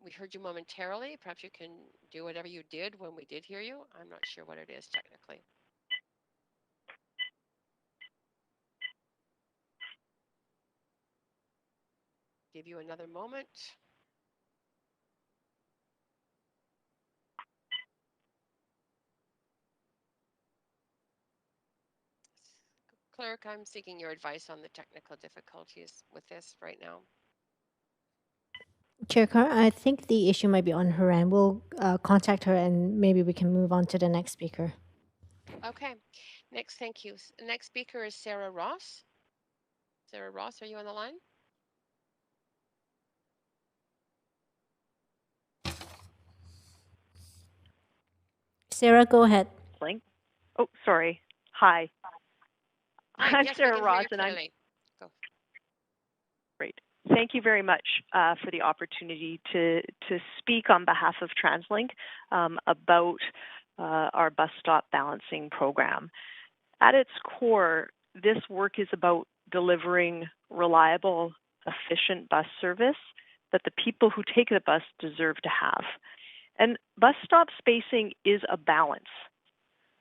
we heard you momentarily. Perhaps you can do whatever you did when we did hear you. I'm not sure what it is technically. give you another moment. Clerk, I'm seeking your advice on the technical difficulties with this right now. Chair Carr, I think the issue might be on her end. We'll contact her and maybe we can move on to the next speaker. Okay, next, thank you. Next speaker is Sarah Ross. Sarah Ross, are you on the line? Sarah, go ahead. Oh, sorry. Hi. Hi, I'm yes, Sarah we can Ross, hear you and I'm clearly. Go. great. Thank you very much for the opportunity to speak on behalf of TransLink about our bus stop balancing program. At its core, this work is about delivering reliable, efficient bus service that the people who take the bus deserve to have. And bus stop spacing is a balance.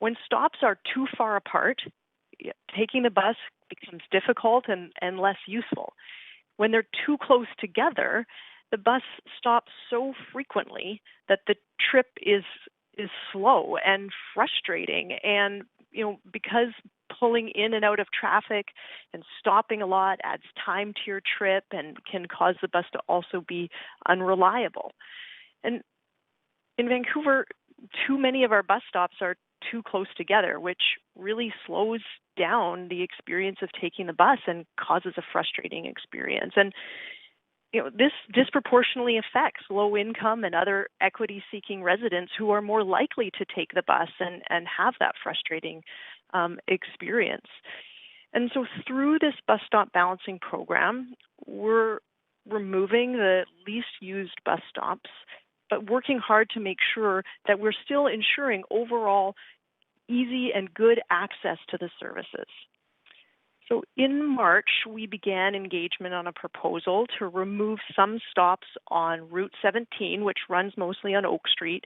When stops are too far apart, taking the bus becomes difficult and less useful. When they're too close together, the bus stops so frequently that the trip is slow and frustrating. And because pulling in and out of traffic and stopping a lot adds time to your trip and can cause the bus to also be unreliable. And in Vancouver, too many of our bus stops are too close together, which really slows down the experience of taking the bus and causes a frustrating experience. And this disproportionately affects low-income and other equity-seeking residents who are more likely to take the bus and have that frustrating experience. And so through this bus stop balancing program, we're removing the least used bus stops, but working hard to make sure that we're still ensuring overall easy and good access to the services. So in March, we began engagement on a proposal to remove some stops on Route 17, which runs mostly on Oak Street,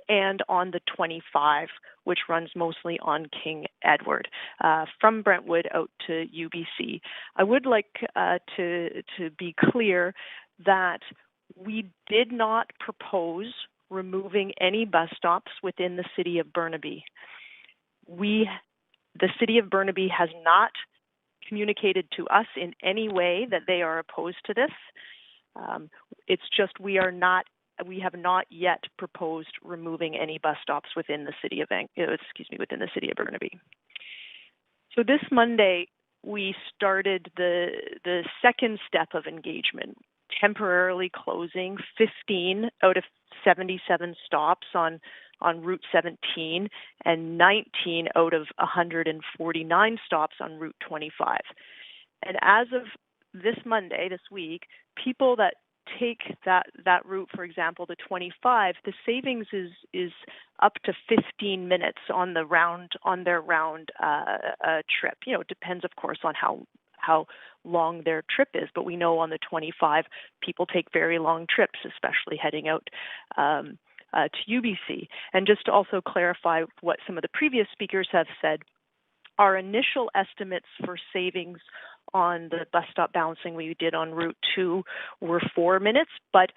and on the 25, which runs mostly on King Edward, from Brentwood out to UBC. I would like to be clear that we did not propose removing any bus stops within the city of Burnaby. The city of Burnaby has not communicated to us in any way that they are opposed to this. It's just we have not yet proposed removing any bus stops within the city of within the city of Burnaby. So this Monday we started the second step of engagement, temporarily closing 15 out of 77 stops on Route 17 and 19 out of 149 stops on Route 25. And as of this Monday, this week, people that take that route, for example, the 25, the savings is up to 15 minutes on their round trip. It depends, of course, on how long their trip is, but we know on the 25, people take very long trips, especially heading out to UBC. And just to also clarify what some of the previous speakers have said, our initial estimates for savings on the bus stop balancing we did on Route 2 were 4 minutes, but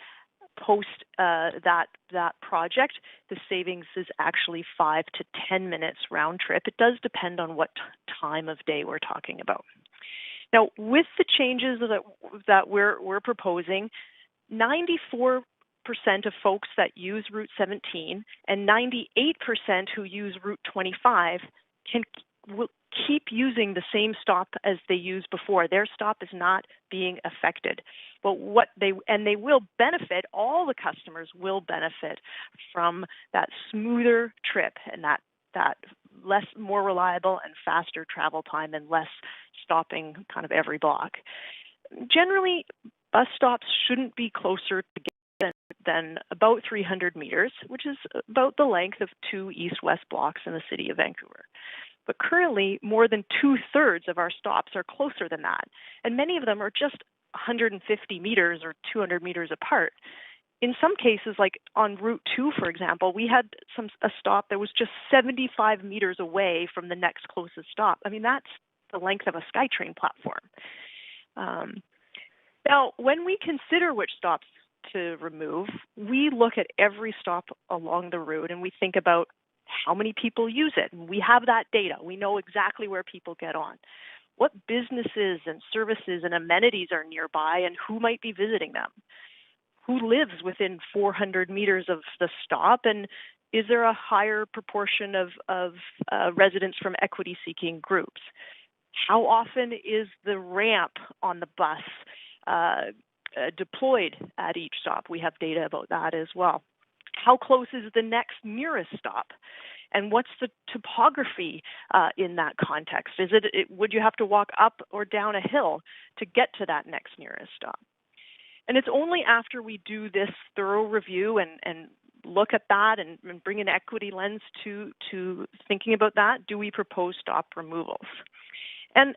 post that project, the savings is actually 5 to 10 minutes round trip. It does depend on what time of day we're talking about. Now, with the changes that we're proposing, 94% of folks that use Route 17 and 98% who use Route 25 will keep using the same stop as they used before. Their stop is not being affected. But they will benefit, all the customers will benefit from that smoother trip and that more reliable and faster travel time and less stopping kind of every block. Generally, bus stops shouldn't be closer together than about 300 meters, which is about the length of 2 east-west blocks in the city of Vancouver. But currently, more than 2/3 of our stops are closer than that, and many of them are just 150 meters or 200 meters apart. In some cases, like on Route 2, for example, we had a stop that was just 75 meters away from the next closest stop. I mean, that's the length of a SkyTrain platform. Now, when we consider which stops to remove, we look at every stop along the route and we think about how many people use it. And we have that data. We know exactly where people get on, what businesses and services and amenities are nearby, and who might be visiting them. Who lives within 400 meters of the stop, and is there a higher proportion of residents from equity-seeking groups? How often is the ramp on the bus deployed at each stop? We have data about that as well. How close is the next nearest stop? And what's the topography in that context? Would you have to walk up or down a hill to get to that next nearest stop? And it's only after we do this thorough review and look at that and bring an equity lens to thinking about that, do we propose stop removals. And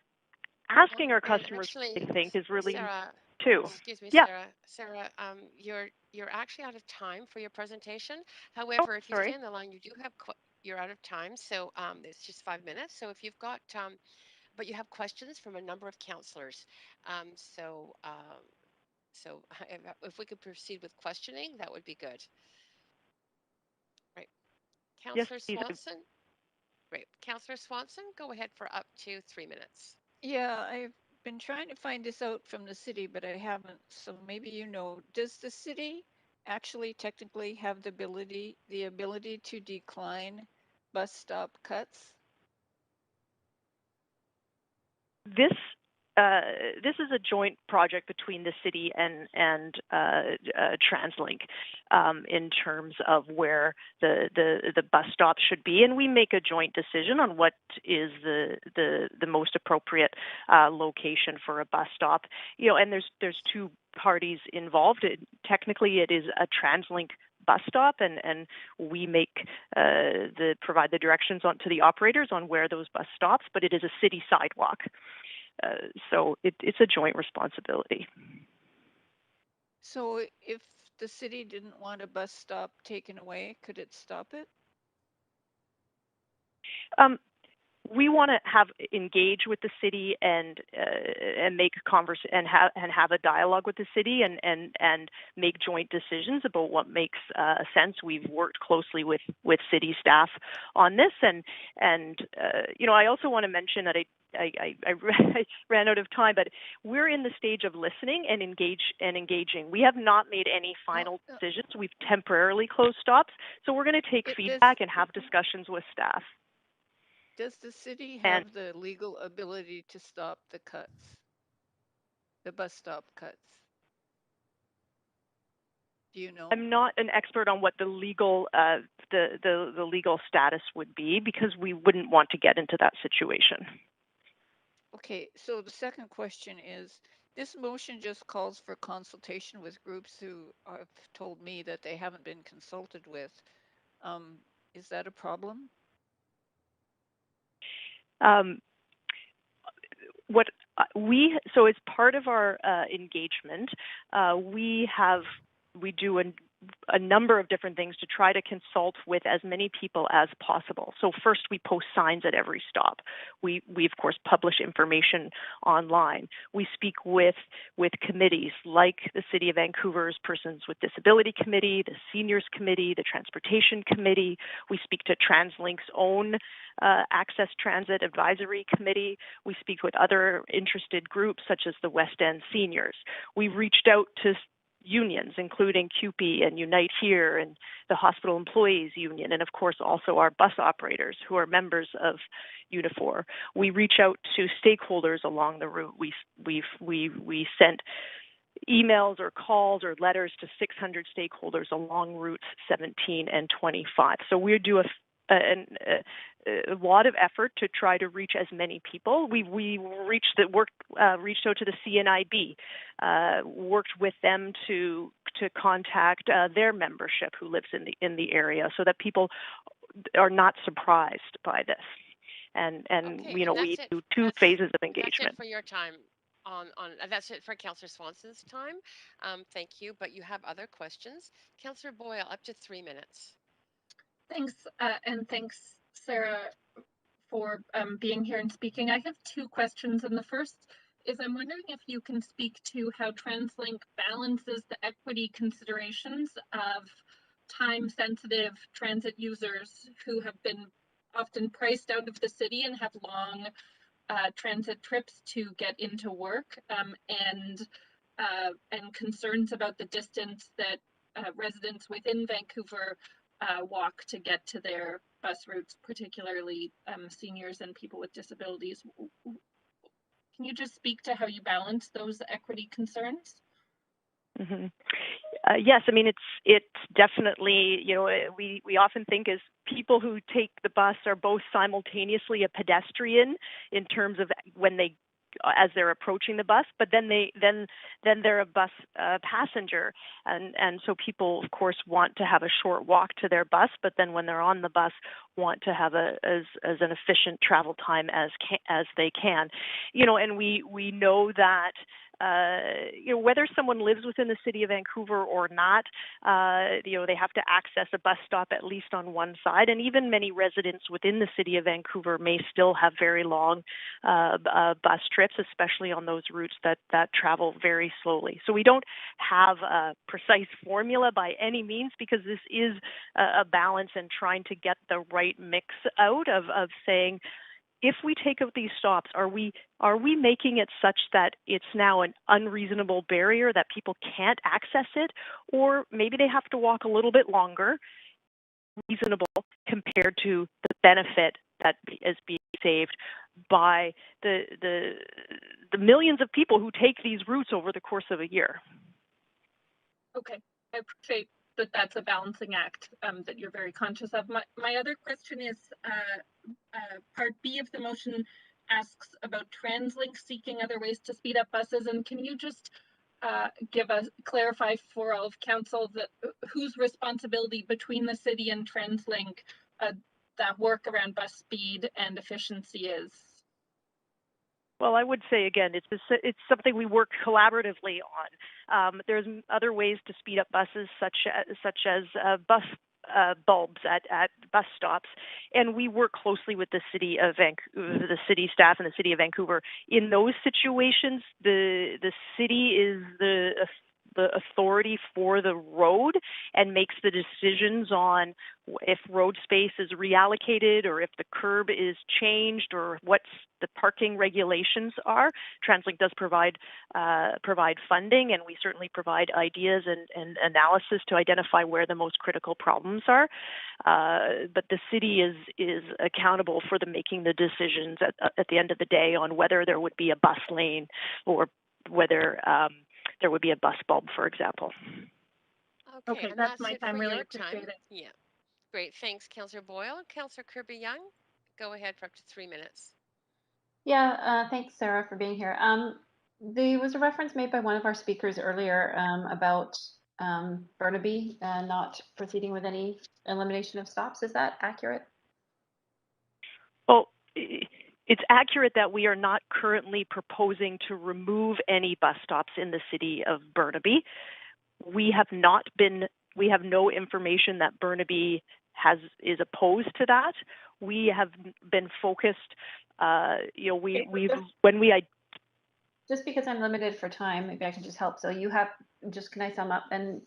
asking our customers actually, what they think is really Sarah, too. excuse me, Yeah. Sarah, you're actually out of time for your presentation. However, if you sorry. stay on the line, you do have you're out of time, so it's just 5 minutes. So if you've got but you have questions from a number of councillors. So if we could proceed with questioning, that would be good. Right. Councillor Yes, Swanson? Great. Councillor Swanson, go ahead for up to 3 minutes. Yeah, I've been trying to find this out from the city, but I haven't. So maybe you know, does the city actually technically have the ability to decline bus stop cuts? This is a joint project between the city and TransLink in terms of where the bus stop should be, and we make a joint decision on what is the most appropriate location for a bus stop. And there's two parties involved. Technically, it is a TransLink bus stop, and we provide the directions to the operators on where those bus stops, but it is a city sidewalk. So it's a joint responsibility. So if the city didn't want a bus stop taken away, could it stop it? We want to engage with the city and make a and have a dialogue with the city and make joint decisions about what makes sense. We've worked closely with city staff on this, and I also want to mention that I ran out of time, but we're in the stage of listening and engaging. We have not made any final decisions. We've temporarily closed stops, so we're going to take feedback and have discussions with staff. Does the city have the legal ability to stop the cuts, the bus stop cuts? Do you know? I'm not an expert on what the legal the legal status would be, because we wouldn't want to get into that situation. Okay, so the second question is, this motion just calls for consultation with groups who have told me that they haven't been consulted with. Is that a problem? So as part of our engagement, we do a number of different things to try to consult with as many people as possible. So first, we post signs at every stop. We of course publish information online. We speak with committees like the City of Vancouver's Persons with Disability Committee, the Seniors Committee, the Transportation Committee. We speak to TransLink's own Access Transit Advisory Committee. We speak with other interested groups such as the West End Seniors. We've reached out to unions, including CUPE and Unite Here and the Hospital Employees Union, and of course also our bus operators who are members of Unifor. We reach out to stakeholders along the route. We sent emails or calls or letters to 600 stakeholders along routes 17 and 25. So we do a lot of effort to try to reach as many people. We reached out to the CNIB, worked with them to contact their membership who lives in the area, so that people are not surprised by this. And we do two phases of engagement. That's it for your time. That's it for Councillor Swanson's time. Thank you, but you have other questions. Councillor Boyle, up to 3 minutes. Thanks, and thanks, Sarah, for being here and speaking. I have two questions, and the first I'm wondering if you can speak to how TransLink balances the equity considerations of time-sensitive transit users who have been often priced out of the city and have long transit trips to get into work, and concerns about the distance that residents within Vancouver walk to get to their bus routes, particularly seniors and people with disabilities. Can you just speak to how you balance those equity concerns? Mm-hmm. Yes, I mean it's definitely, you know, we often think as people who take the bus are both simultaneously a pedestrian in terms of when they as they're approaching the bus, but then they're a bus passenger, and so people of course want to have a short walk to their bus, but then when they're on the bus want to have as an efficient travel time as they can, you know, and we know that. You know, whether someone lives within the city of Vancouver or not, you know, they have to access a bus stop at least on one side, and even many residents within the city of Vancouver may still have very long bus trips, especially on those routes that travel very slowly. So we don't have a precise formula by any means, because this is a balance and trying to get the right mix out of saying, if we take out these stops, are we making it such that it's now an unreasonable barrier that people can't access it, or maybe they have to walk a little bit longer, reasonable compared to the benefit that is being saved by the millions of people who take these routes over the course of a year. Okay, I appreciate that that's a balancing act that you're very conscious of. My other question is part B of the motion asks about TransLink seeking other ways to speed up buses, and can you just clarify for all of council that whose responsibility between the city and TransLink that work around bus speed and efficiency is? Well, I would say again, it's something we work collaboratively on. There's other ways to speed up buses, such as bus bulbs at bus stops, and we work closely with the city of Vancouver, the city staff and the city of Vancouver. In those situations, the city is the authority for the road and makes the decisions on if road space is reallocated or if the curb is changed or what the parking regulations are. TransLink does provide funding, and we certainly provide ideas and analysis to identify where the most critical problems are. But the city is accountable for making the decisions at the end of the day on whether there would be a bus lane or whether there would be a bus bulb, for example. Okay, that's my time. Really appreciate it. Yeah, great. Thanks, Councillor Boyle. Councillor Kirby Young, go ahead for up to 3 minutes. Yeah, thanks, Sarah, for being here. There was a reference made by one of our speakers earlier about Burnaby not proceeding with any elimination of stops. Is that accurate? Well, it's accurate that we are not currently proposing to remove any bus stops in the city of Burnaby. We have no information that Burnaby is opposed to that. We have been focused. Just because I'm limited for time, maybe I can just help. So can I sum up? And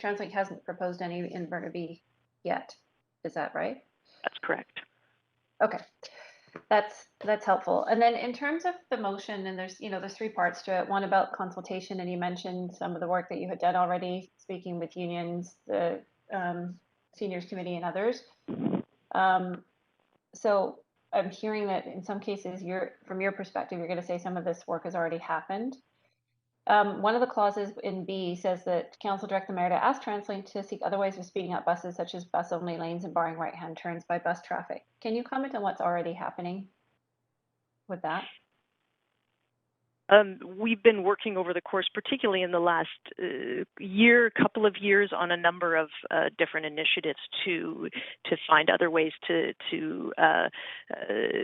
TransLink hasn't proposed any in Burnaby yet. Is that right? That's correct. Okay. That's helpful. And then in terms of the motion, and there's 3 parts to it. One about consultation, and you mentioned some of the work that you had done already, speaking with unions, the seniors committee, and others. So I'm hearing that in some cases, from your perspective, you're going to say some of this work has already happened. One of the clauses in B says that Council direct the Mayor to ask TransLink to seek other ways of speeding up buses, such as bus-only lanes and barring right-hand turns by bus traffic. Can you comment on what's already happening with that? We've been working over the course, particularly in the last couple of years, on a number of different initiatives to find other ways to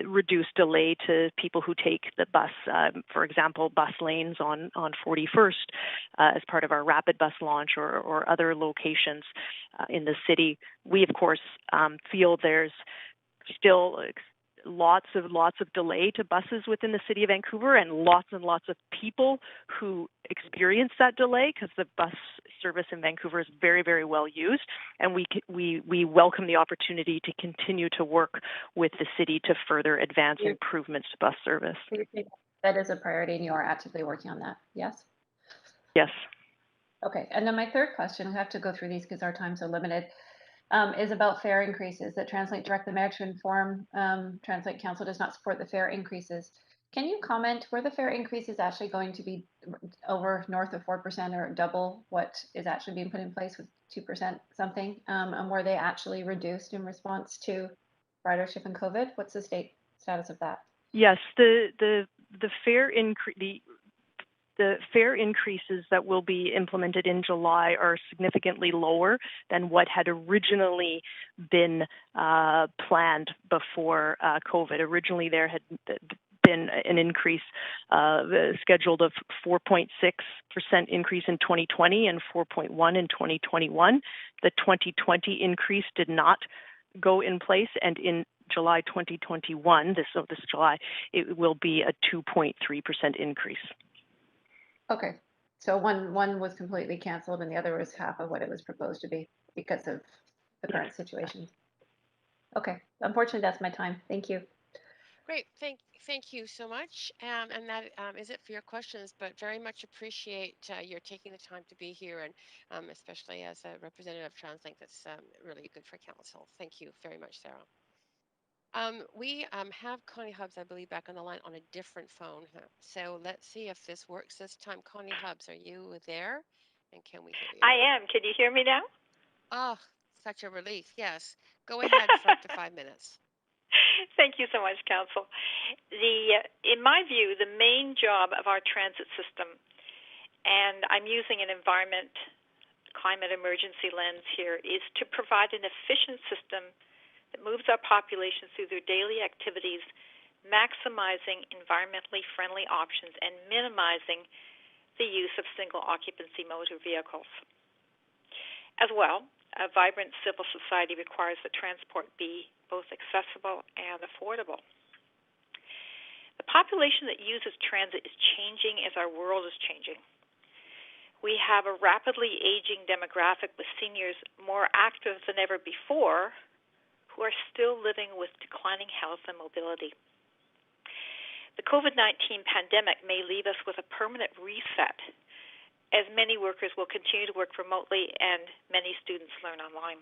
reduce delay to people who take the bus. For example, bus lanes on 41st as part of our rapid bus launch, or other locations in the city. We, of course, feel there's still lots of delay to buses within the city of Vancouver, and lots of people who experience that delay, because the bus service in Vancouver is very, very well used, and we welcome the opportunity to continue to work with the city to further advance improvements to bus service. That is a priority, and you are actively working on that, yes? Yes. Okay, and then my third question, we have to go through these because our time's so limited, is about fare increases. That Translate direct the mayor to inform Translate Council does not support the fare increases. Can you comment, were the fare increases actually going to be over north of 4% or double what is actually being put in place with 2% something? And were they actually reduced in response to ridership and COVID? What's the status of that? Yes, the fare increase. The fare increases that will be implemented in July are significantly lower than what had originally been planned before COVID. Originally, there had been an increase scheduled of 4.6% increase in 2020 and 4.1% in 2021. The 2020 increase did not go in place, and in July 2021, this July, it will be a 2.3% increase. Okay, so one was completely canceled and the other was half of what it was proposed to be because of the current situation. Okay, unfortunately, that's my time. Thank you. Great, thank you so much. And that is it for your questions, but very much appreciate your taking the time to be here, and especially as a representative of TransLink, that's really good for council. Thank you very much, Sarah. We have Connie Hubbs, I believe, back on the line on a different phone. So let's see if this works this time. Connie Hubbs, are you there? And can we hear you? I am. Can you hear me now? Oh, such a relief. Yes. Go ahead for up to 5 minutes. Thank you so much, Council. In my view, the main job of our transit system, and I'm using an environment climate emergency lens here, is to provide an efficient system that moves our population through their daily activities, maximizing environmentally friendly options and minimizing the use of single occupancy motor vehicles. As well, a vibrant civil society requires that transport be both accessible and affordable. The population that uses transit is changing as our world is changing. We have a rapidly aging demographic with seniors more active than ever before, who are still living with declining health and mobility. The COVID-19 pandemic may leave us with a permanent reset, as many workers will continue to work remotely and many students learn online.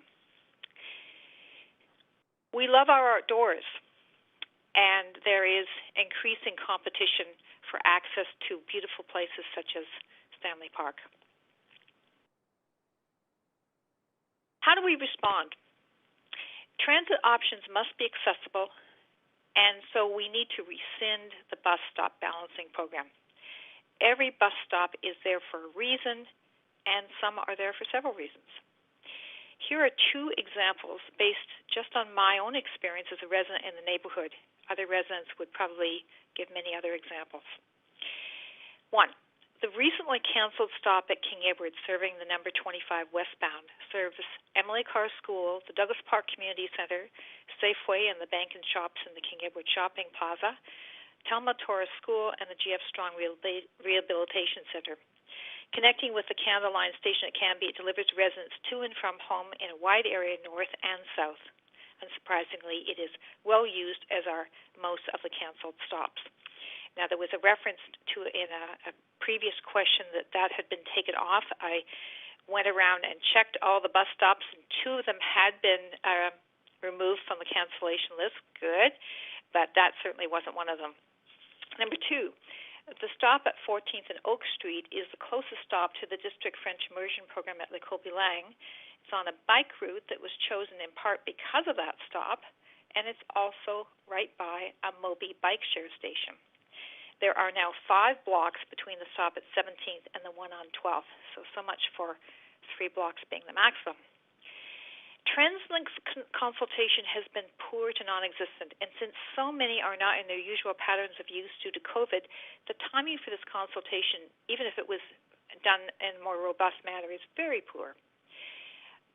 We love our outdoors, and there is increasing competition for access to beautiful places such as Stanley Park. How do we respond? Transit options must be accessible, and so we need to rescind the bus stop balancing program. Every bus stop is there for a reason, and some are there for several reasons. Here are two examples based just on my own experience as a resident in the neighborhood. Other residents would probably give many other examples. One, the recently canceled stop at King Edward serving the number 25 westbound serves Emily Carr School, the Douglas Park Community Center, Safeway, and the bank and shops in the King Edward Shopping Plaza, Telma Torres School, and the GF Strong Rehabilitation Center. Connecting with the Canada Line station at Canby, it delivers residents to and from home in a wide area north and south. Unsurprisingly, it is well used, as are most of the canceled stops. Now, there was a reference to in a previous question that had been taken off. I went around and checked all the bus stops, and two of them had been removed from the cancellation list. Good, but that certainly wasn't one of them. Number two, the stop at 14th and Oak Street is the closest stop to the District French Immersion Program at Le Cobilang. It's on a bike route that was chosen in part because of that stop, and it's also right by a Moby bike share station. There are now 5 blocks between the stop at 17th and the one on 12th, so much for 3 blocks being the maximum. TransLink's consultation has been poor to non-existent, and since so many are not in their usual patterns of use due to COVID, the timing for this consultation, even if it was done in a more robust manner, is very poor.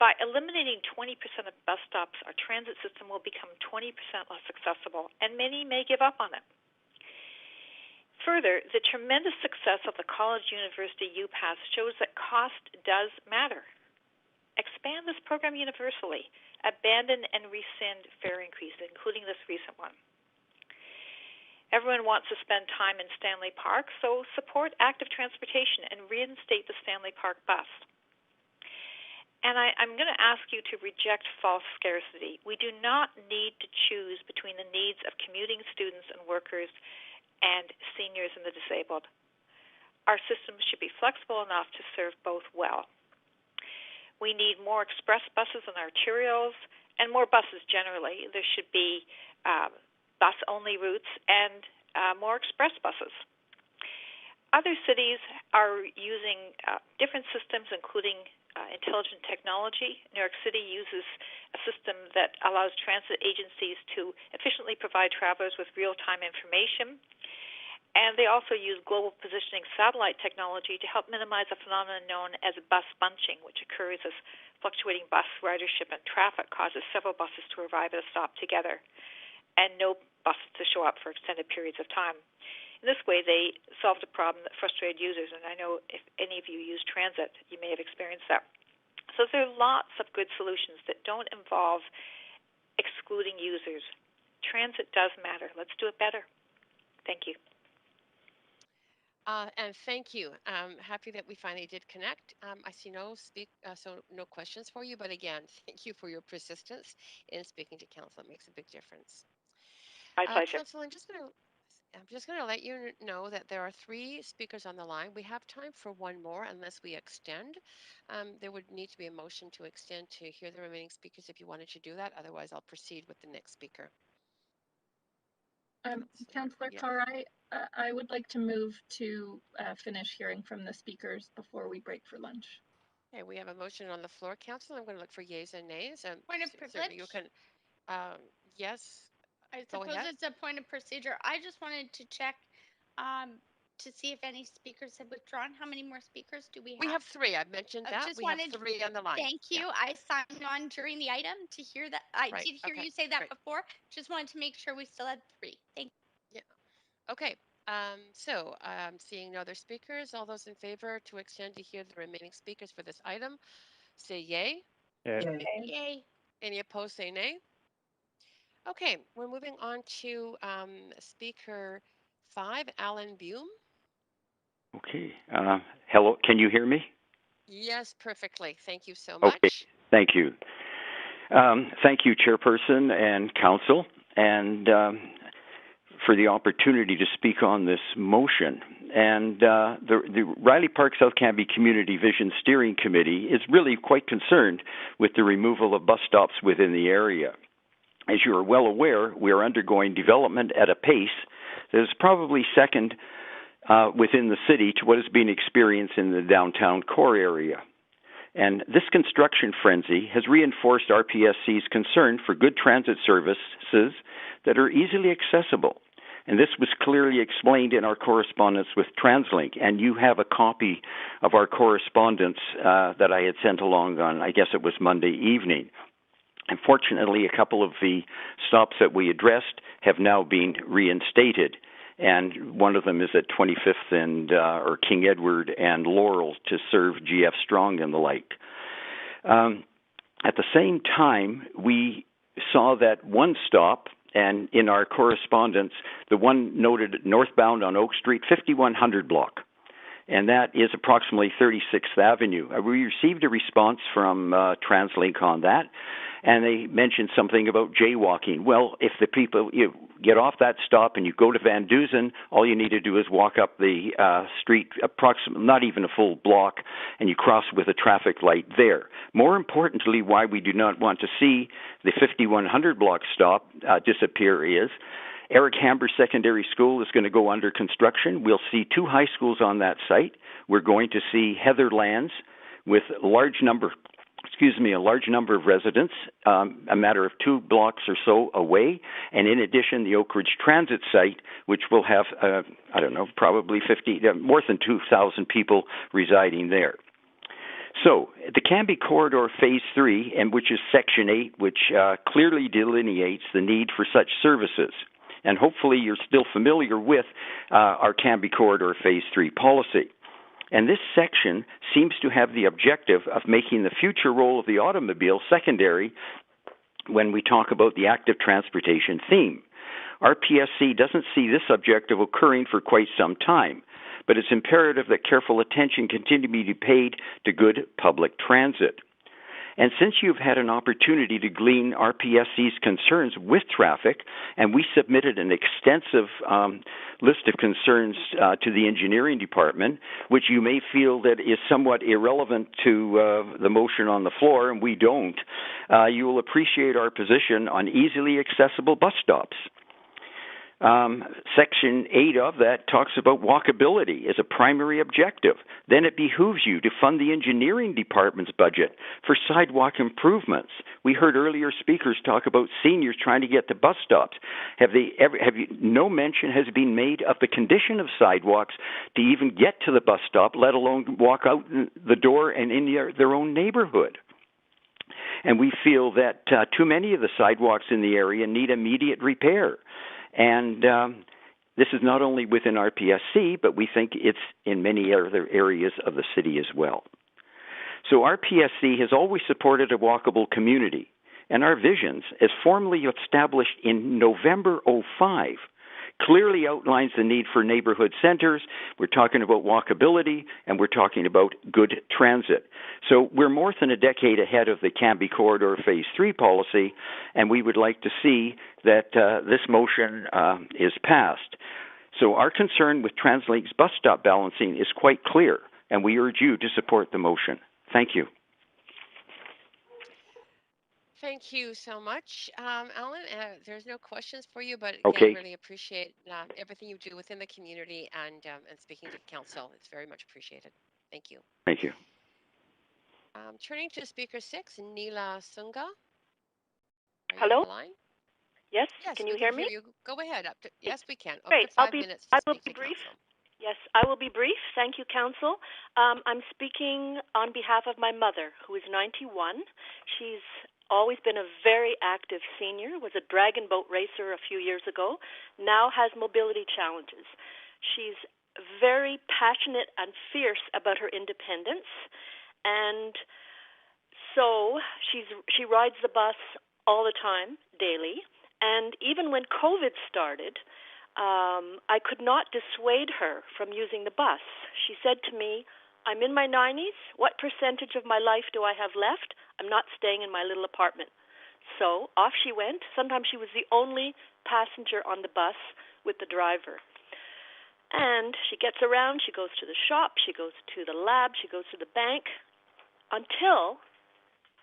By eliminating 20% of bus stops, our transit system will become 20% less accessible, and many may give up on it. Further, the tremendous success of the college university U-Pass shows that cost does matter. Expand this program universally. Abandon and rescind fare increases, including this recent one. Everyone wants to spend time in Stanley Park, so support active transportation and reinstate the Stanley Park bus. And I'm going to ask you to reject false scarcity. We do not need to choose between the needs of commuting students and workers and seniors and the disabled. Our system should be flexible enough to serve both well. We need more express buses and arterials, and more buses generally. There should be bus-only routes and more express buses. Other cities are using different systems, including intelligent technology. New York City uses a system that allows transit agencies to efficiently provide travelers with real-time information. And they also use global positioning satellite technology to help minimize a phenomenon known as bus bunching, which occurs as fluctuating bus ridership and traffic causes several buses to arrive at a stop together and no buses to show up for extended periods of time. In this way, they solved a problem that frustrated users, and I know if any of you use transit, you may have experienced that. So there are lots of good solutions that don't involve excluding users. Transit does matter. Let's do it better. Thank you. And thank you. Happy that we finally did connect. I see no no questions for you, but again, thank you for your persistence in speaking to council. It makes a big difference. My pleasure. Council, I'm just going to let you know that there are 3 speakers on the line. We have time for one more unless we extend. There would need to be a motion to extend to hear the remaining speakers if you wanted to do that. Otherwise, I'll proceed with the next speaker. Councillor Carr, I would like to move to finish hearing from the speakers before we break for lunch. Okay, we have a motion on the floor, Council. I'm going to look for yeas and nays. Point of privilege? You can, yes. I suppose it's a point of procedure. I just wanted to check to see if any speakers have withdrawn. How many more speakers do we have? We have 3. I've mentioned that. We have 3 on the line. Thank you. Yeah. I signed on during the item to hear that. I did hear you say that before. Just wanted to make sure we still had 3. Thank you. Yeah. Okay. So seeing no other speakers, all those in favor to extend to hear the remaining speakers for this item, say yay. Yay. Yay. Any opposed, say nay. Okay, we're moving on to speaker 5, Alan Bume. Okay. Hello, can you hear me? Yes, perfectly. Thank you so much. Okay, thank you. Thank you, Chairperson and Council, and for the opportunity to speak on this motion. And the Riley Park South Cambie Community Vision Steering Committee is really quite concerned with the removal of bus stops within the area. As you are well aware, we are undergoing development at a pace that is probably second within the city to what is being experienced in the downtown core area. And this construction frenzy has reinforced RPSC's concern for good transit services that are easily accessible. And this was clearly explained in our correspondence with TransLink. And you have a copy of our correspondence that I had sent along on, I guess it was Monday evening. Unfortunately, a couple of the stops that we addressed have now been reinstated. And one of them is at 25th and or King Edward and Laurel to serve GF Strong and the like. At the same time, we saw that one stop, and in our correspondence, the one noted northbound on Oak Street, 5100 block, and that is approximately 36th Avenue. We received a response from TransLink on that, and they mentioned something about jaywalking. Well, if the people, you get off that stop and you go to Van Dusen, all you need to do is walk up the street, approximately not even a full block, and you cross with a traffic light there. More importantly, why we do not want to see the 5100 block stop disappear is Eric Hamber Secondary School is going to go under construction. We'll see 2 high schools on that site. We're going to see Heatherlands with a large number of residents, a matter of 2 blocks or so away. And in addition, the Oak Ridge Transit site, which will have, probably more than 2,000 people residing there. So the Canby Corridor Phase 3, and which is Section 8, which clearly delineates the need for such services. And hopefully you're still familiar with our Canby Corridor Phase 3 policy. And this section seems to have the objective of making the future role of the automobile secondary when we talk about the active transportation theme. Our PSC doesn't see this objective occurring for quite some time, but it's imperative that careful attention continue to be paid to good public transit. And since you've had an opportunity to glean RPSC's concerns with traffic, and we submitted an extensive list of concerns to the engineering department, which you may feel that is somewhat irrelevant to the motion on the floor, and we don't, you will appreciate our position on easily accessible bus stops. Section 8 of that talks about walkability as a primary objective. Then it behooves you to fund the engineering department's budget for sidewalk improvements. We heard earlier speakers talk about seniors trying to get to bus stops. No mention has been made of the condition of sidewalks to even get to the bus stop, let alone walk out the door and in their own neighborhood. And we feel that too many of the sidewalks in the area need immediate repair. And this is not only within RPSC, but we think it's in many other areas of the city as well. So RPSC has always supported a walkable community, and our visions, as formally established in November 2005, clearly outlines the need for neighborhood centers. We're talking about walkability, and we're talking about good transit. So we're more than a decade ahead of the Canby Corridor Phase 3 policy, and we would like to see that this motion is passed. So our concern with TransLink's bus stop balancing is quite clear, and we urge you to support the motion. Thank you. Thank you so much, Alan. There's no questions for you, but again, really appreciate everything you do within the community and speaking to council. It's very much appreciated. Thank you. Thank you. Turning to speaker 6, Neela Sunga. Hello? Line? Yes. Yes. Can you hear me? You. Go ahead. Yes, we can. Great. Up to 5 minutes to I will speak be to brief. council. Yes, I will be brief. Thank you, Council. I'm speaking on behalf of my mother, who is 91. She's always been a very active senior, was a dragon boat racer a few years ago, now has mobility challenges. She's very passionate and fierce about her independence, and so she rides the bus all the time, daily, and even when COVID started, I could not dissuade her from using the bus. She said to me, I'm in my 90s. What percentage of my life do I have left? I'm not staying in my little apartment. So off she went. Sometimes she was the only passenger on the bus with the driver. And she gets around. She goes to the shop. She goes to the lab. She goes to the bank. Until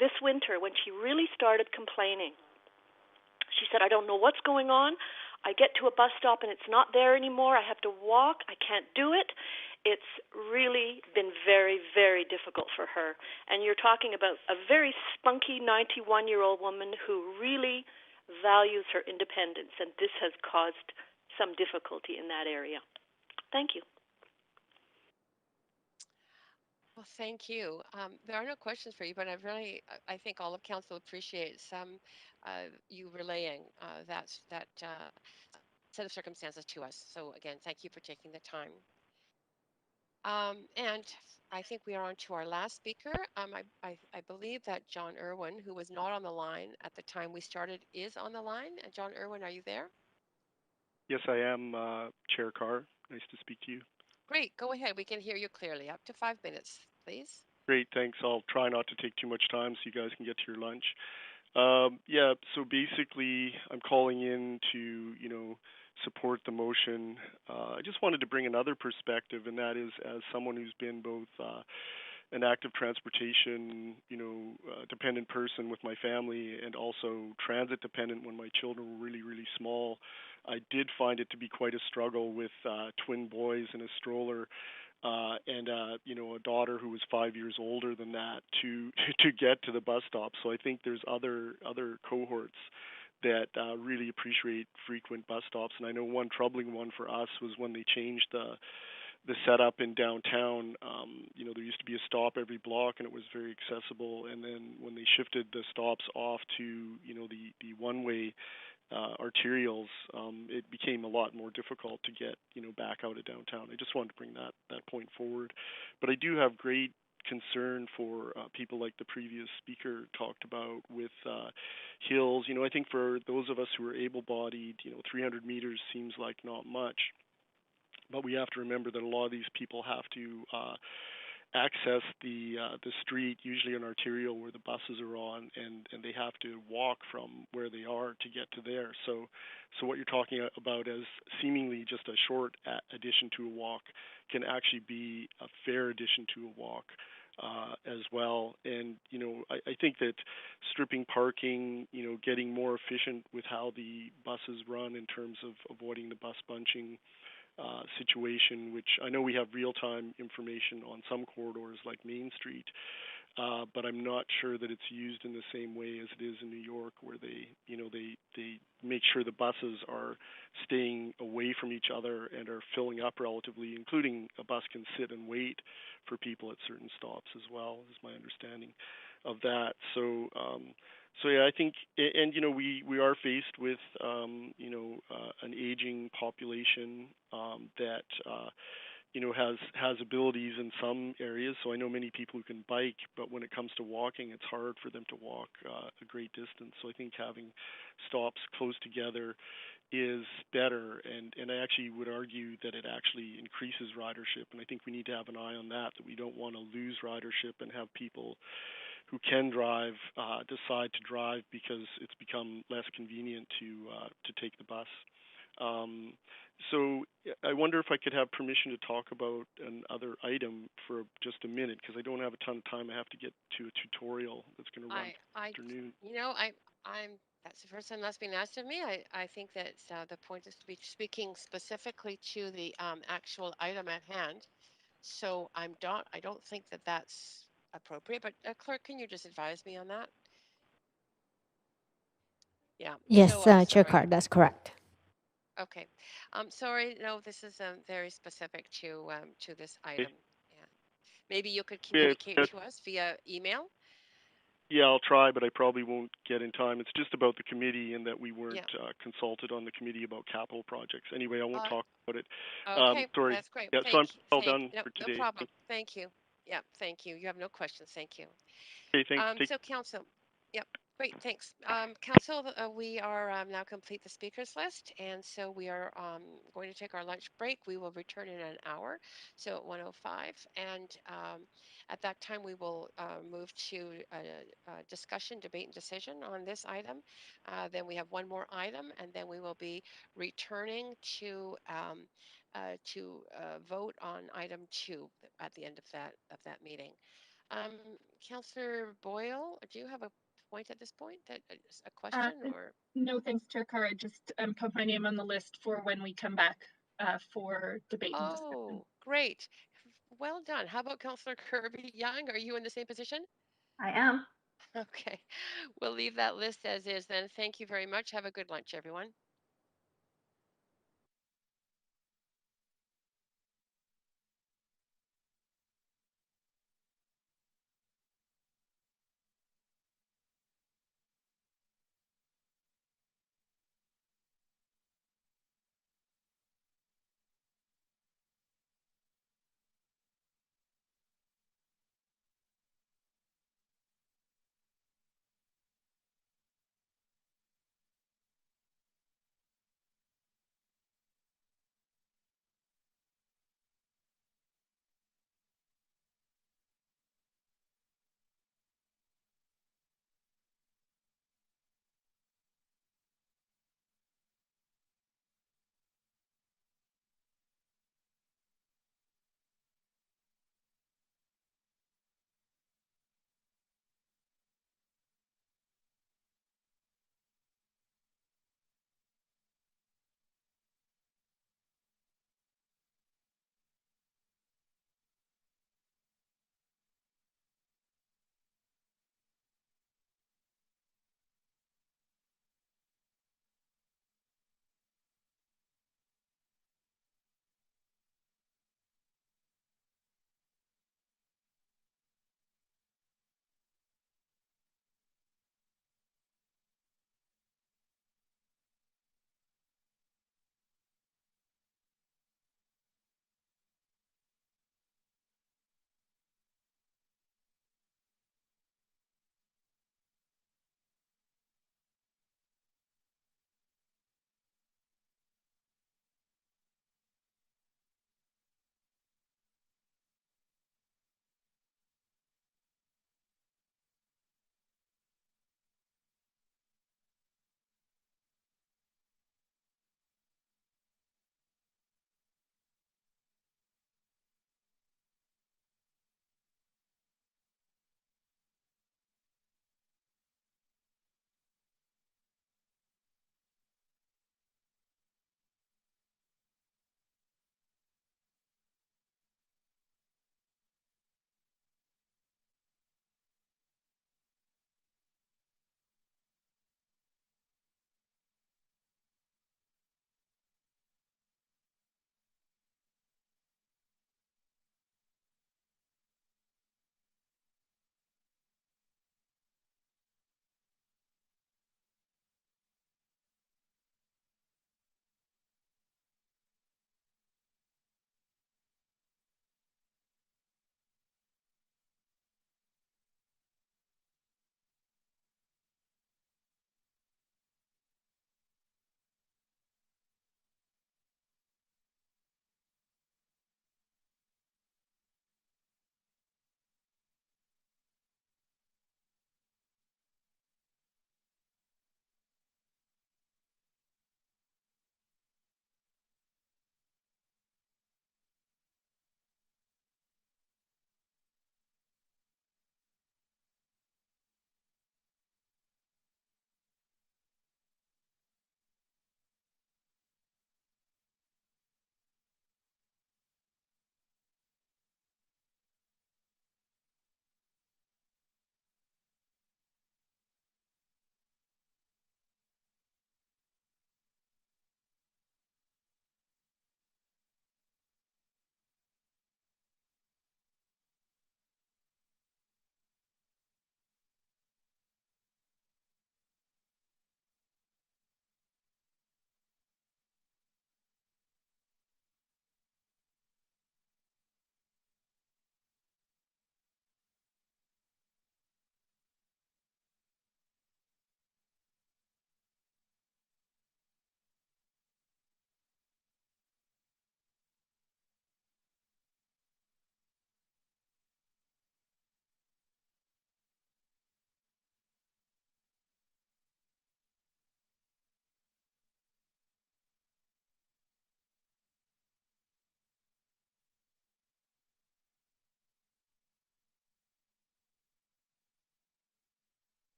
this winter when she really started complaining. She said, I don't know what's going on. I get to a bus stop and it's not there anymore. I have to walk. I can't do it. It's really been very, very difficult for her. And you're talking about a very spunky 91-year-old woman who really values her independence, and this has caused some difficulty in that area. Thank you. Well, thank you. There are no questions for you, but I think all of council appreciates you relaying that set of circumstances to us. So again, thank you for taking the time. And I think we are on to our last speaker. I believe that John Irwin, who was not on the line at the time we started, is on the line. John Irwin, are you there? Yes, I am, Chair Carr. Nice to speak to you. Great. Go ahead. We can hear you clearly. Up to 5 minutes, please. Great. Thanks. I'll try not to take too much time so you guys can get to your lunch. So basically, I'm calling in to, support the motion. I just wanted to bring another perspective, and that is as someone who's been both an active transportation, dependent person with my family and also transit dependent when my children were really, really small. I did find it to be quite a struggle with twin boys in a stroller and a daughter who was 5 years older than that to get to the bus stop. So I think there's other cohorts that really appreciate frequent bus stops. And I know one troubling one for us was when they changed setup in downtown. There used to be a stop every block, and it was very accessible. And then when they shifted the stops off to the one-way arterials, it became a lot more difficult to get back out of downtown. I just wanted to bring that point forward. But I do have great concern for people like the previous speaker talked about with hills. I think for those of us who are able-bodied, 300 meters seems like not much. But we have to remember that a lot of these people have to access the street, usually an arterial where the buses are on, and they have to walk from where they are to get to there. So what you're talking about as seemingly just a short addition to a walk can actually be a fair addition to a walk as well. And I think that stripping parking, getting more efficient with how the buses run in terms of avoiding the bus bunching situation, which I know we have real-time information on some corridors like Main Street, but I'm not sure that it's used in the same way as it is in New York, where they make sure the buses are staying away from each other and are filling up relatively, including a bus can sit and wait for people at certain stops as well, is my understanding of that. So yeah, I think, and we are faced with an aging population that has abilities in some areas. So I know many people who can bike, but when it comes to walking, it's hard for them to walk a great distance. So I think having stops close together is better, and I actually would argue that it actually increases ridership, and I think we need to have an eye on that we don't want to lose ridership and have people who can drive decide to drive because it's become less convenient to take the bus. So I wonder if I could have permission to talk about another item for just a minute, because I don't have a ton of time. I have to get to a tutorial that's going to run afternoon. That's the first time that's been asked of me. I think that the point is to be speaking specifically to the actual item at hand. So I don't think that that's appropriate, but clerk, can you just advise me on that? Yeah. Yes, So, Chair Carr, that's correct. Okay. Sorry, no, this is very specific to this item. Yeah. Maybe you could communicate to us via email. Yeah, I'll try, but I probably won't get in time. It's just about the committee and that we weren't consulted on the committee about capital projects. Anyway, I won't talk about it. Okay, sorry. that's great. Yeah, so I'm all done for today. No problem. Thank you. Yeah, thank you. You have no questions. Thank you. Okay, thanks. So council, yep. Great, thanks. Council, we are now complete the speakers list, and so we are going to take our lunch break. We will return in an hour, so at 1:05, and at that time we will move to a discussion, debate, and decision on this item. Then we have one more item, and then we will be returning to vote on item 2 at the end of that meeting. Councillor Boyle, do you have a point at this point? A question or? No, thanks, Chair Carr. I just put my name on the list for when we come back for debate and discussion. Oh, great. Well done. How about Councillor Kirby Young? Are you in the same position? I am. Okay. We'll leave that list as is then. Thank you very much. Have a good lunch, everyone.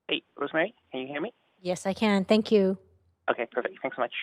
Hey, Rosemary, can you hear me? Yes, I can. Thank you. Okay, perfect. Thanks so much.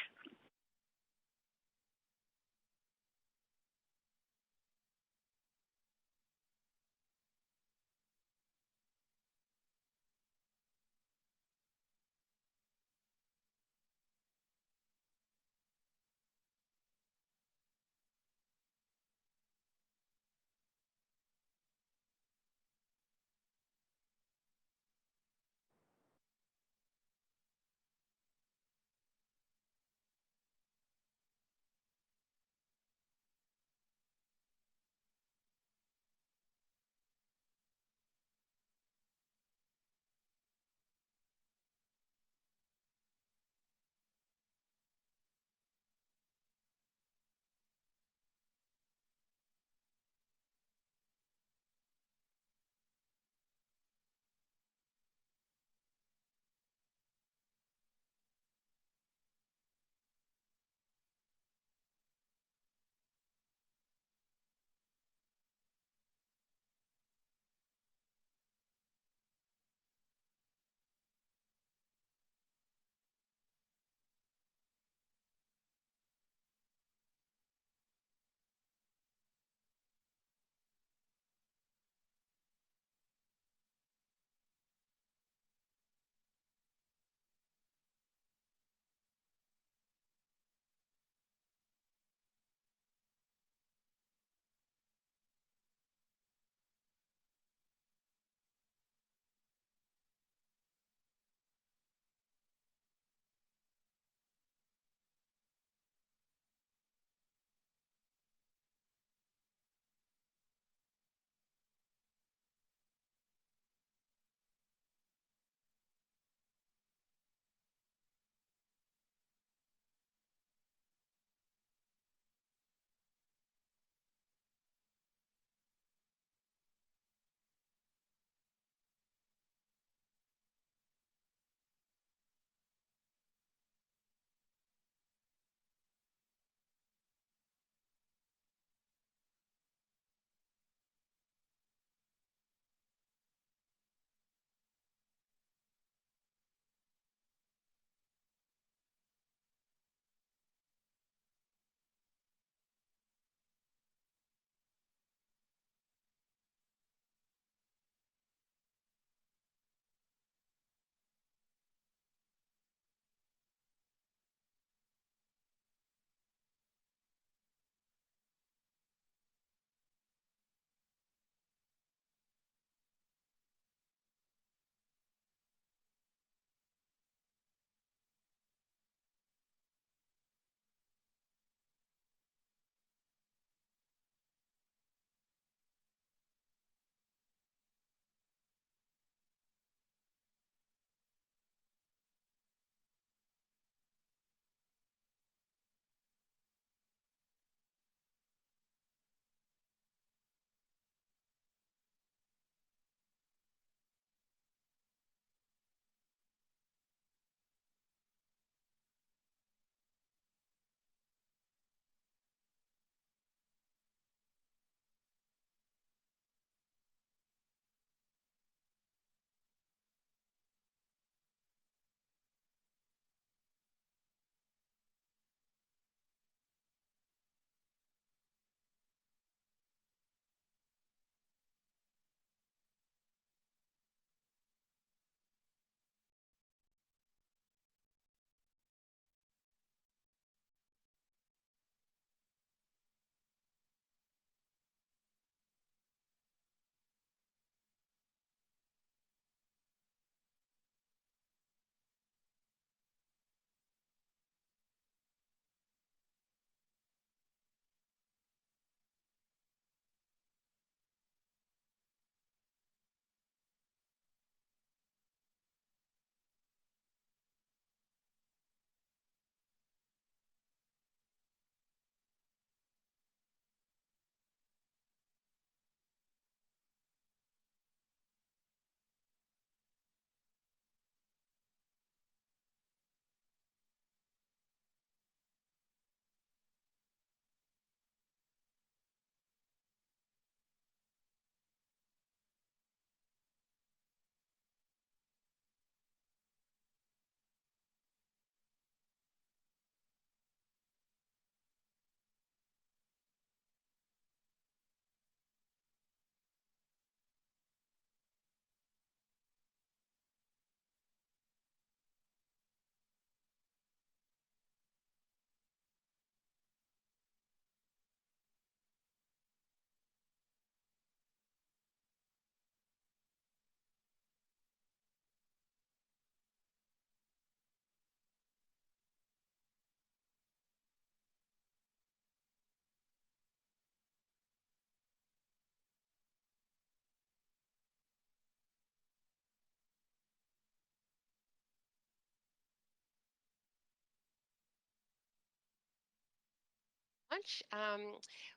much.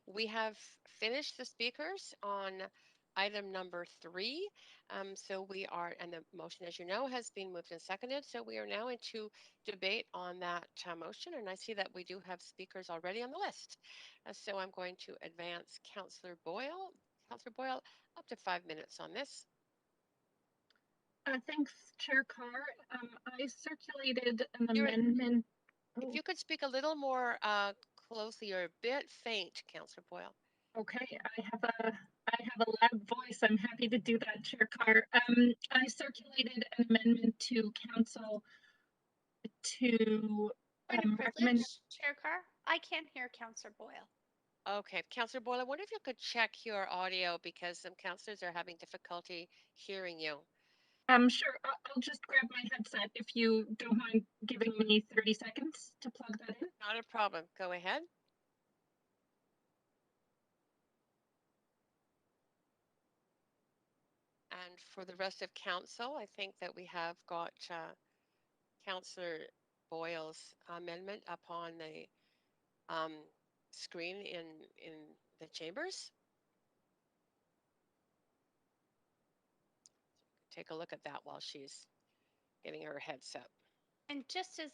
We have finished the speakers on item number 3. So we are, and the motion, as you know, has been moved and seconded. So we are now into debate on that motion. And I see that we do have speakers already on the list. So I'm going to advance Councillor Boyle. Councillor Boyle, up to 5 minutes on this. Thanks, Chair Carr. I circulated an amendment. If you could speak a little more closely, you're a bit faint, Councillor Boyle. Okay, I have a loud voice. I'm happy to do that, Chair Carr. I circulated an amendment to council to recommend. Chair Carr, I can't hear Councillor Boyle. Okay, Councillor Boyle, I wonder if you could check your audio because some councillors are having difficulty hearing you. Sure. I'll just grab my headset if you don't mind giving me 30 seconds to plug that in. Not a problem. Go ahead. And for the rest of council, I think that we have got Councillor Boyle's amendment up on the screen in the chambers. Take a look at that while she's getting her headset. And just as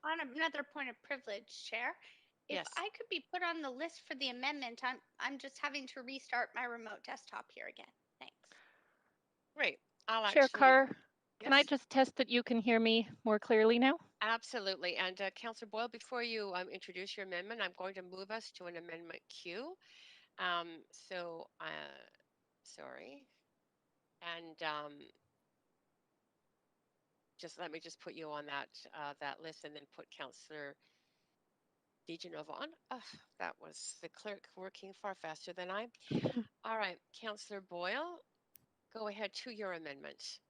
on another point of privilege, Chair, if Yes. I could be put on the list for the amendment, I'm just having to restart my remote desktop here again. Thanks. Great. I'll Chair Carr, can I Yes. just test that you can hear me more clearly now? Absolutely. And Councillor Boyle, before you introduce your amendment, I'm going to move us to an amendment queue. Sorry. And just let me just put you on that list and then put Councillor DeGenova on. That was the clerk working far faster than I. All right, Councillor Boyle, go ahead to your amendment.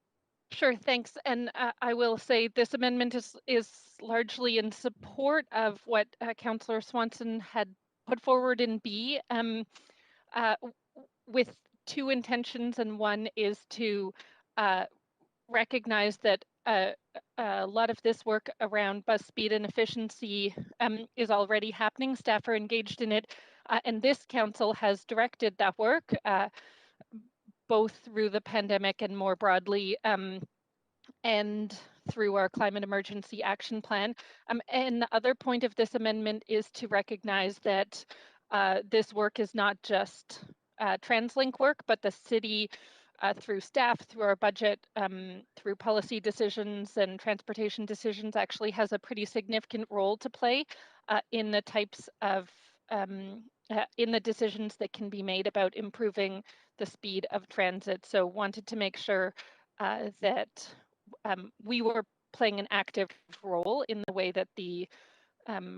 Sure, thanks. And I will say this amendment is largely in support of what Councillor Swanson had put forward in B, with two intentions, and one is to recognize that a lot of this work around bus speed and efficiency is already happening. Staff are engaged in it, and this council has directed that work both through the pandemic and more broadly, and through our climate emergency action plan. And the other point of this amendment is to recognize that this work is not just TransLink work, but the city, through staff, through our budget, through policy decisions and transportation decisions, actually has a pretty significant role to play in the types of in the decisions that can be made about improving the speed of transit. So wanted to make sure that we were playing an active role in the way that the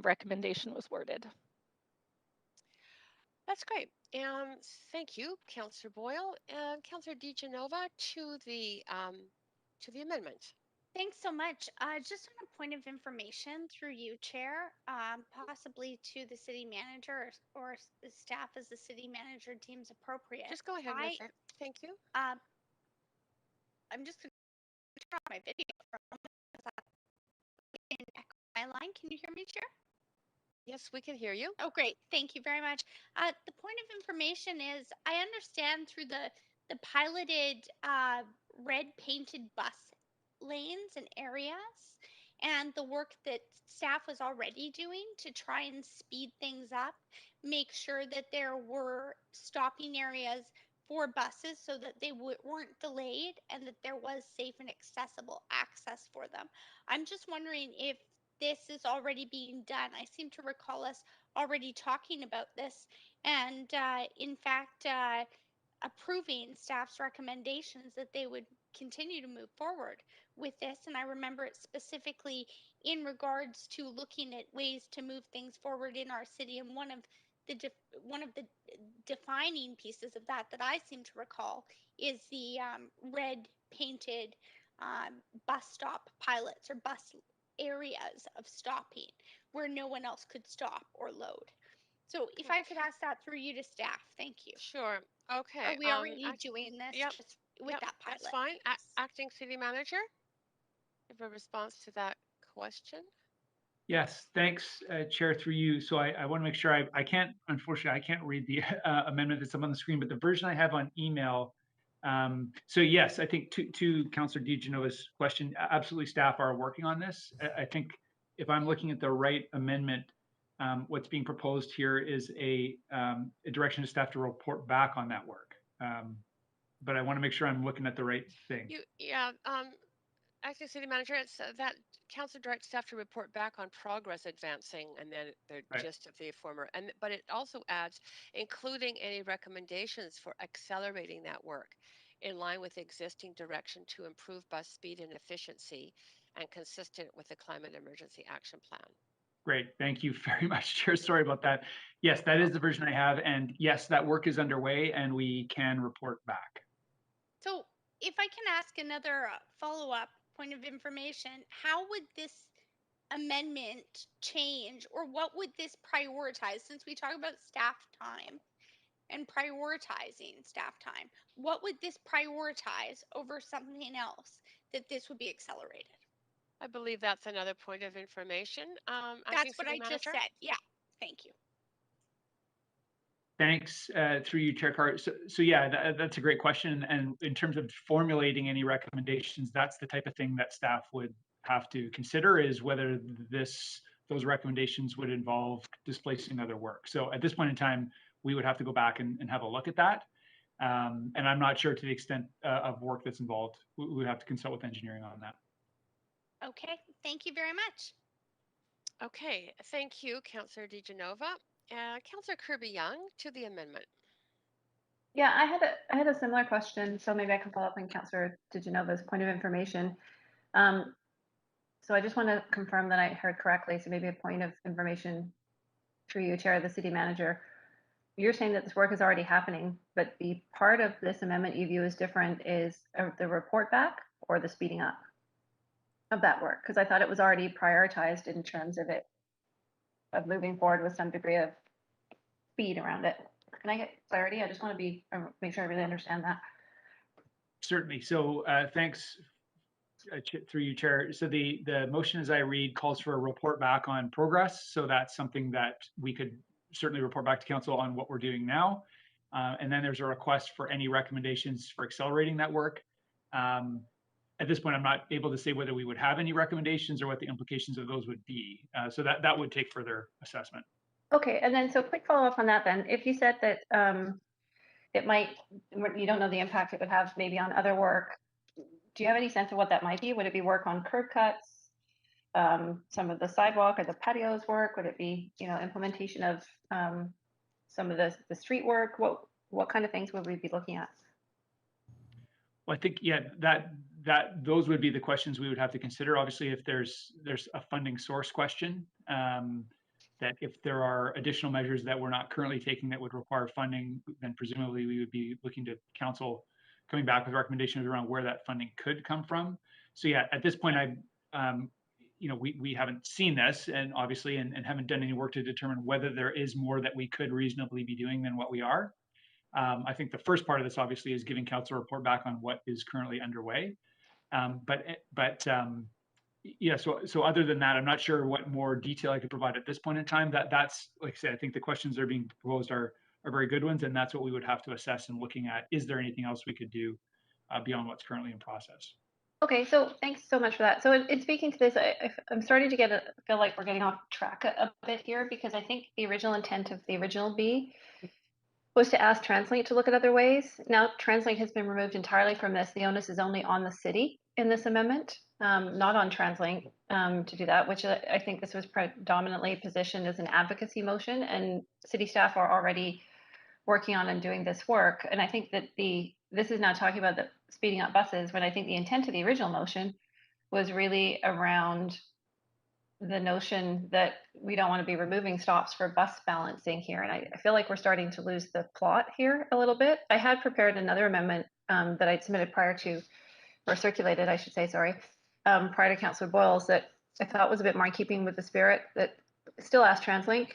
recommendation was worded. That's great. Thank you, Councillor Boyle. Councillor DeGenova to the amendment. Thanks so much. Just on a point of information through you, Chair, possibly to the city manager or the staff as the city manager deems appropriate. Just go ahead with it. Thank you. I'm just going to turn off my video for a moment because I'm in my line. Can you hear me, Chair? Yes, we can hear you. Oh, great. Thank you very much. The point of information is I understand through the piloted red painted bus lanes and areas and the work that staff was already doing to try and speed things up, make sure that there were stopping areas for buses so that they weren't delayed and that there was safe and accessible access for them. I'm just wondering if this is already being done. I seem to recall us already talking about this and in fact approving staff's recommendations that they would continue to move forward with this. And I remember it specifically in regards to looking at ways to move things forward in our city. And one of the defining pieces of that I seem to recall is the red painted bus stop pilots or bus areas of stopping where no one else could stop or load. So if I could ask that through you to staff, thank you. Sure. Okay. Are we already doing this just with that pilot? That's fine. Acting City Manager, give a response to that question. Yes, thanks, Chair, through you. So I want to make sure I can't, unfortunately, I can't read the amendment that's up on the screen, but the version I have on email. So yes, I think to Councillor DeGenova's question, absolutely, staff are working on this. I think if I'm looking at the right amendment, what's being proposed here is a direction to staff to report back on that work. But I want to make sure I'm looking at the right thing. Acting City Manager, it's that Council directs staff to report back on progress advancing, and then the gist of the former. But it also adds, including any recommendations for accelerating that work in line with existing direction to improve bus speed and efficiency and consistent with the Climate Emergency Action Plan. Great, thank you very much, Chair. Sorry about that. Yes, that is the version I have, and yes, that work is underway, and we can report back. So if I can ask another follow-up point of information, how would this amendment change, or what would this prioritize? Since we talk about staff time and prioritizing staff time, what would this prioritize over something else that this would be accelerated? I believe that's another point of information. That's what I just said. Yeah, thank you. Thanks, through you, Chair Carr. So yeah, that's a great question. And in terms of formulating any recommendations, that's the type of thing that staff would have to consider, is whether those recommendations would involve displacing other work. So at this point in time, we would have to go back and have a look at that. And I'm not sure to the extent of work that's involved. We would have to consult with engineering on that. Okay, thank you very much. Okay, thank you, Councillor DeGenova. Councillor Kirby Young to the amendment. Yeah, I had a similar question, so maybe I can follow up on Councillor DeGenova's point of information. So I just want to confirm that I heard correctly. So maybe a point of information through you, Chair, the City Manager. You're saying that this work is already happening, but the part of this amendment you view as different is the report back or the speeding up of that work? Because I thought it was already prioritized in terms of moving forward with some degree of speed around it. Can I get clarity? I just want to make sure I really understand that. Certainly. So thanks, through you, Chair. So the motion, as I read, calls for a report back on progress. So that's something that we could certainly report back to Council on what we're doing now. And then there's a request for any recommendations for accelerating that work. At this point, I'm not able to say whether we would have any recommendations or what the implications of those would be. So that would take further assessment. Okay, and then so quick follow-up on that then. If you said that it might, you don't know the impact it would have maybe on other work, do you have any sense of what that might be? Would it be work on curb cuts, some of the sidewalk or the patios work? Would it be, implementation of some of the street work? What kind of things would we be looking at? Well, I think, yeah, those would be the questions we would have to consider. Obviously, if there's a funding source question, that if there are additional measures that we're not currently taking that would require funding, then presumably we would be looking to Council coming back with recommendations around where that funding could come from. So yeah, at this point, we haven't seen this, and obviously, and haven't done any work to determine whether there is more that we could reasonably be doing than what we are. I think the first part of this obviously is giving Council a report back on what is currently underway. Yeah, so other than that, I'm not sure what more detail I could provide at this point in time. That's, like I said, I think the questions that are being proposed are very good ones, and that's what we would have to assess in looking at. Is there anything else we could do beyond what's currently in process? Okay, so thanks so much for that. So in speaking to this, I'm starting to feel like we're getting off track a bit here, because I think the original intent of the original B was to ask TransLink to look at other ways. Now TransLink has been removed entirely from this. The onus is only on the city in this amendment, not on TransLink to do that, which I think this was predominantly positioned as an advocacy motion, and city staff are already working on and doing this work. And I think that this is now talking about the speeding up buses, when I think the intent of the original motion was really around the notion that we don't want to be removing stops for bus balancing here. And I feel like we're starting to lose the plot here a little bit. I had prepared another amendment that I'd submitted circulated, I should say, sorry, prior to Councillor Boyles, that I thought was a bit more in keeping with the spirit, that still asked TransLink,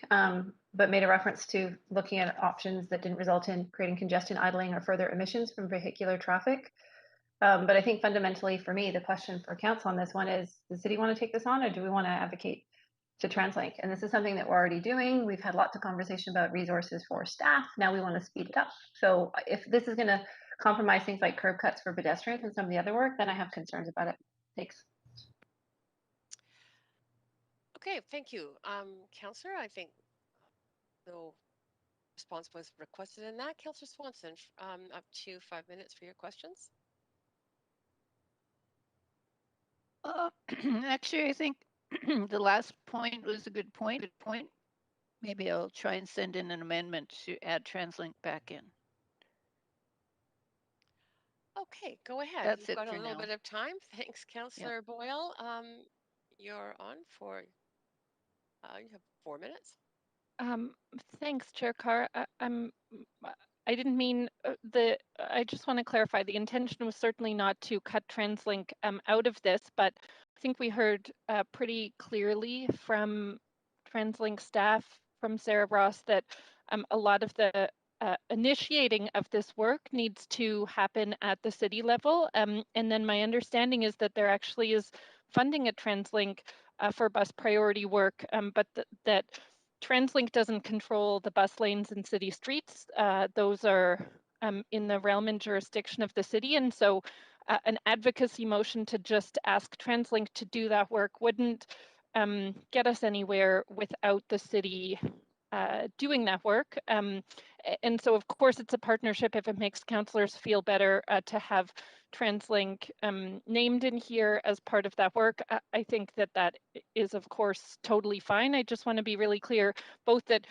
but made a reference to looking at options that didn't result in creating congestion, idling, or further emissions from vehicular traffic. But I think fundamentally for me, the question for Council on this one is, does the city want to take this on, or do we want to advocate to TransLink. And this is something that we're already doing. We've had lots of conversation about resources for staff. Now we want to speed it up. So if this is going to compromise things like curb cuts for pedestrians and some of the other work, then I have concerns about it. Thanks. Okay, thank you. Councillor, I think no response was requested in that. Councillor Swanson, up to 5 minutes for your questions. Actually, I think the last point was a good point. Maybe I'll try and send in an amendment to add TransLink back in. Okay, go ahead. That's You've it got a for little now. bit of time. Thanks, Councillor Boyle. You're on for, you have 4 minutes. Thanks, Chair Carr. I didn't mean I just want to clarify, the intention was certainly not to cut TransLink out of this, but I think we heard pretty clearly from TransLink staff, from Sarah Ross, that a lot of the initiating of this work needs to happen at the city level. And then my understanding is that there actually is funding at TransLink for bus priority work, but that TransLink doesn't control the bus lanes in city streets. Those are in the realm and jurisdiction of the city. And so an advocacy motion to just ask TransLink to do that work wouldn't get us anywhere without the city doing that work. And so, of course, it's a partnership if it makes councillors feel better to have TransLink named in here as part of that work. I think that that is, of course, totally fine. I just want to be really clear, both that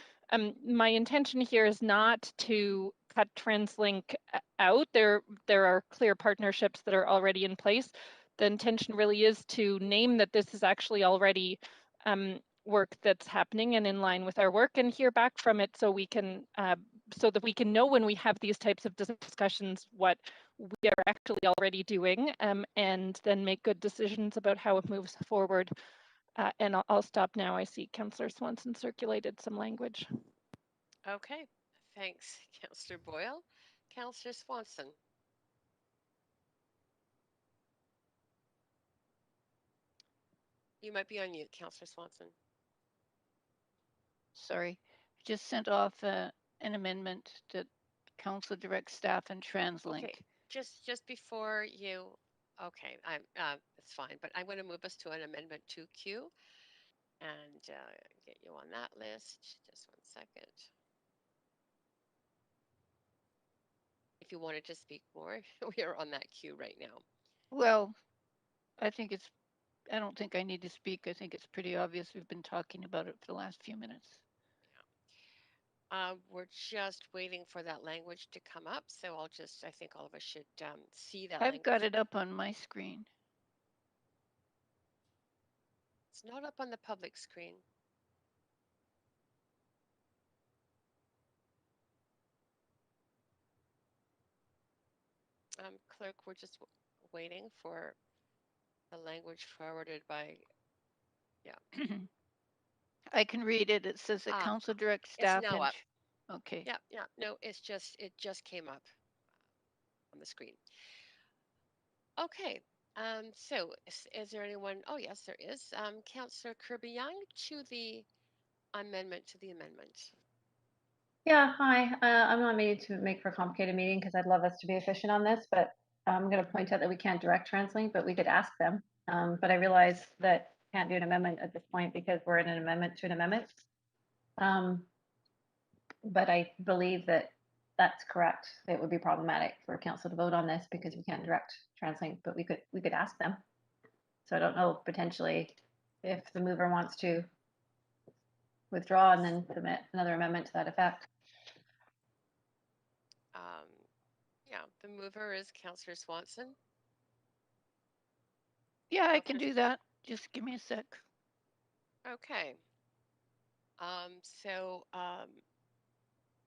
my intention here is not to cut TransLink out. There are clear partnerships that are already in place. The intention really is to name that this is actually already work that's happening and in line with our work, and hear back from it so we can so that we can know when we have these types of discussions what we are actually already doing, and then make good decisions about how it moves forward. And I'll stop now. I see Councillor Swanson circulated some language. Okay, thanks, Councillor Boyle. Councillor Swanson. You might be on mute, Councillor Swanson. Sorry, just sent off an amendment that council directs staff and TransLink. Okay, just before you, okay, it's fine, but I'm going to move us to an amendment 2Q and get you on that list. Just 1 second. If you wanted to speak more, we are on that queue right now. Well, I don't think I need to speak. I think it's pretty obvious. We've been talking about it for the last few minutes. Yeah. We're just waiting for that language to come up. So I think all of us should see that language. I've got it up on my screen. It's not up on the public screen. Clerk, we're just waiting for the language forwarded by, yeah. I can read it. It says that council directs staff. It's now up. Okay. Yeah, no, it just came up on the screen. Okay, so is there anyone? Oh yes, there is. Councillor Kirby Young to the amendment Yeah, hi. I'm not meaning to make for a complicated meeting because I'd love us to be efficient on this, but I'm going to point out that we can't direct TransLink, but we could ask them. But I realize that can't do an amendment at this point because we're in an amendment to an amendment. But I believe that that's correct. It would be problematic for council to vote on this because we can't direct TransLink, but we could ask them. So I don't know, potentially, if the mover wants to withdraw and then submit another amendment to that effect. Yeah, the mover is Councillor Swanson. Yeah, I can do that. Just give me a sec. Okay. So,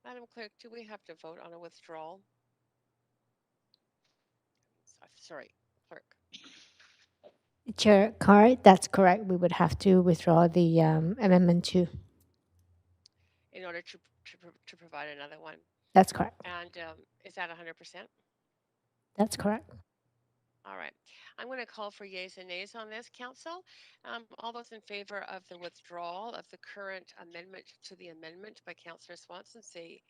Madam Clerk, do we have to vote on a withdrawal? Sorry, Clerk. Chair Carr, that's correct. We would have to withdraw the amendment 2. In order to provide another one. That's correct. And is that 100%? That's correct. All right. I'm going to call for yeas and nays on this, Council. All those in favor of the withdrawal of the current amendment to the amendment by Councillor Swanson say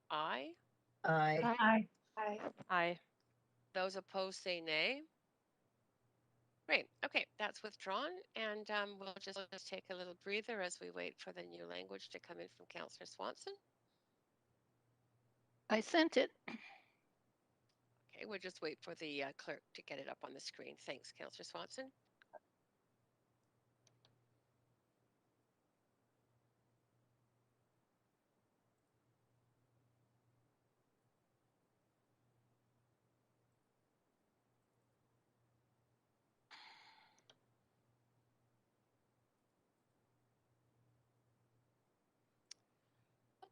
aye. Aye. Aye. Aye. Aye. Those opposed say nay. Great. Okay, that's withdrawn, and we'll just take a little breather as we wait for the new language to come in from Councillor Swanson. I sent it. Okay, we'll just wait for the clerk to get it up on the screen. Thanks, Councillor Swanson.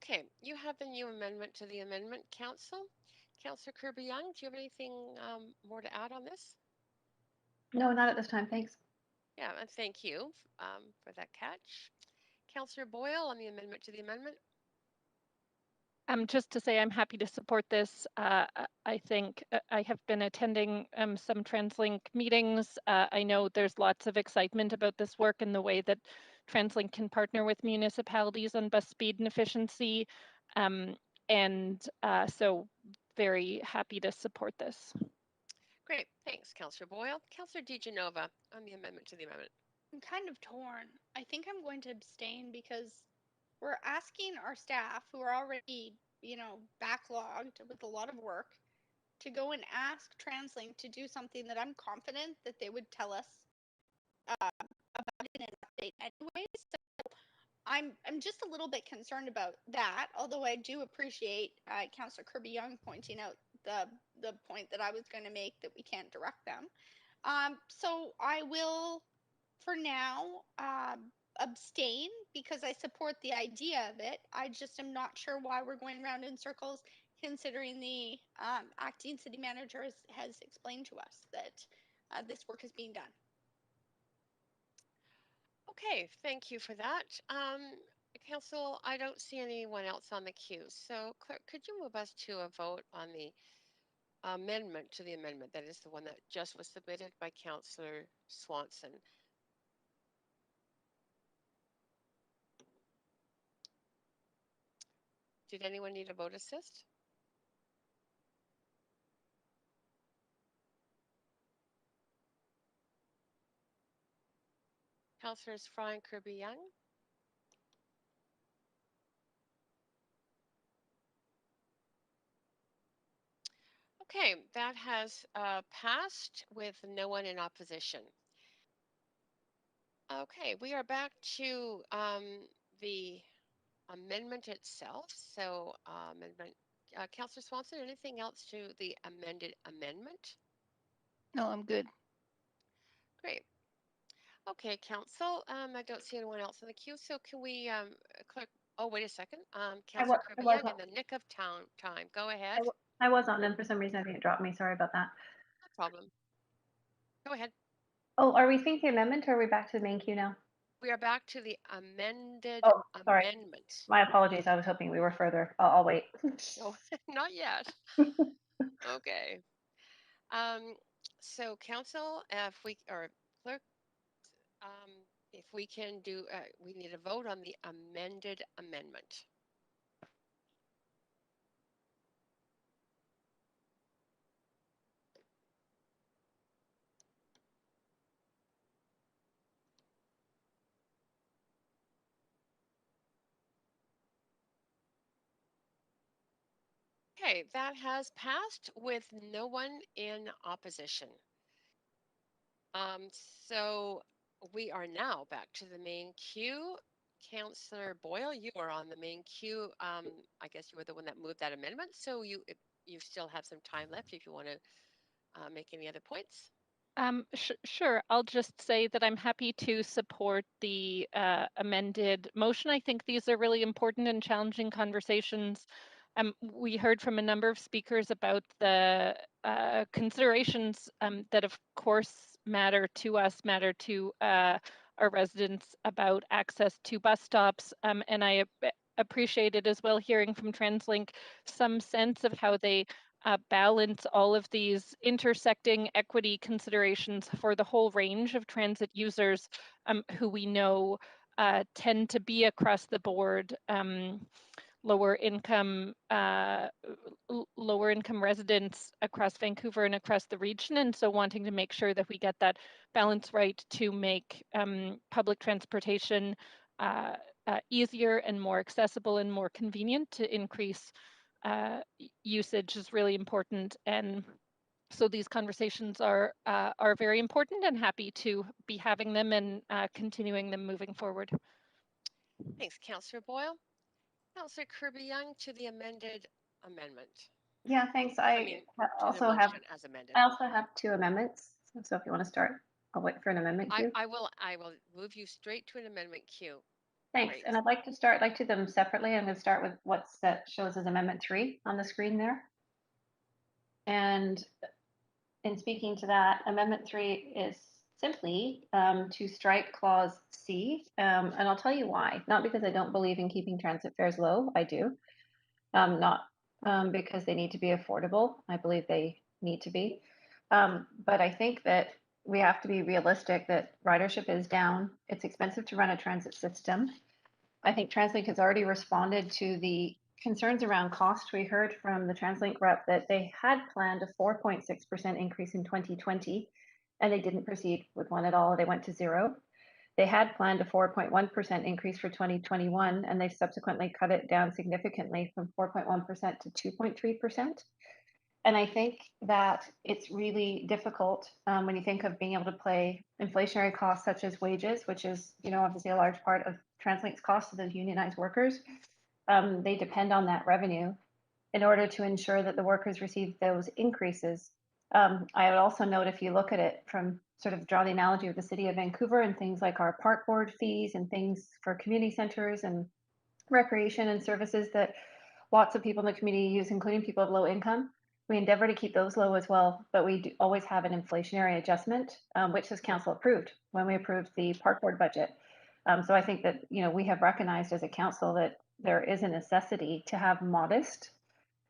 Okay, you have the new amendment to the amendment, Council. Councillor Kirby Young, do you have anything more to add on this? No, not at this time. Thanks. Yeah, and thank you for that catch. Councillor Boyle on the amendment to the amendment. Just to say I'm happy to support this. I think I have been attending some TransLink meetings. I know there's lots of excitement about this work and the way that TransLink can partner with municipalities on bus speed and efficiency. So very happy to support this. Great, thanks, Councillor Boyle. Councillor DeGenova on the amendment to the amendment. I'm kind of torn. I think I'm going to abstain because we're asking our staff who are already, backlogged with a lot of work to go and ask TransLink to do something that I'm confident that they would tell us about in an update anyways. So I'm just a little bit concerned about that, although I do appreciate Councillor Kirby Young pointing out the point that I was going to make, that we can't direct them. So I will, for now, abstain because I support the idea of it. I just am not sure why we're going around in circles, considering the acting city manager has explained to us that this work is being done. Okay, thank you for that. Council, I don't see anyone else on the queue. So, Clerk, could you move us to a vote on the amendment to the amendment? That is the one that just was submitted by Councillor Swanson. Did anyone need a vote assist? Councillors Fry and Kirby Young? Okay, that has passed with no one in opposition. Okay, we are back to the amendment itself. So, amendment, Councillor Swanson, anything else to the amended amendment? No, I'm good. Great. Okay, Council, I don't see anyone else in the queue. So can we, Clerk? Oh, wait a second. Councillor Kirby Young in the nick of time. Go ahead. I was on, and for some reason I think it dropped me. Sorry about that. No problem. Go ahead. Oh, are we thinking amendment or are we back to the main queue now? We are back to the amended Sorry. amendment. My apologies. I was hoping we were further. I'll wait. No, not yet. Okay. So Council, if we, or Clerk, if we can do, we need a vote on the amended amendment. Okay, that has passed with no one in opposition. So we are now back to the main queue. Councillor Boyle, you are on the main queue. I guess you were the one that moved that amendment, so you still have some time left if you want to make any other points. Sure. I'll just say that I'm happy to support the amended motion. I think these are really important and challenging conversations. We heard from a number of speakers about the considerations that, of course, matter to us, matter to our residents about access to bus stops. And I appreciated as well hearing from TransLink some sense of how they balance all of these intersecting equity considerations for the whole range of transit users who we know tend to be across the board lower income residents across Vancouver and across the region, and so wanting to make sure that we get that balance right to make public transportation easier and more accessible and more convenient to increase usage is really important. And so these conversations are very important, and happy to be having them and continuing them moving forward. Thanks, Councillor Boyle. Councillor Kirby Young to the amendment. Yeah, thanks. I also have two amendments. So if you want to start, I'll wait for an amendment queue. I will move you straight to an amendment queue. Thanks. Great. And I'd like to do them separately. I'm going to start with what's that shows as Amendment 3 on the screen there. And in speaking to that, Amendment 3 is simply to strike Clause C. And I'll tell you why. Not because I don't believe in keeping transit fares low. I do. Not because they need to be affordable. I believe they need to be. But I think that we have to be realistic that ridership is down. It's expensive to run a transit system. I think TransLink has already responded to the concerns around cost. We heard from the TransLink rep that they had planned a 4.6% increase in 2020, and they didn't proceed with one at all. They went to zero. They had planned a 4.1% increase for 2021, and they subsequently cut it down significantly from 4.1% to 2.3%. And I think that it's really difficult when you think of being able to play inflationary costs such as wages, which is, obviously a large part of TransLink's cost to the unionized workers. They depend on that revenue in order to ensure that the workers receive those increases. I would also note, if you look at it from sort of draw the analogy of the city of Vancouver and things like our park board fees and things for community centers and recreation and services that lots of people in the community use, including people of low income, we endeavor to keep those low as well, but we do always have an inflationary adjustment, which this council approved when we approved the park board budget. So I think that, we have recognized as a council that there is a necessity to have modest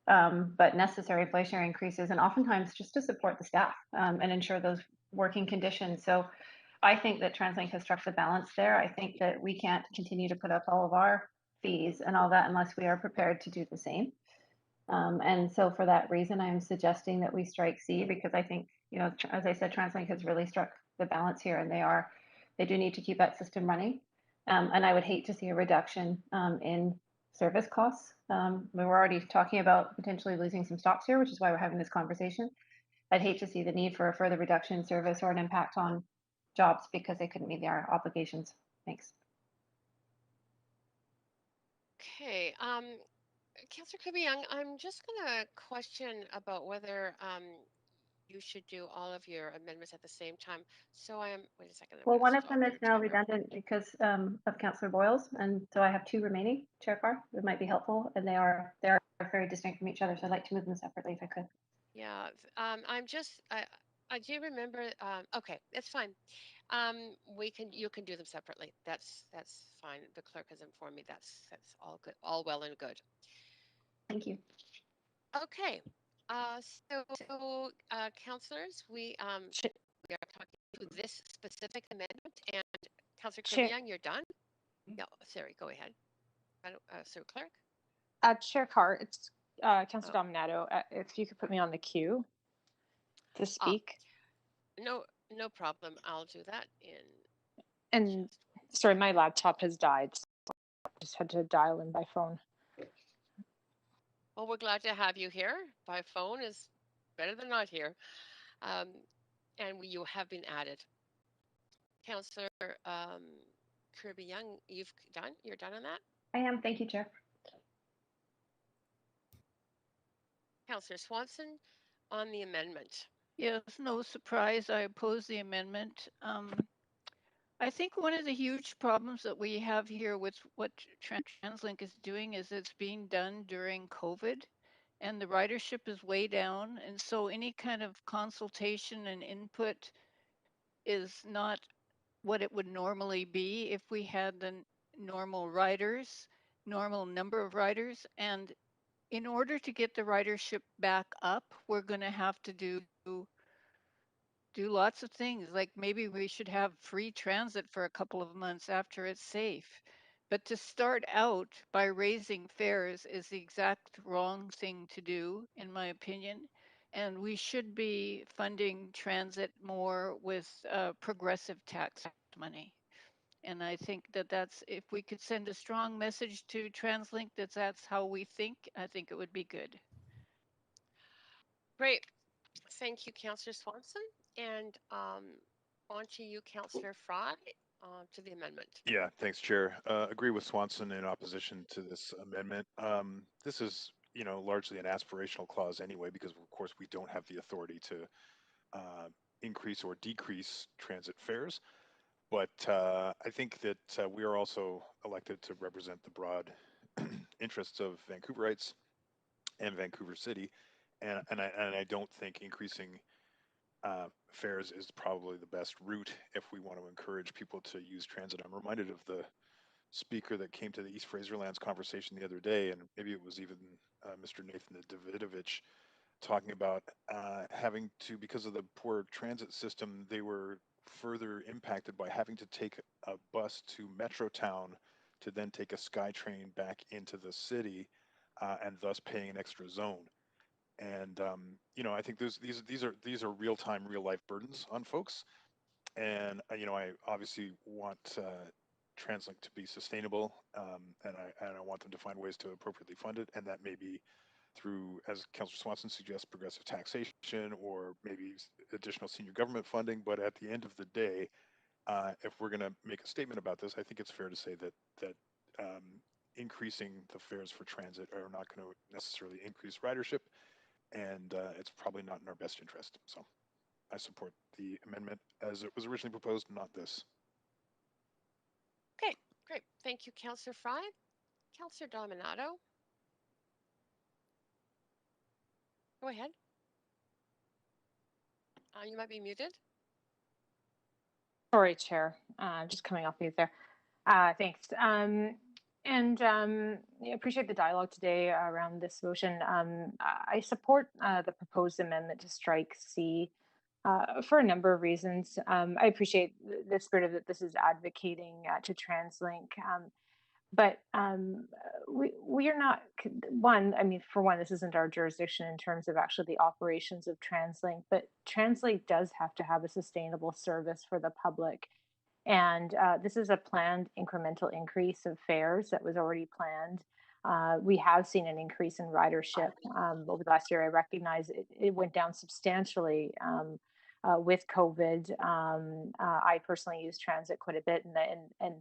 but necessary inflationary increases, and oftentimes just to support the staff and ensure those working conditions. So I think that TransLink has struck the balance there. I think that we can't continue to put up all of our fees and all that unless we are prepared to do the same. And so for that reason, I'm suggesting that we strike C, because I think, as I said, TransLink has really struck the balance here, and they do need to keep that system running. And I would hate to see a reduction in service costs. We were already talking about potentially losing some stops here, which is why we're having this conversation. I'd hate to see the need for a further reduction in service or an impact on jobs because they couldn't meet their obligations. Thanks. Okay. Councillor Kirby Young, I'm just going to question about whether you should do all of your amendments at the same time. So wait a second. Well, one of them is now redundant because of Councillor Boyle's, and so I have two remaining, Chair Carr. It might be helpful, and they are very distinct from each other, so I'd like to move them separately if I could. Yeah, I do remember. Okay, that's fine. You can do them separately. That's fine. The clerk has informed me that's all good, all well and good. Thank you. Okay. Councillors, we are talking to this specific amendment, and Councillor Kirby Young, you're done. No, sorry, go ahead. Sir Clerk. Chair Carr, it's Councillor Dominato. If you could put me on the queue to speak. No problem. I'll do that And sorry, my laptop has died, so I just had to dial in by phone. Well, we're glad to have you here. By phone is better than not here. And you have been added. Councillor Kirby Young, you're done on that? I am. Thank you, Chair. Councillor Swanson on the amendment. Yes, no surprise, I oppose the amendment. I think one of the huge problems that we have here with what TransLink is doing is it's being done during COVID, and the ridership is way down. And so any kind of consultation and input is not what it would normally be if we had the normal riders, normal number of riders. And in order to get the ridership back up, we're going to have to do lots of things. Like maybe we should have free transit for a couple of months after it's safe. But to start out by raising fares is the exact wrong thing to do, in my opinion. And we should be funding transit more with progressive tax money. And I think that that's, if we could send a strong message to TransLink that that's how we think, I think it would be good. Great. Thank you, Councillor Swanson. And on to you, Councillor Fry, to the amendment. Yeah, thanks, Chair. Agree with Swanson in opposition to this amendment. This is, largely an aspirational clause anyway, because of course we don't have the authority to increase or decrease transit fares. But I think that we are also elected to represent the broad interests of Vancouverites and Vancouver City, and I don't think increasing fares is probably the best route if we want to encourage people to use transit. I'm reminded of the speaker that came to the East Fraserlands conversation the other day, and maybe it was even Mr. Nathan Davidovich, talking about having to, because of the poor transit system, they were further impacted by having to take a bus to Metrotown to then take a SkyTrain back into the city, and thus paying an extra zone. And I think these are real-time, real-life burdens on folks. And I obviously want TransLink to be sustainable, and I want them to find ways to appropriately fund it, and that may be through, as Councillor Swanson suggests, progressive taxation or maybe additional senior government funding. But at the end of the day, if we're going to make a statement about this, I think it's fair to say that increasing the fares for transit are not going to necessarily increase ridership, and it's probably not in our best interest. So I support the amendment as it was originally proposed, not this. Okay, great. Thank you, Councillor Fry. Councillor Dominato. Go ahead. You might be muted. Sorry, Chair. Just coming off mute there. Thanks. Appreciate the dialogue today around this motion. I support the proposed amendment to strike C for a number of reasons. I appreciate the spirit of that this is advocating to TransLink. But we are not, for one, this isn't our jurisdiction in terms of actually the operations of TransLink, but TransLink does have to have a sustainable service for the public. And this is a planned incremental increase of fares that was already planned. We have seen an increase in ridership over the last year. I recognize it went down substantially with COVID. I personally use transit quite a bit, and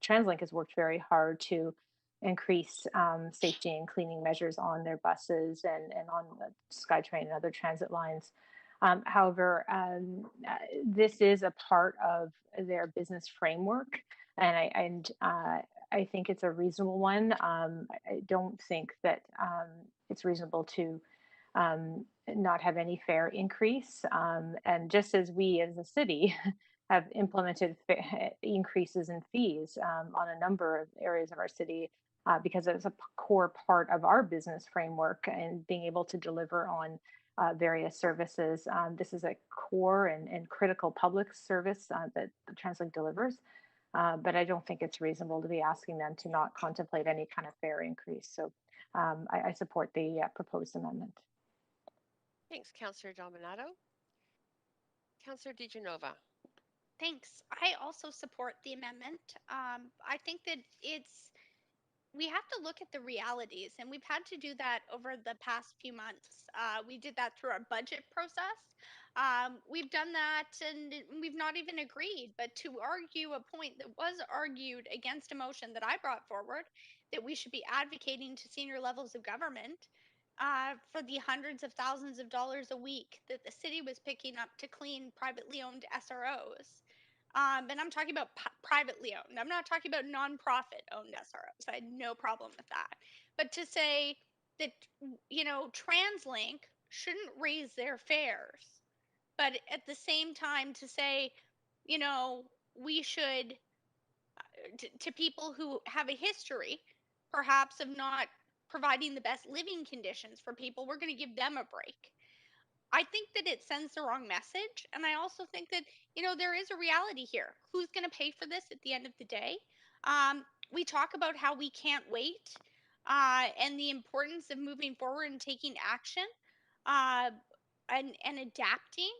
TransLink has worked very hard to increase safety and cleaning measures on their buses and on the SkyTrain and other transit lines. However, this is a part of their business framework, and I think it's a reasonable one. I don't think that it's reasonable to not have any fare increase. And just as we as a city have implemented increases in fees on a number of areas of our city, because it's a core part of our business framework and being able to deliver on various services. This is a core and critical public service that TransLink delivers. But I don't think it's reasonable to be asking them to not contemplate any kind of fare increase. So I support the proposed amendment. Thanks, Councillor Dominato. Councillor DiGenova. Thanks. I also support the amendment. I think that we have to look at the realities, and we've had to do that over the past few months. We did that through our budget process. We've done that, and we've not even agreed. But to argue a point that was argued against a motion that I brought forward, that we should be advocating to senior levels of government for the hundreds of thousands of dollars a week that the city was picking up to clean privately owned SROs. And I'm talking about privately owned. I'm not talking about nonprofit owned SROs. I had no problem with that. But to say that, TransLink shouldn't raise their fares, but at the same time to say, we should, to people who have a history, perhaps of not providing the best living conditions for people, we're going to give them a break. I think that it sends the wrong message. And I also think that, there is a reality here. Who's going to pay for this at the end of the day? We talk about how we can't wait and the importance of moving forward and taking action uh, and adapting.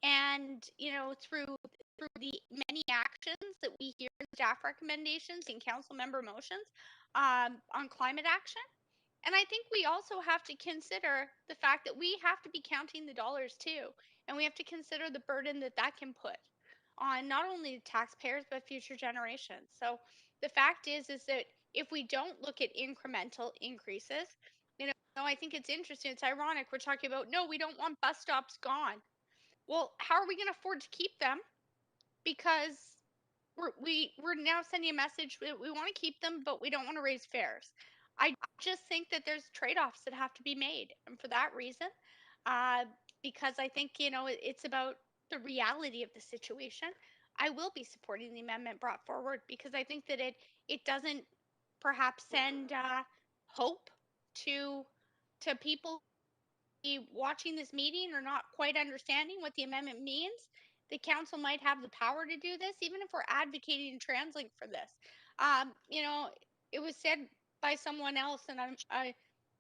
And, through the many actions that we hear in staff recommendations and council member motions on climate action. And I think we also have to consider the fact that we have to be counting the dollars too. And we have to consider the burden that that can put on not only taxpayers, but future generations. So the fact is that if we don't look at incremental increases, I think it's interesting. It's ironic. We're talking about, no, we don't want bus stops gone. Well, how are we going to afford to keep them? Because we're now sending a message that we want to keep them, but we don't want to raise fares. I just think that there's trade-offs that have to be made, and for that reason, because I think it's about the reality of the situation. I will be supporting the amendment brought forward because I think that it doesn't perhaps send hope to people watching this meeting or not quite understanding what the amendment means. The council might have the power to do this, even if we're advocating TransLink for this. It was said by someone else, and I'm going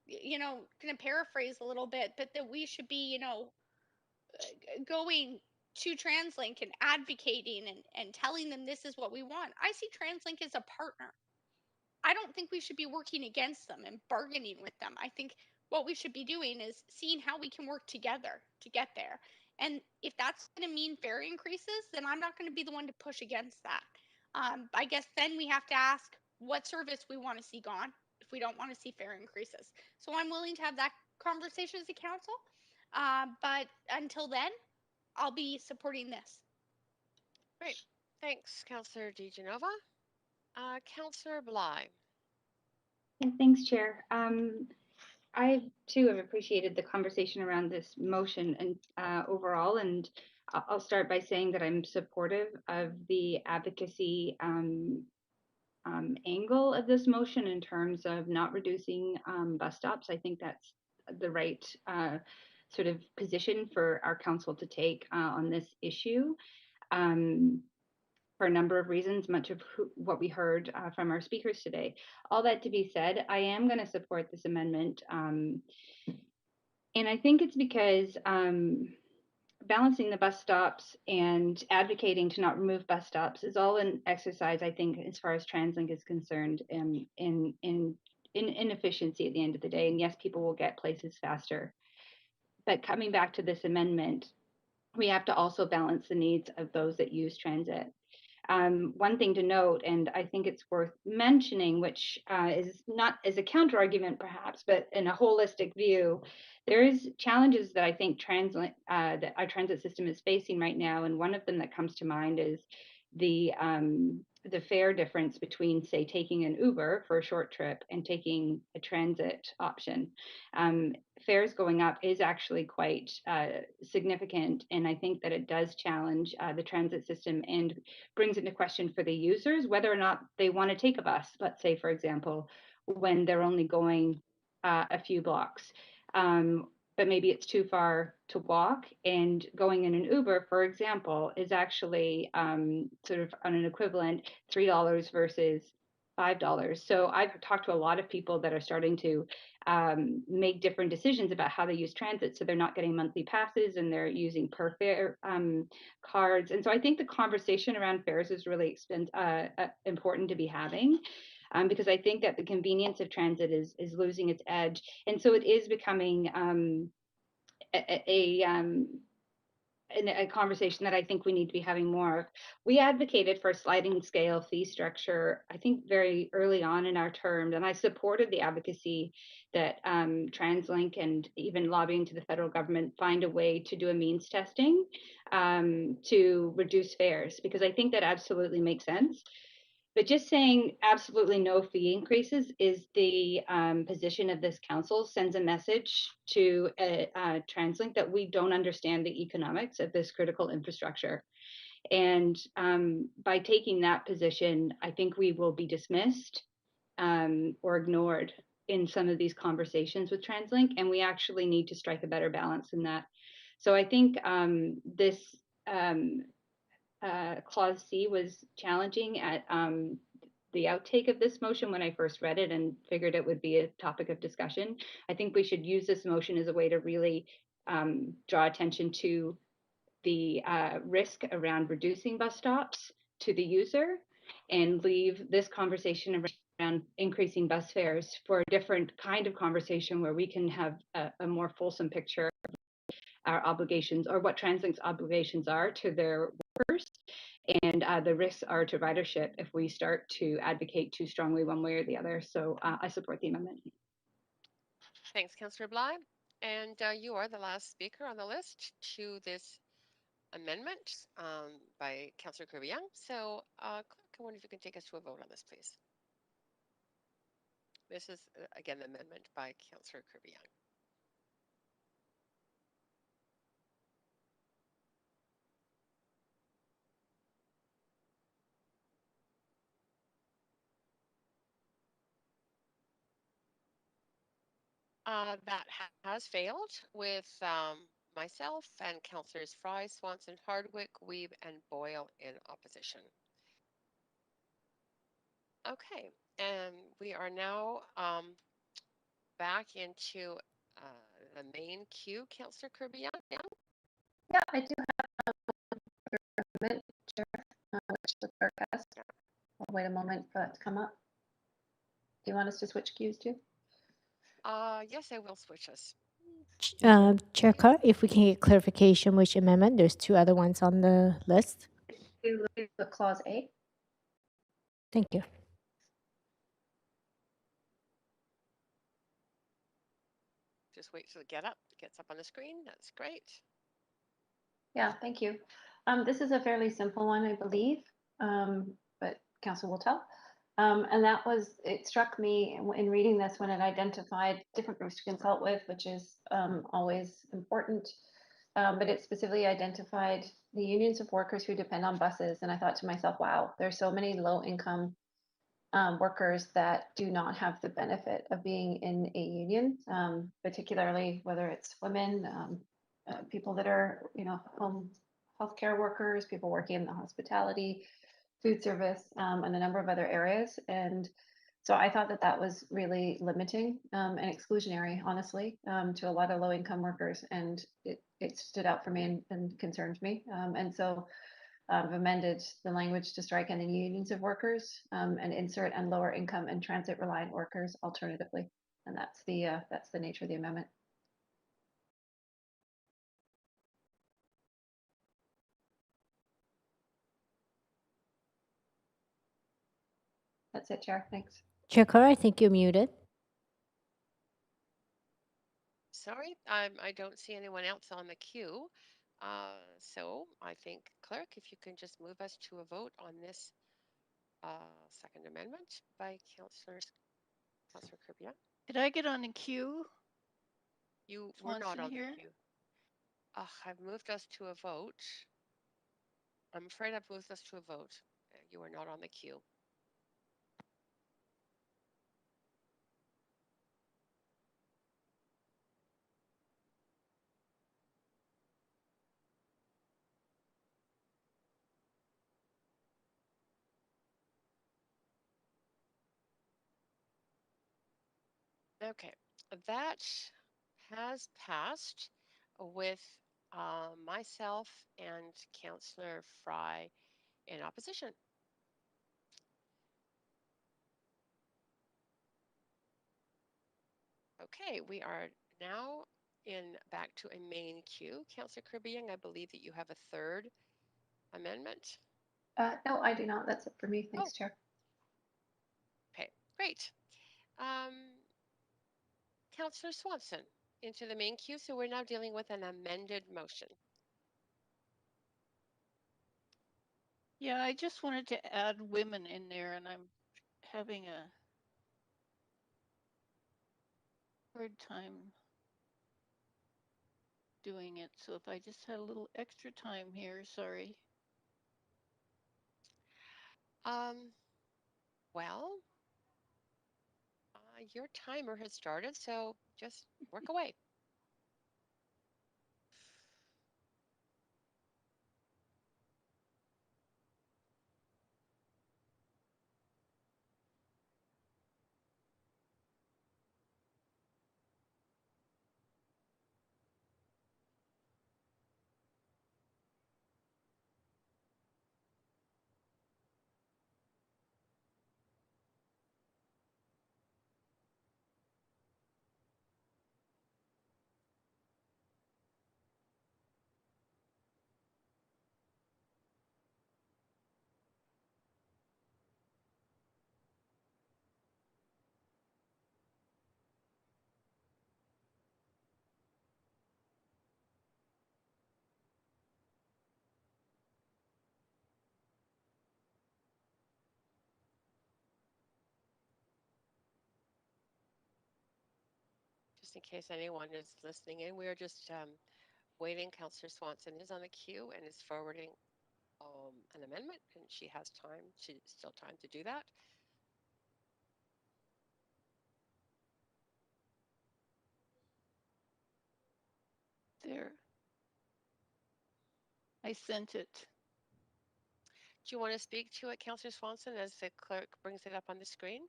to paraphrase a little bit, but that we should be, going to TransLink and advocating and telling them this is what we want. I see TransLink as a partner. I don't think we should be working against them and bargaining with them. I think what we should be doing is seeing how we can work together to get there. And if that's going to mean fare increases, then I'm not going to be the one to push against that. I guess then we have to ask what service we want to see gone if we don't want to see fare increases. So I'm willing to have that conversation as a council. But until then, I'll be supporting this. Great. Thanks, Councillor DeGenova. Councillor Bligh. Yeah, thanks, Chair. I too have appreciated the conversation around this motion and overall, and I'll start by saying that I'm supportive of the advocacy angle of this motion in terms of not reducing bus stops. I think that's the right sort of position for our council to take on this issue. For a number of reasons, much of what we heard from our speakers today. All that to be said, I am going to support this amendment. And I think it's because balancing the bus stops and advocating to not remove bus stops is all an exercise, I think, as far as TransLink is concerned, in inefficiency at the end of the day. And yes, people will get places faster. But coming back to this amendment, we have to also balance the needs of those that use transit. One thing to note, and I think it's worth mentioning, which is not as a counter argument perhaps, but in a holistic view, there is challenges that I think that our transit system is facing right now, and one of them that comes to mind is the fare difference between, say, taking an Uber for a short trip and taking a transit option. Fares going up is actually quite significant, and I think that it does challenge the transit system and brings into question for the users whether or not they want to take a bus, let's say, for example, when they're only going a few blocks. But maybe it's too far to walk, and going in an Uber, for example, is actually sort of on an equivalent $3 versus $5. So I've talked to a lot of people that are starting to make different decisions about how they use transit. So they're not getting monthly passes and they're using per fare cards. And so I think the conversation around fares is really important to be having. Because I think that the convenience of transit is losing its edge, and so it is becoming a conversation that I think we need to be having more of. We advocated for a sliding scale fee structure, I think, very early on in our term, and I supported the advocacy that TransLink and even lobbying to the federal government find a way to do a means testing to reduce fares, because I think that absolutely makes sense. But just saying absolutely no fee increases is the position of this council, sends a message to TransLink that we don't understand the economics of this critical infrastructure. And by taking that position, I think we will be dismissed or ignored in some of these conversations with TransLink, and we actually need to strike a better balance in that. So I think this clause C was challenging at the outtake of this motion when I first read it and figured it would be a topic of discussion. I think we should use this motion as a way to really draw attention to the risk around reducing bus stops to the user and leave this conversation around increasing bus fares for a different kind of conversation where we can have a more fulsome picture of our obligations or what TransLink's obligations are to their workers and the risks are to ridership if we start to advocate too strongly one way or the other. So I support the amendment. Thanks, Councillor Bligh. And you are the last speaker on the list to this amendment by Councillor Kirby Young. So, Clerk, I wonder if you can take us to a vote on this, please. This is, again, the amendment by Councillor Kirby Young. That has failed with myself and Councillors Fry, Swanson, Hardwick, Weeb, and Boyle in opposition. Okay, and we are now back into the main queue. Councillor Kirby Young. Yeah, I do have a comment, Chair, which the clerk has. I'll wait a moment for that to come up. Do you want us to switch queues too? Yes, I will switch us. Chair Carr, if we can get clarification which amendment, there's two other ones on the list. The clause A. Thank you. Just wait till it gets up on the screen. That's great. Yeah, thank you. This is a fairly simple one, I believe, but council will tell. And that was, it struck me in reading this when it identified different groups to consult with, which is always important. But it specifically identified the unions of workers who depend on buses. And I thought to myself, wow, there's so many low income workers that do not have the benefit of being in a union, particularly whether it's women, people that are, home healthcare workers, people working in the hospitality, food service, and a number of other areas. And so I thought that that was really limiting and exclusionary, honestly, to a lot of low income workers. And it stood out for me and concerned me. And so I've amended the language to strike any unions of workers and insert and lower income and transit reliant workers alternatively. And that's the nature of the amendment. That's it, Chair. Thanks. Chair Carr, I think you're muted. Sorry, I don't see anyone else on the queue. So I think, Clerk, if you can just move us to a vote on this second amendment by Councillor Kirby Young. Did I get on the queue? You were Swanson not on here? the queue. I've moved us to a vote. I'm afraid I've moved us to a vote. You are not on the queue. Okay, that has passed with myself and Councillor Fry in opposition. Okay, we are now back to a main queue. Councillor Kirby Young, I believe that you have a third amendment. No, I do not. That's it for me. Thanks, Chair. Okay, great. Councillor Swanson into the main queue. So we're now dealing with an amended motion. Yeah, I just wanted to add women in there, and I'm having a hard time doing it. So if I just had a little extra time here, sorry. Well, Your timer has started, so just work away. Just in case anyone is listening in, we are just waiting. Councillor Swanson is on the queue and is forwarding an amendment, and she has time. She's still time to do that. There. I sent it. Do you want to speak to it, Councillor Swanson, as the clerk brings it up on the screen?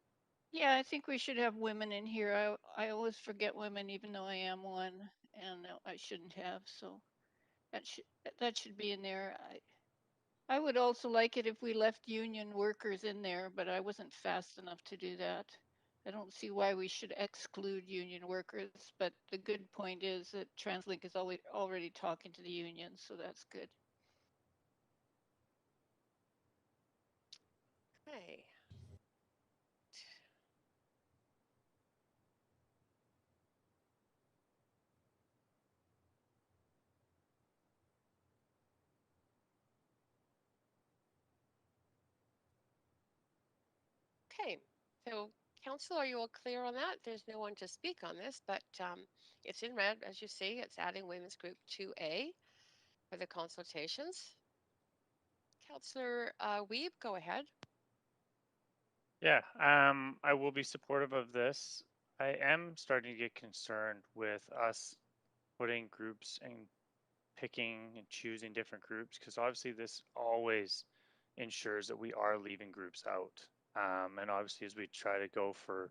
Yeah, I think we should have women in here. I always forget women, even though I am one, and I shouldn't have. So that should be in there. I would also like it if we left union workers in there, but I wasn't fast enough to do that. I don't see why we should exclude union workers, but the good point is that TransLink is already talking to the union, so that's good. Okay. Okay, so council, are you all clear on that? There's no one to speak on this, but it's in red, as you see. It's adding Women's Group 2A for the consultations. Councillor Weeb, go ahead. Yeah, I will be supportive of this. I am starting to get concerned with us putting groups and picking and choosing different groups, because obviously this always ensures that we are leaving groups out. And obviously as we try to go for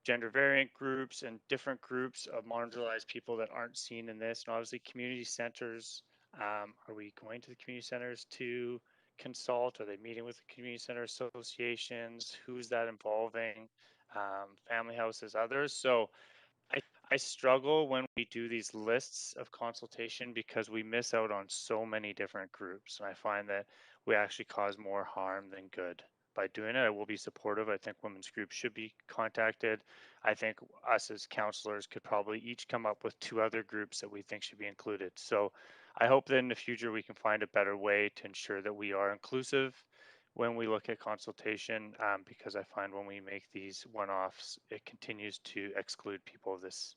gender variant groups and different groups of marginalized people that aren't seen in this, and obviously community centers, are we going to the community centers to consult? Are they meeting with the community center associations? Who's that involving? Family houses, others. So I struggle when we do these lists of consultation because we miss out on so many different groups. And I find that we actually cause more harm than good by doing it. I will be supportive. I think women's groups should be contacted. I think us as counselors could probably each come up with 2 other groups that we think should be included. So I hope that in the future we can find a better way to ensure that we are inclusive when we look at consultation, because I find when we make these one-offs, it continues to exclude people of this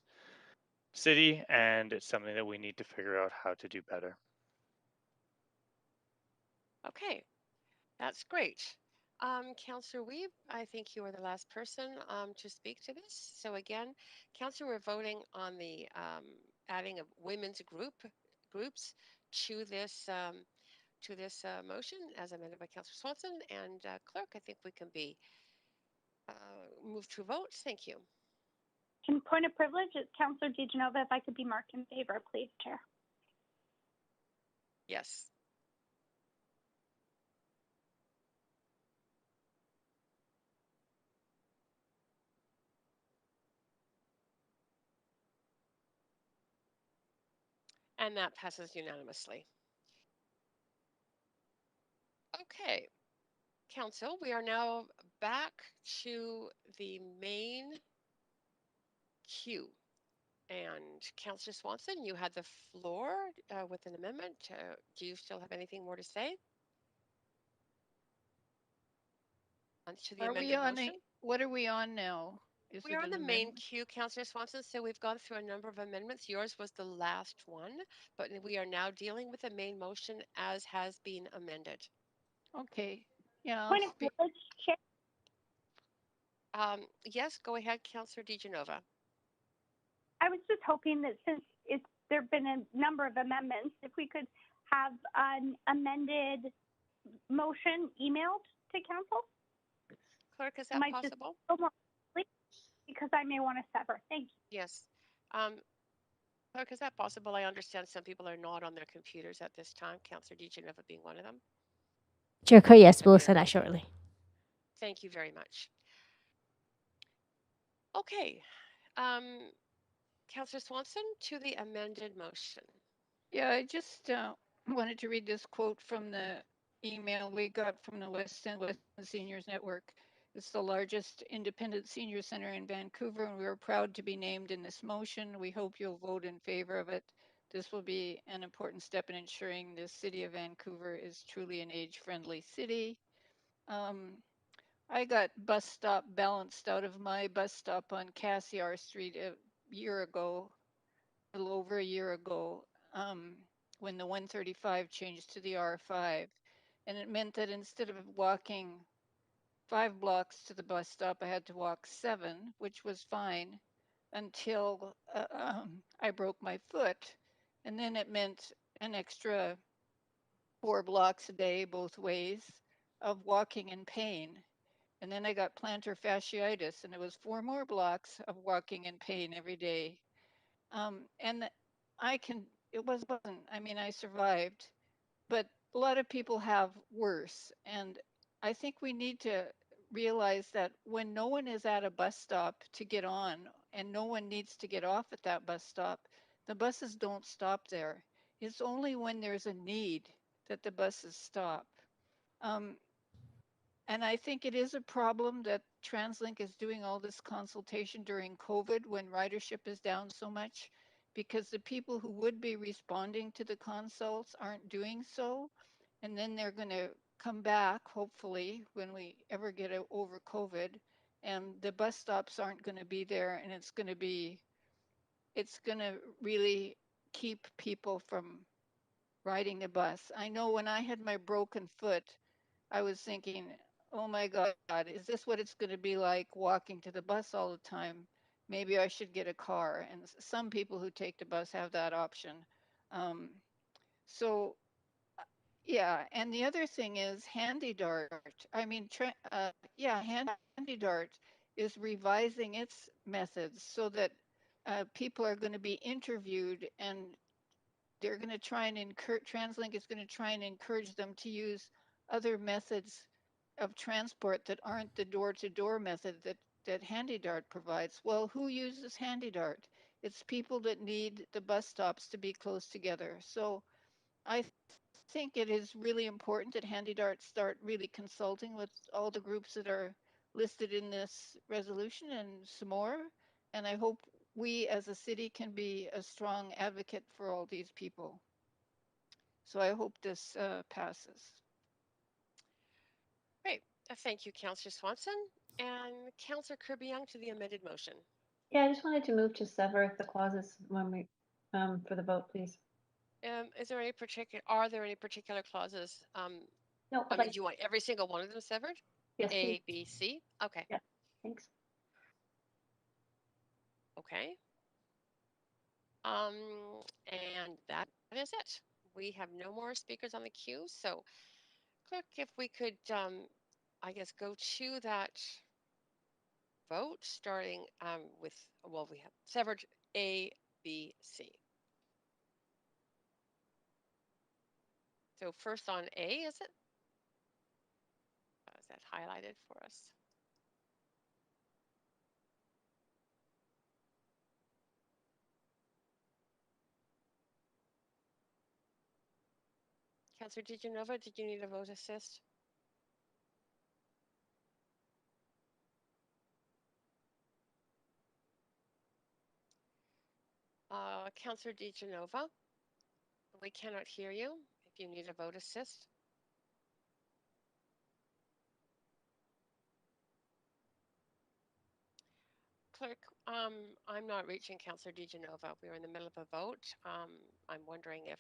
city, and it's something that we need to figure out how to do better. Okay, that's great. Councillor Weeb, I think you are the last person to speak to this. So again, Councillor, we're voting on the adding of women's groups to this motion as amended by Councillor Swanson. And clerk, I think we can be move to votes. Thank you. In point of privilege, it's Councillor DeGenova. If I could be marked in favor, please, Chair. Yes. And that passes unanimously. Okay, Council, we are now back to the main queue. And Councillor Swanson, you had the floor with an amendment. Do you still have anything more to say? To the amended motion? What are we on now? We are on the main queue, Councillor Swanson, so we've gone through a number of amendments. Yours was the last one, but we are now dealing with the main motion as has been amended. Okay. Yeah. Point of privilege, Chair. Yes, go ahead, Councillor DeGenova. I was just hoping that since there've been a number of amendments, if we could have an amended motion emailed to council. Clerk, is that possible? Because I may want to sever. Thank you. Yes. Clerk, is that possible? I understand some people are not on their computers at this time, Councillor DeGenova being one of them. Chair Kerr, yes, we'll send that shortly. Thank you very much. Okay. Councillor Swanson, to the amended motion. Yeah, I just wanted to read this quote from the email we got from the West End Seniors Network. It's the largest independent senior center in Vancouver, and we are proud to be named in this motion. We hope you'll vote in favor of it. This will be an important step in ensuring the city of Vancouver is truly an age-friendly city. I got bus stop balanced out of my bus stop on Cassiar Street a year ago, a little over a year ago, when the 135 changed to the R5. And it meant that instead of walking 5 blocks to the bus stop, I had to walk 7, which was fine until I broke my foot. And then it meant an extra 4 blocks a day, both ways, of walking in pain. And then I got plantar fasciitis, and it was 4 more blocks of walking in pain every day. And it wasn't, I mean, I survived, but a lot of people have worse. And I think we need to realize that when no one is at a bus stop to get on and no one needs to get off at that bus stop, the buses don't stop there. It's only when there's a need that the buses stop. And I think it is a problem that TransLink is doing all this consultation during COVID when ridership is down so much, because the people who would be responding to the consults aren't doing so. And then they're going to come back, hopefully, when we ever get over COVID, and the bus stops aren't going to be there, and it's going to really keep people from riding the bus. I know when I had my broken foot, I was thinking, oh my God, is this what it's going to be like walking to the bus all the time? Maybe I should get a car. And some people who take the bus have that option. So, yeah. And the other thing is Handy Dart. I mean, Handy Dart is revising its methods so that people are going to be interviewed, and they're going to try and TransLink is going to try and encourage them to use other methods of transport that aren't the door-to-door method that HandyDart provides. Well, who uses HandyDart? It's people that need the bus stops to be close together. So I think it is really important that HandyDart start really consulting with all the groups that are listed in this resolution and some more. And I hope we as a city can be a strong advocate for all these people. So I hope this passes. Great. Thank you, Councillor Swanson. And Councillor Kirby Young to the amended motion. Yeah, I just wanted to move to sever the clauses when we for the vote, please. Are there any particular clauses? No, I mean, do you want every single one of them severed? Yes, A, please. B, C? Okay. Yeah, thanks. Okay. And that is it. We have no more speakers on the queue. So, clerk, if we could, I guess, go to that vote, starting with, well, we have severed A, B, C. So first on A, is it? Is that highlighted for us? Councillor DeGenova, did you need a vote assist? Councillor DeGenova, we cannot hear you if you need a vote assist. Clerk, I'm not reaching Councillor DeGenova. We're in the middle of a vote. I'm wondering if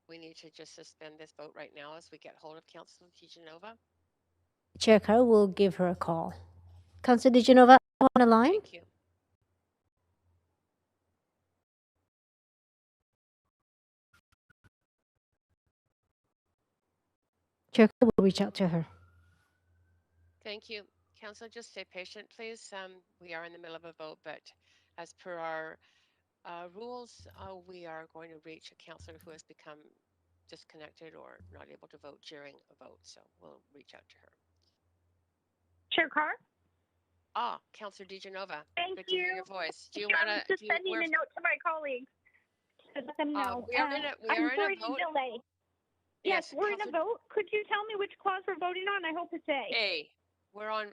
we need to just suspend this vote right now as we get hold of Councillor DeGenova. Chair Kerr will give her a call. Councillor Dijanova on the line. Thank you. Chair will reach out to her. Thank you. Councillor, just stay patient, please. We are in the middle of a vote, but as per our rules, we are going to reach a councillor who has become disconnected or not able to vote during a vote. So we'll reach out to her. Chair Carr? Councillor Dijanova. Thank Good you. to hear your voice. Do you Sure, want I was to? just sending a note to my colleagues to let them know. We are in a I'm sorry vote. to delay. Yes, we're in a vote. Could you tell me which clause we're voting on? I hope it's A. A. We're on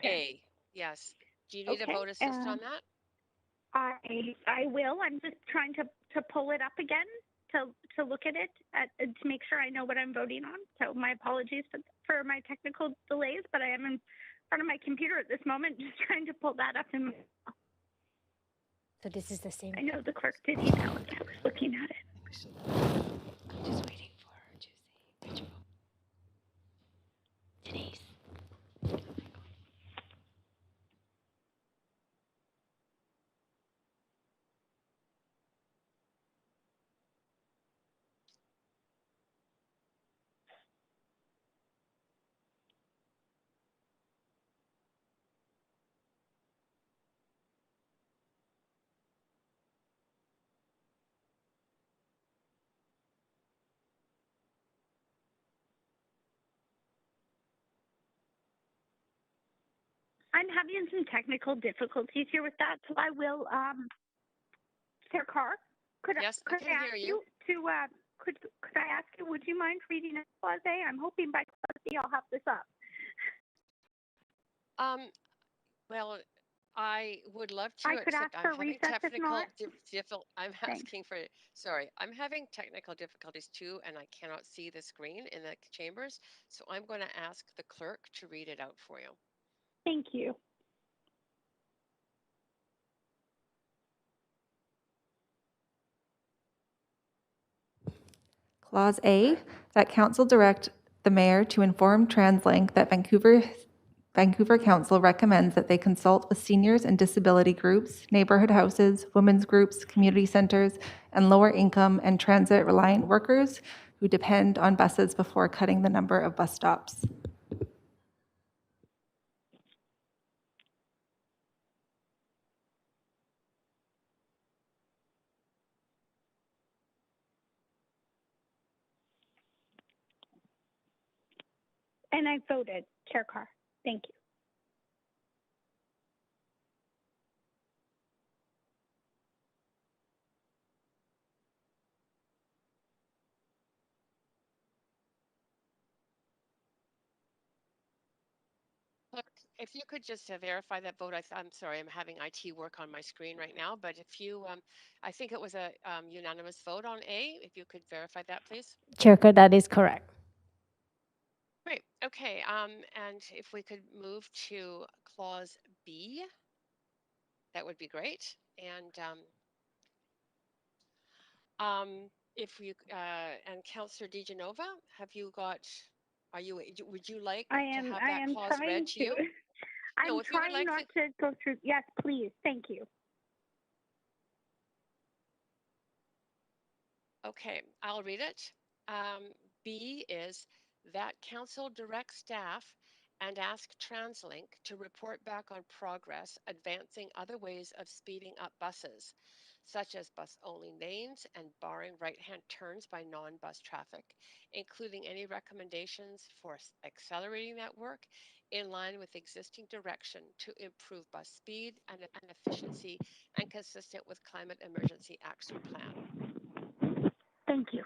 A. Yes. Do you need a vote assist on that? I will. I'm just trying to pull it up again to look at it to make sure I know what I'm voting on. So my apologies for my technical delays, but I am in front of my computer at this moment, just trying to pull that up in my. So this is the same. I know the clerk did email it. I was looking at it. I'm just waiting for her to say which vote. Denise. I'm having some technical difficulties here with that, so I will. Chair Carr, could I ask you to could I ask you? Would you mind reading a clause A? I'm hoping by clause B I'll have this up. Well, I would love to. I could ask for recess if not. I'm asking for. Sorry, I'm having technical difficulties too, and I cannot see the screen in the chambers. So I'm going to ask the clerk to read it out for you. Thank you. Clause A, that Council direct the Mayor to inform TransLink that Vancouver Council recommends that they consult with seniors and disability groups, neighborhood houses, women's groups, community centers, and lower income and transit reliant workers who depend on buses before cutting the number of bus stops. And I voted, Chair Carr. Thank you. Clerk, if you could just verify that vote. I'm sorry, I'm having IT work on my screen right now, but if you, I think it was a unanimous vote on A. If you could verify that, please. Chair Carr, that is correct. Great. Okay. And if we could move to clause B, that would be great. And if we and Councillor Dijanova, have you got? Would you like to have that clause read to you? I'm trying not to go through. Yes, please. Thank you. Okay, I'll read it. B is that Council directs staff and ask TransLink to report back on progress advancing other ways of speeding up buses, such as bus-only lanes and barring right-hand turns by non-bus traffic, including any recommendations for accelerating that work in line with existing direction to improve bus speed and efficiency and consistent with Climate Emergency Action Plan. Thank you.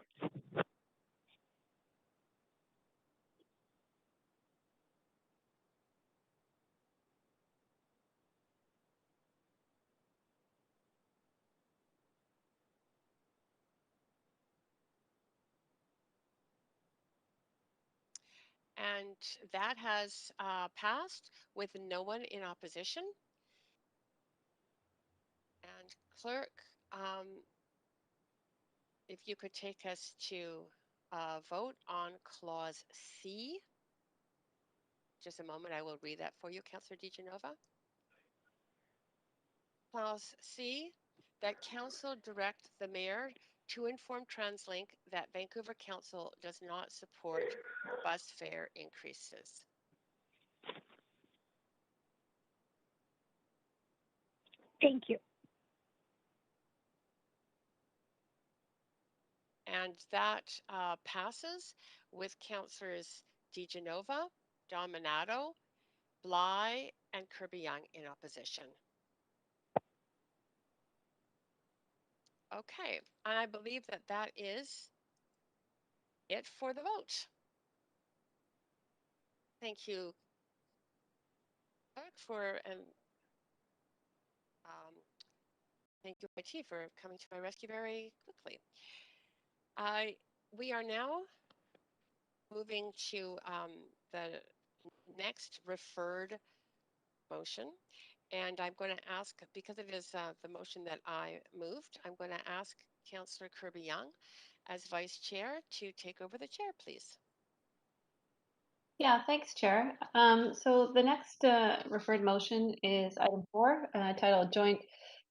And that has passed with no one in opposition. And clerk, if you could take us to vote on clause C just a moment, I will read that for you, Councillor DiGenova. Clause C, that Council direct the Mayor to inform TransLink that Vancouver Council does not support bus fare increases. Thank you. And that passes with Councillors DiGenova, Dominato, Bligh, and Kirby Young in opposition. Okay, and I believe that that is it for the vote. Thank you for thank you, IT, for coming to my rescue very quickly. We are now moving to the next referred motion. And I'm going to ask, because it is the motion that I moved, I'm going to ask Councillor Kirby Young as Vice Chair to take over the chair, please. Yeah, thanks, Chair. So the next referred motion is item 4, titled Joint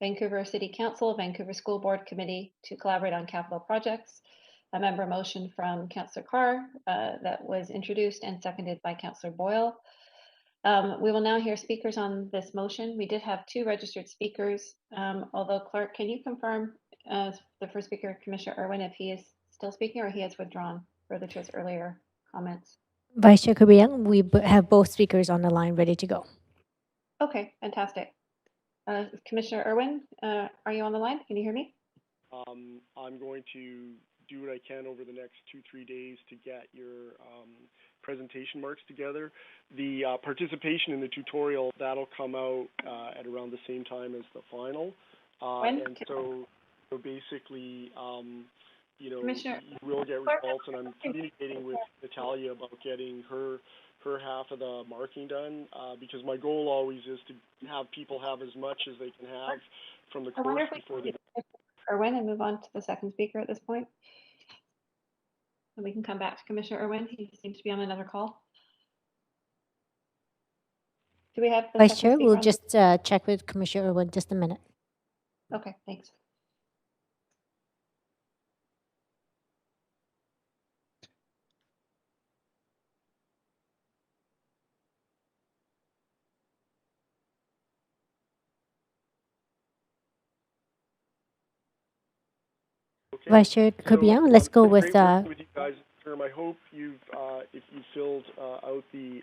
Vancouver City Council, Vancouver School Board Committee to collaborate on capital projects. A member motion from Councillor Carr that was introduced and seconded by Councillor Boyle. We will now hear speakers on this motion. We did have 2 registered speakers, although Clerk, can you confirm the first speaker, Commissioner Irwin, if he is still speaking or he has withdrawn further to his earlier comments? Vice Chair Kirby Young, we have both speakers on the line ready to go. Okay, fantastic. Commissioner Irwin, are you on the line? Can you hear me? I'm going to do what I can over the next 2-3 days to get your presentation marks together. The participation in the tutorial, that'll come out at around the same time as the final. And so basically, you know, you will get results, and I'm communicating with Natalia about getting her half of the marking done, because my goal always is to have people have as much as they can have from the course before they... Irwin, and move on to the second speaker at this point. And we can come back to Commissioner Irwin. He seems to be on another call. Do we have the Vice Chair, we'll just check with Commissioner Irwin just a minute. Okay, thanks. Okay. Vice Chair Kirby Young, let's go with you guys. I hope you've if you filled out the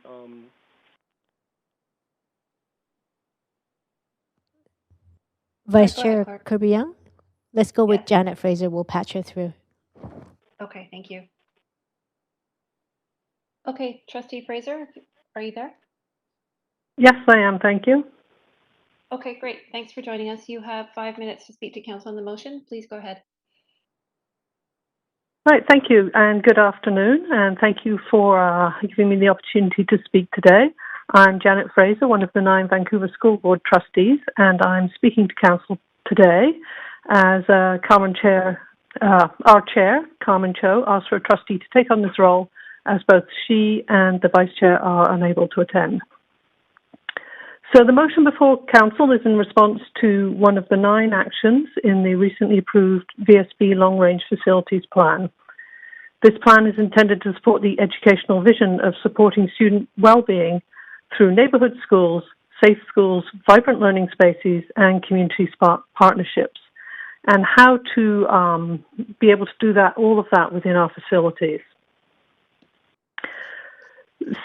Vice Chair Kirby Young, let's go with Janet Fraser. We'll patch her through. Okay, thank you. Okay, Trustee Fraser, are you there? Yes, I am. Thank you. Okay, great. Thanks for joining us. You have 5 minutes to speak to Council on the motion. Please go ahead. Right, thank you, and good afternoon, and thank you for giving me the opportunity to speak today. I'm Janet Fraser, one of the 9 Vancouver School Board trustees, and I'm speaking to Council today as Carmen Chair, our Chair, Carmen Cho, asked for a trustee to take on this role as both she and the Vice Chair are unable to attend. So the motion before Council is in response to one of the 9 actions in the recently approved VSB Long Range Facilities Plan. This plan is intended to support the educational vision of supporting student well-being through neighbourhood schools, safe schools, vibrant learning spaces, and community partnerships, and how to be able to do that, all of that within our facilities.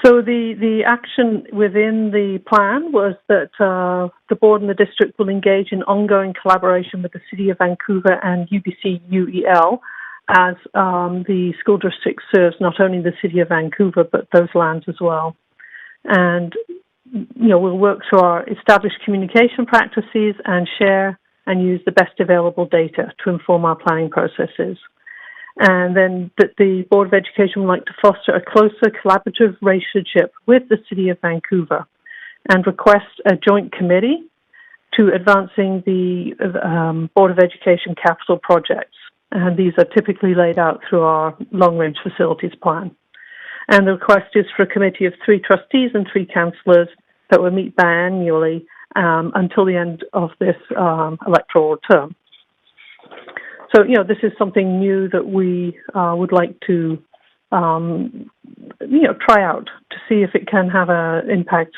So the action within the plan was that the board and the district will engage in ongoing collaboration with the City of Vancouver and UBC UEL as the school district serves not only the City of Vancouver but those lands as well. And you know, we'll work through our established communication practices and share and use the best available data to inform our planning processes. And then that the Board of Education would like to foster a closer collaborative relationship with the City of Vancouver and request a joint committee to advancing the Board of Education capital projects. And these are typically laid out through our long-range facilities plan. And the request is for a committee of 3 trustees and 3 councillors that will meet biannually until the end of this electoral term. So, this is something new that we would like to, try out to see if it can have an impact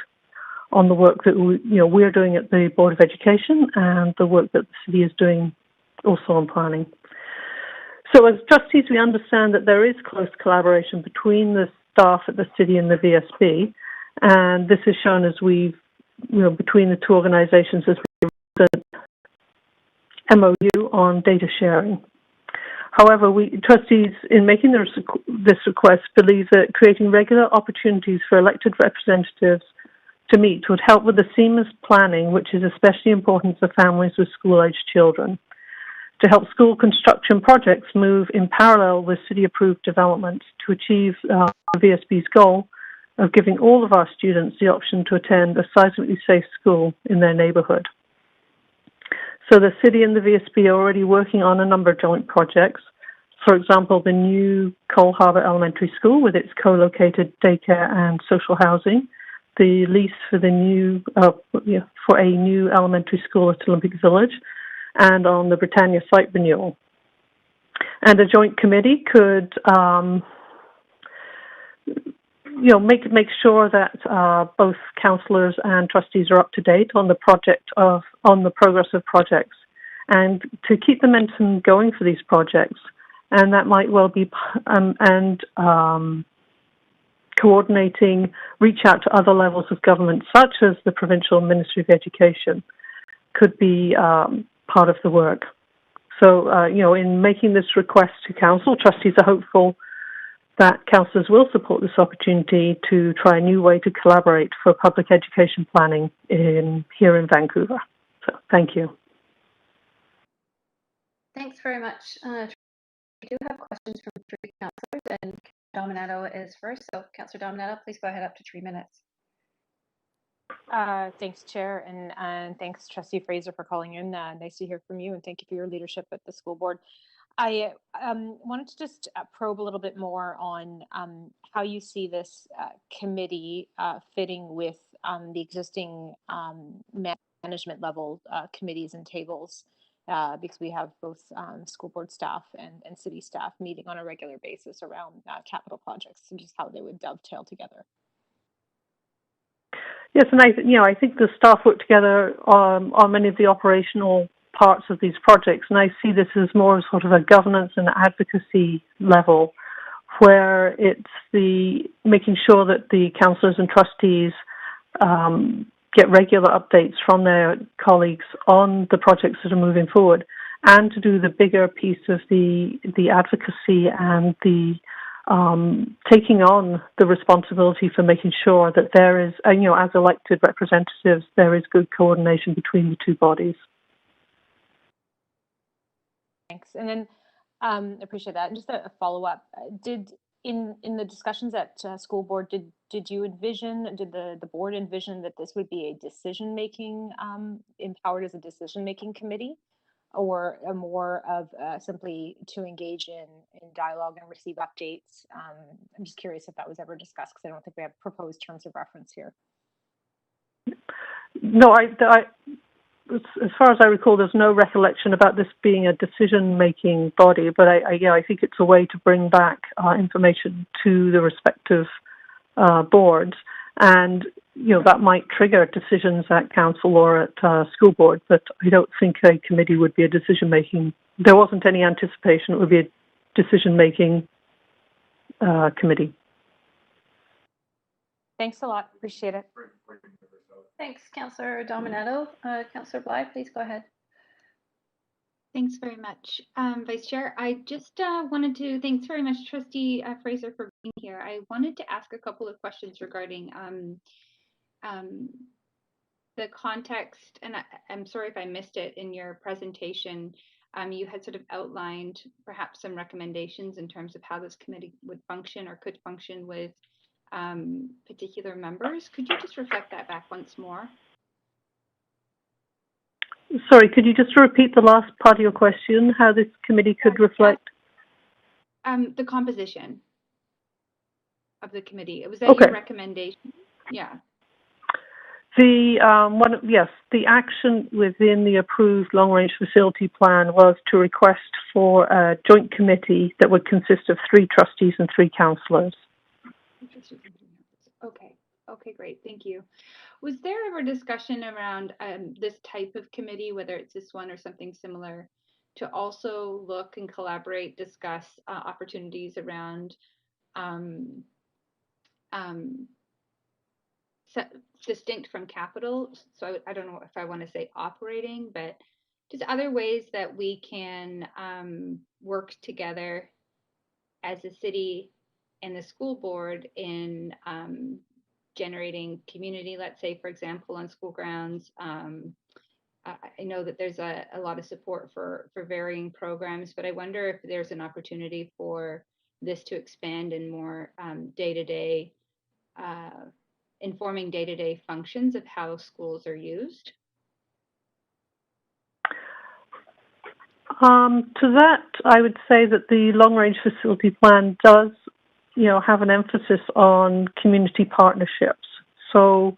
on the work that we're doing at the Board of Education and the work that the city is doing also on planning. So as trustees, we understand that there is close collaboration between the staff at the city and the VSB, and this is shown as between the 2 organisations as the MOU on data sharing. However, we trustees, in making this request, believe that creating regular opportunities for elected representatives to meet would help with the seamless planning, which is especially important for families with school-aged children, to help school construction projects move in parallel with city-approved development to achieve the VSB's goal of giving all of our students the option to attend a seismically safe school in their neighbourhood. So the city and the VSB are already working on a number of joint projects. For example, the new Cole Harbour Elementary School with its co-located daycare and social housing, the lease for the new for a new elementary school at Olympic Village, and on the Britannia site renewal. And a joint committee could make sure that both councillors and trustees are up to date on the progress of projects, and to keep the momentum going for these projects. And that might well be coordinating, reach out to other levels of government, such as the Provincial Ministry of Education, could be part of the work. So, in making this request to council, trustees are hopeful that councillors will support this opportunity to try a new way to collaborate for public education planning here in Vancouver. So, thank you. Thanks very much. We do have questions from 3 councillors, and Dominato is first. So, Councillor Dominato, please go ahead up to 3 minutes. Thanks, Chair, and thanks, Trustee Fraser, for calling in. Nice to hear from you, and thank you for your leadership at the school board. I wanted to just probe a little bit more on how you see this committee fitting with the existing management level committees and tables, because we have both school board staff and city staff meeting on a regular basis around capital projects, and just how they would dovetail together. Yes, and I think the staff work together on many of the operational parts of these projects, and I see this as more sort of a governance and advocacy level, where it's the making sure that the councillors and trustees get regular updates from their colleagues on the projects that are moving forward, and to do the bigger piece of the advocacy and the taking on the responsibility for making sure that there is, as elected representatives, there is good coordination between the 2 bodies. Thanks. And then appreciate that. And just a follow-up. Did in the discussions at school board, did you envision, did the board envision that this would be a decision-making, empowered as a decision-making committee, or a more of simply to engage in dialogue and receive updates? I'm just curious if that was ever discussed, because I don't think we have proposed terms of reference here. No, as far as I recall, there's no recollection about this being a decision-making body, but I think it's a way to bring back information to the respective boards, and that might trigger decisions at council or at school board, but I don't think a committee would be a decision-making. There wasn't any anticipation it would be a decision-making committee. Thanks a lot. Appreciate it. Thanks, Councillor Dominato. Councillor Bligh, please go ahead. Thanks very much, Vice Chair. I just thanks very much, Trustee Fraser, for being here. I wanted to ask a couple of questions regarding the context, and I'm sorry if I missed it in your presentation. You had sort of outlined perhaps some recommendations in terms of how this committee would function or could function with particular members. Could you just reflect that back once more? Sorry, could you just repeat the last part of your question, how this committee could reflect? The composition. of the committee? Was that Okay. your recommendation? Yeah. The the action within the approved long-range facility plan was to request for a joint committee that would consist of 3 trustees and 3 councillors. Okay. Okay, great. Thank you. Was there ever discussion around this type of committee, whether it's this one or something similar, to also look and collaborate, discuss opportunities around um, um, distinct from capital? So I don't know if I want to say operating, but just other ways that we can work together as a city and the school board in generating community, let's say, for example, on school grounds. I know that there's a lot of support for varying programs, but I wonder if there's an opportunity for this to expand in more day-to-day, informing day-to-day functions of how schools are used. To that, I would say that the long-range facility plan does, have an emphasis on community partnerships. So,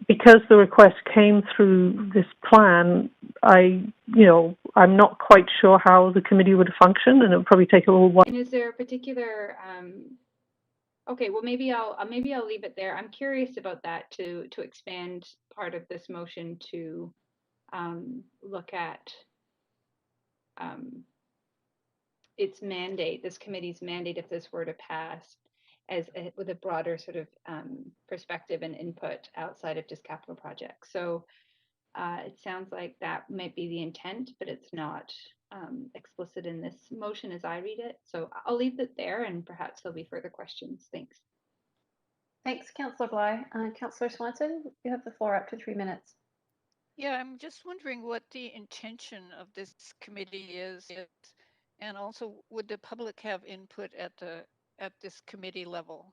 because the request came through this plan, I'm not quite sure how the committee would function, and it would probably take a little while. And is there a particular? Okay, well maybe I'll leave it there. I'm curious about that to expand part of this motion to look at its mandate, this committee's mandate, if this were to pass, with a broader sort of perspective and input outside of just capital projects. So it sounds like that might be the intent, but it's not explicit in this motion as I read it. So I'll leave it there, and perhaps there'll be further questions. Thanks. Thanks, Councillor Bligh. Councillor Swanson, you have the floor up to 3 minutes. Yeah, I'm just wondering what the intention of this committee is, and also would the public have input at this committee level?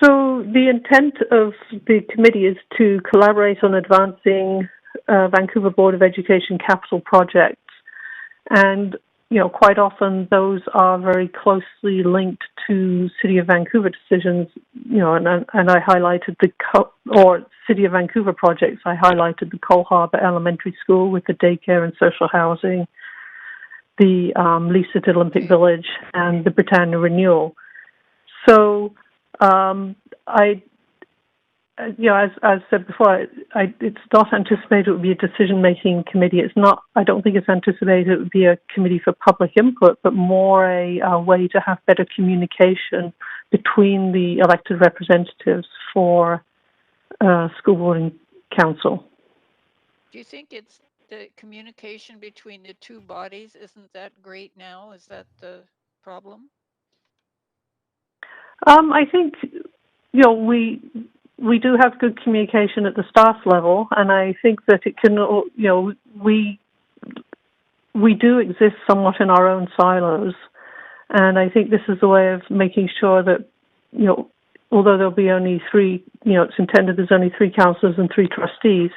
So the intent of the committee is to collaborate on advancing Vancouver Board of Education capital projects. And, quite often those are very closely linked to City of Vancouver decisions, and I highlighted City of Vancouver projects. I highlighted the Cole Harbour Elementary School with the daycare and social housing, the lease at Olympic Village, and the Britannia renewal. So, as said before, it's not anticipated it would be a decision-making committee. I don't think it's anticipated it would be a committee for public input, but more a way to have better communication between the elected representatives for school board and council. Do you think it's the communication between the two bodies? Isn't that great now? Is that the problem? I think, we do have good communication at the staff level, and I think that it can, we do exist somewhat in our own silos, and I think this is a way of making sure that, although there'll be only 3, it's intended there's only 3 councillors and 3 trustees,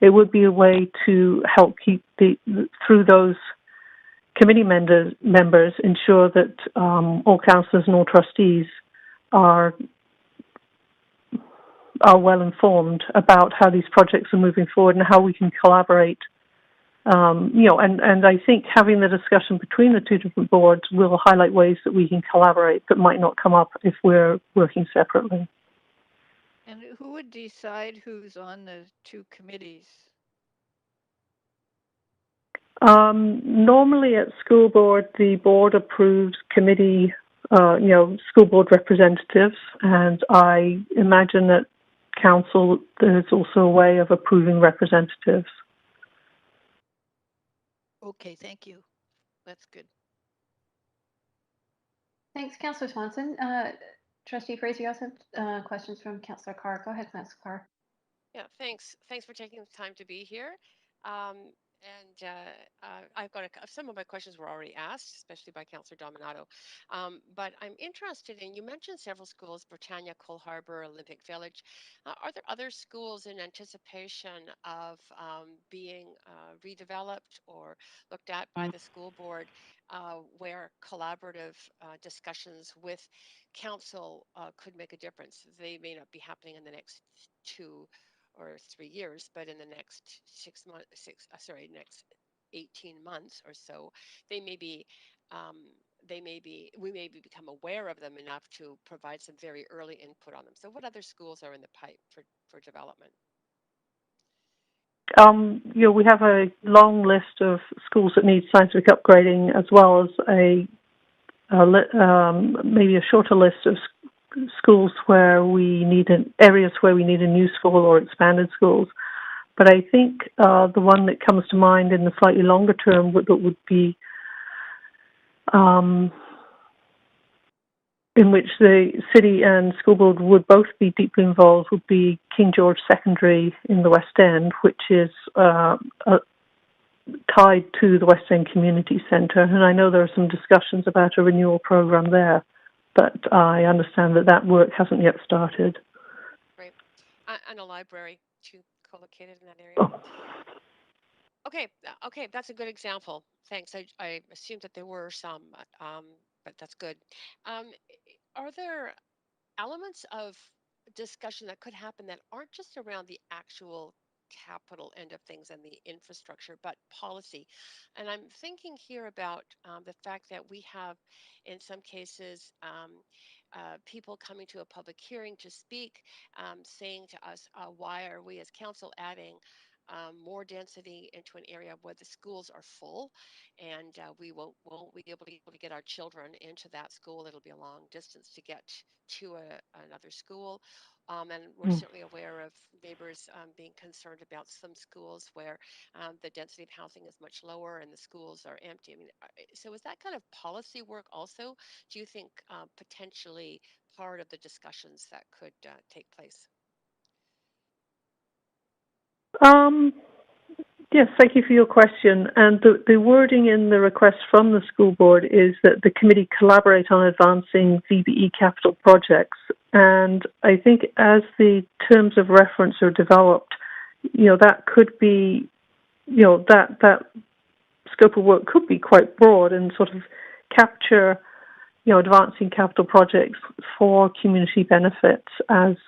it would be a way to help keep through those committee members ensure that all councillors and all trustees are well informed about how these projects are moving forward and how we can collaborate. And I think having the discussion between the 2 different boards will highlight ways that we can collaborate that might not come up if we're working separately. And who would decide who's on the 2 committees? Normally at school board, the board approves committee, school board representatives, and I imagine that council, there's also a way of approving representatives. Okay, thank you. That's good. Thanks, Councillor Swanson. Trustee Fraser, you also have questions from Councillor Carr. Go ahead, Councillor Carr. Yeah, thanks. Thanks for taking the time to be here. And I've got some of my questions were already asked, especially by Councillor Dominato. But I'm interested in, you mentioned several schools, Britannia, Cole Harbour, Olympic Village. Are there other schools in anticipation of being redeveloped or looked at by the school board where collaborative discussions with council could make a difference? They may not be happening in the next 2 or 3 years, but in the next 6 months, next 18 months or so, they may be, we may become aware of them enough to provide some very early input on them. So what other schools are in the pipe for development? We have a long list of schools that need scientific upgrading, as well as maybe a shorter list of schools where we need areas where we need a new school or expanded schools. But I think the one that comes to mind in the slightly longer term that would be in which the city and school board would both be deeply involved would be King George Secondary in the West End, which is tied to the West End Community Centre. And I know there are some discussions about a renewal programme there, but I understand that work hasn't yet started. Right. And a library, too, co-located in that area. Oh. Okay, that's a good example. Thanks. I assumed that there were some, but that's good. Are there elements of discussion that could happen that aren't just around the actual capital end of things and the infrastructure, but policy? And I'm thinking here about the fact that we have, in some cases, people coming to a public hearing to speak, saying to us, why are we as council adding more density into an area where the schools are full, and we won't be able to get our children into that school. It'll be a long distance to get to another school. And we're certainly aware of neighbors being concerned about some schools where the density of housing is much lower and the schools are empty. I mean, so is that kind of policy work also, do you think, potentially part of the discussions that could take place? Yes, thank you for your question. And the wording in the request from the school board is that the committee collaborate on advancing VBE capital projects. And I think as the terms of reference are developed, that could be, that scope of work could be quite broad and sort of capture, advancing capital projects for community benefit as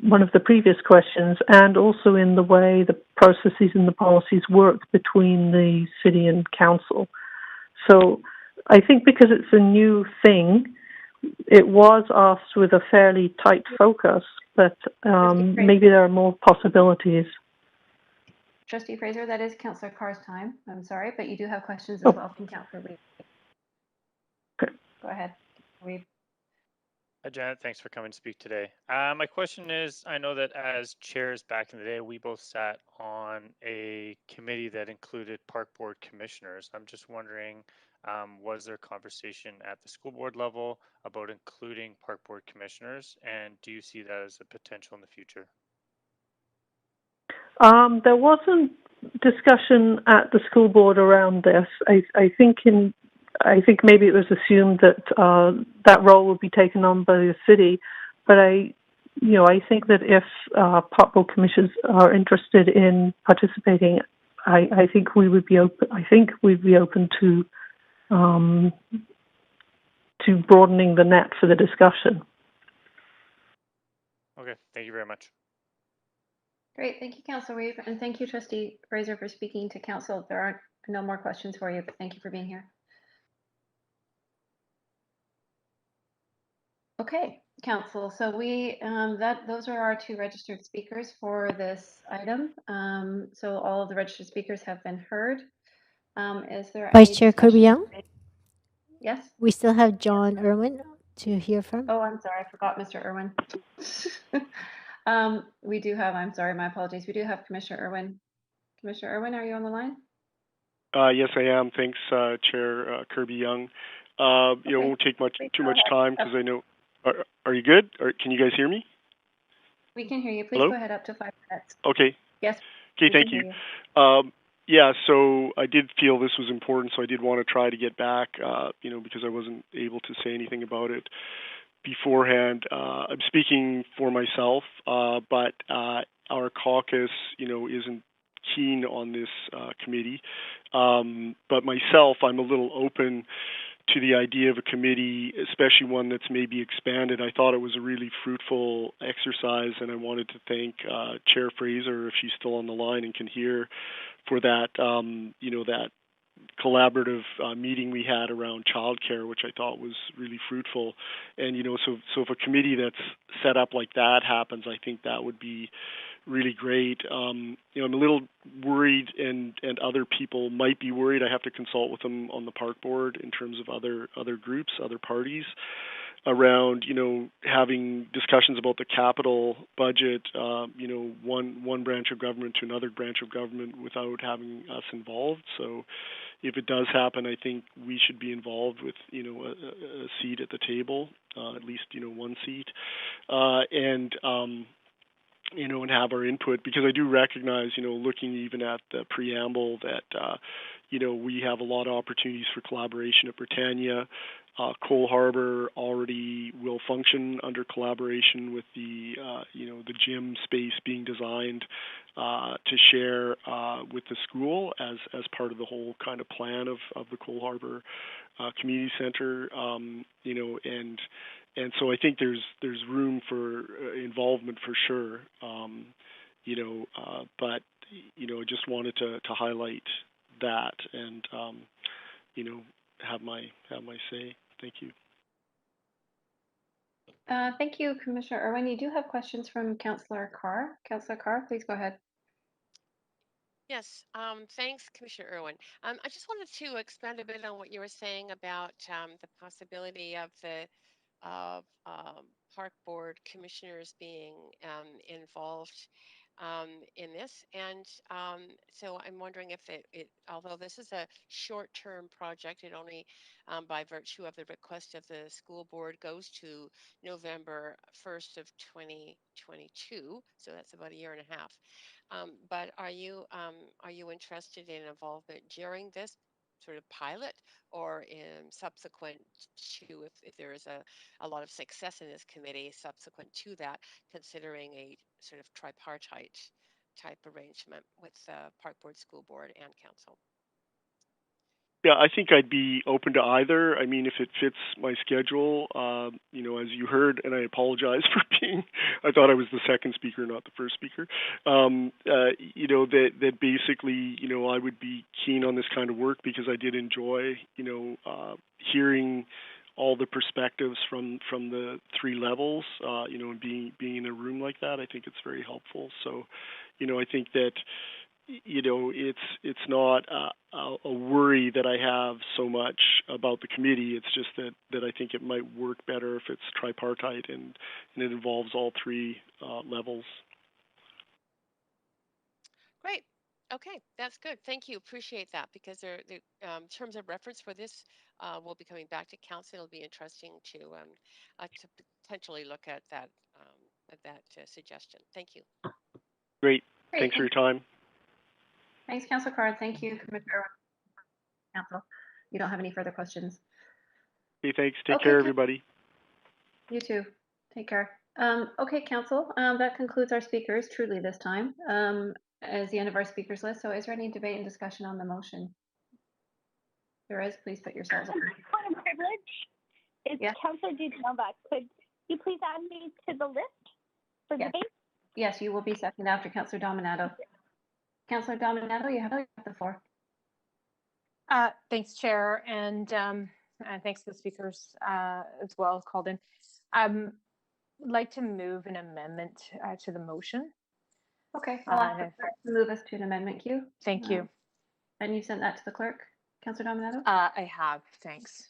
one of the previous questions, and also in the way the processes and the policies work between the city and council. So I think because it's a new thing, it was asked with a fairly tight focus, but maybe there are more possibilities. Trustee Fraser, that is Councillor Carr's time. I'm sorry, but you do have questions as well from Councillor Bligh. Okay. Go ahead. Hi, Janet. Thanks for coming to speak today. My question is, I know that as chairs back in the day, we both sat on a committee that included park board commissioners. I'm just wondering, was there conversation at the school board level about including park board commissioners? And do you see that as a potential in the future? There wasn't discussion at the school board around this. I think maybe it was assumed that that role would be taken on by the city, but I think that if park board commissioners are interested in participating, I think we would be open. I think we'd be open to broadening the net for the discussion. Okay, thank you very much. Great, thank you, Councillor Reeve, and thank you, Trustee Fraser, for speaking to Council. There are no more questions for you, but thank you for being here. Okay, Council. So those are our two registered speakers for this item. So all of the registered speakers have been heard. Is there Vice Chair Kirby Young? Yes. We still have John Irwin to hear from. Oh, I'm sorry, I forgot Mr. Irwin. We do have, I'm sorry, my apologies. We do have Commissioner Irwin. Commissioner Irwin, are you on the line? Yes, I am. Thanks, Chair Kirby Young. It won't take too much time because I know. Are you good? Or can you guys hear me? We can hear you. Please Hello? go ahead up to 5 minutes. Okay. Yes. Okay, thank you. Yeah, so I did feel this was important, so I did want to try to get back, because I wasn't able to say anything about it beforehand. I'm speaking for myself, but our caucus, isn't keen on this committee. But myself, I'm a little open to the idea of a committee, especially one that's maybe expanded. I thought it was a really fruitful exercise, and I wanted to thank Chair Fraser, if she's still on the line and can hear, for that, that collaborative meeting we had around childcare, which I thought was really fruitful. And so if a committee that's set up like that happens, I think that would be really great. I'm a little worried, and other people might be worried. I have to consult with them on the park board in terms of other groups, other parties, around having discussions about the capital budget, one branch of government to another branch of government without having us involved. So if it does happen, I think we should be involved with a seat at the table, at least one seat, and have our input, because I do recognize, looking even at the preamble, that we have a lot of opportunities for collaboration at Britannia. Cole Harbour already will function under collaboration with the gym space being designed to share with the school as part of the whole kind of plan of the Cole Harbour Community Centre, and so I think there's room for involvement for sure, but I just wanted to highlight that and have my say. Thank you. Thank you, Commissioner Irwin. You do have questions from Councillor Carr. Councillor Carr, please go ahead. Yes, thanks, Commissioner Irwin. I just wanted to expand a bit on what you were saying about the possibility of the park board commissioners being involved in this. And so I'm wondering if although this is a short-term project, it only by virtue of the request of the school board goes to November 1st of 2022. So that's about a year and a half. But are you interested in involvement during this sort of pilot, or in subsequent to, if there is a lot of success in this committee subsequent to that, considering a sort of tripartite type arrangement with park board, school board, and council? Yeah, I think I'd be open to either. I mean, if it fits my schedule, as you heard, and I apologize for I thought I was the second speaker, not the first speaker, that basically, I would be keen on this kind of work, because I did enjoy, hearing all the perspectives from the three levels, and being in a room like that. I think it's very helpful. So, I think that it's not a worry that I have so much about the committee. It's just that I think it might work better if it's tripartite and it involves all three levels. Great. Okay, that's good. Thank you. Appreciate that, because the terms of reference for this will be coming back to council. It'll be interesting to potentially look at that suggestion. Thank you. Great. Thanks for your time. Thanks, Councillor Carr. Thank you, Commissioner Council. You don't have any further questions. Okay, thanks. Take care, everybody. You too. Take care. Okay, Council, that concludes our speakers, truly this time, as the end of our speakers list. So is there any debate and discussion on the motion? There is. Please put yourselves on. Point of privilege. It's Councillor Dudnova. Could you please add me to the list for debate? Yes, you will be second after Councillor Dominato. Councillor Dominato, you have the floor. Thanks, Chair, and thanks to the speakers as well called in. I'd like to move an amendment to the motion. Okay, I'll ask the clerk to move us to an amendment queue. Thank you. And you sent that to the clerk, Councillor Dominato? I have, thanks.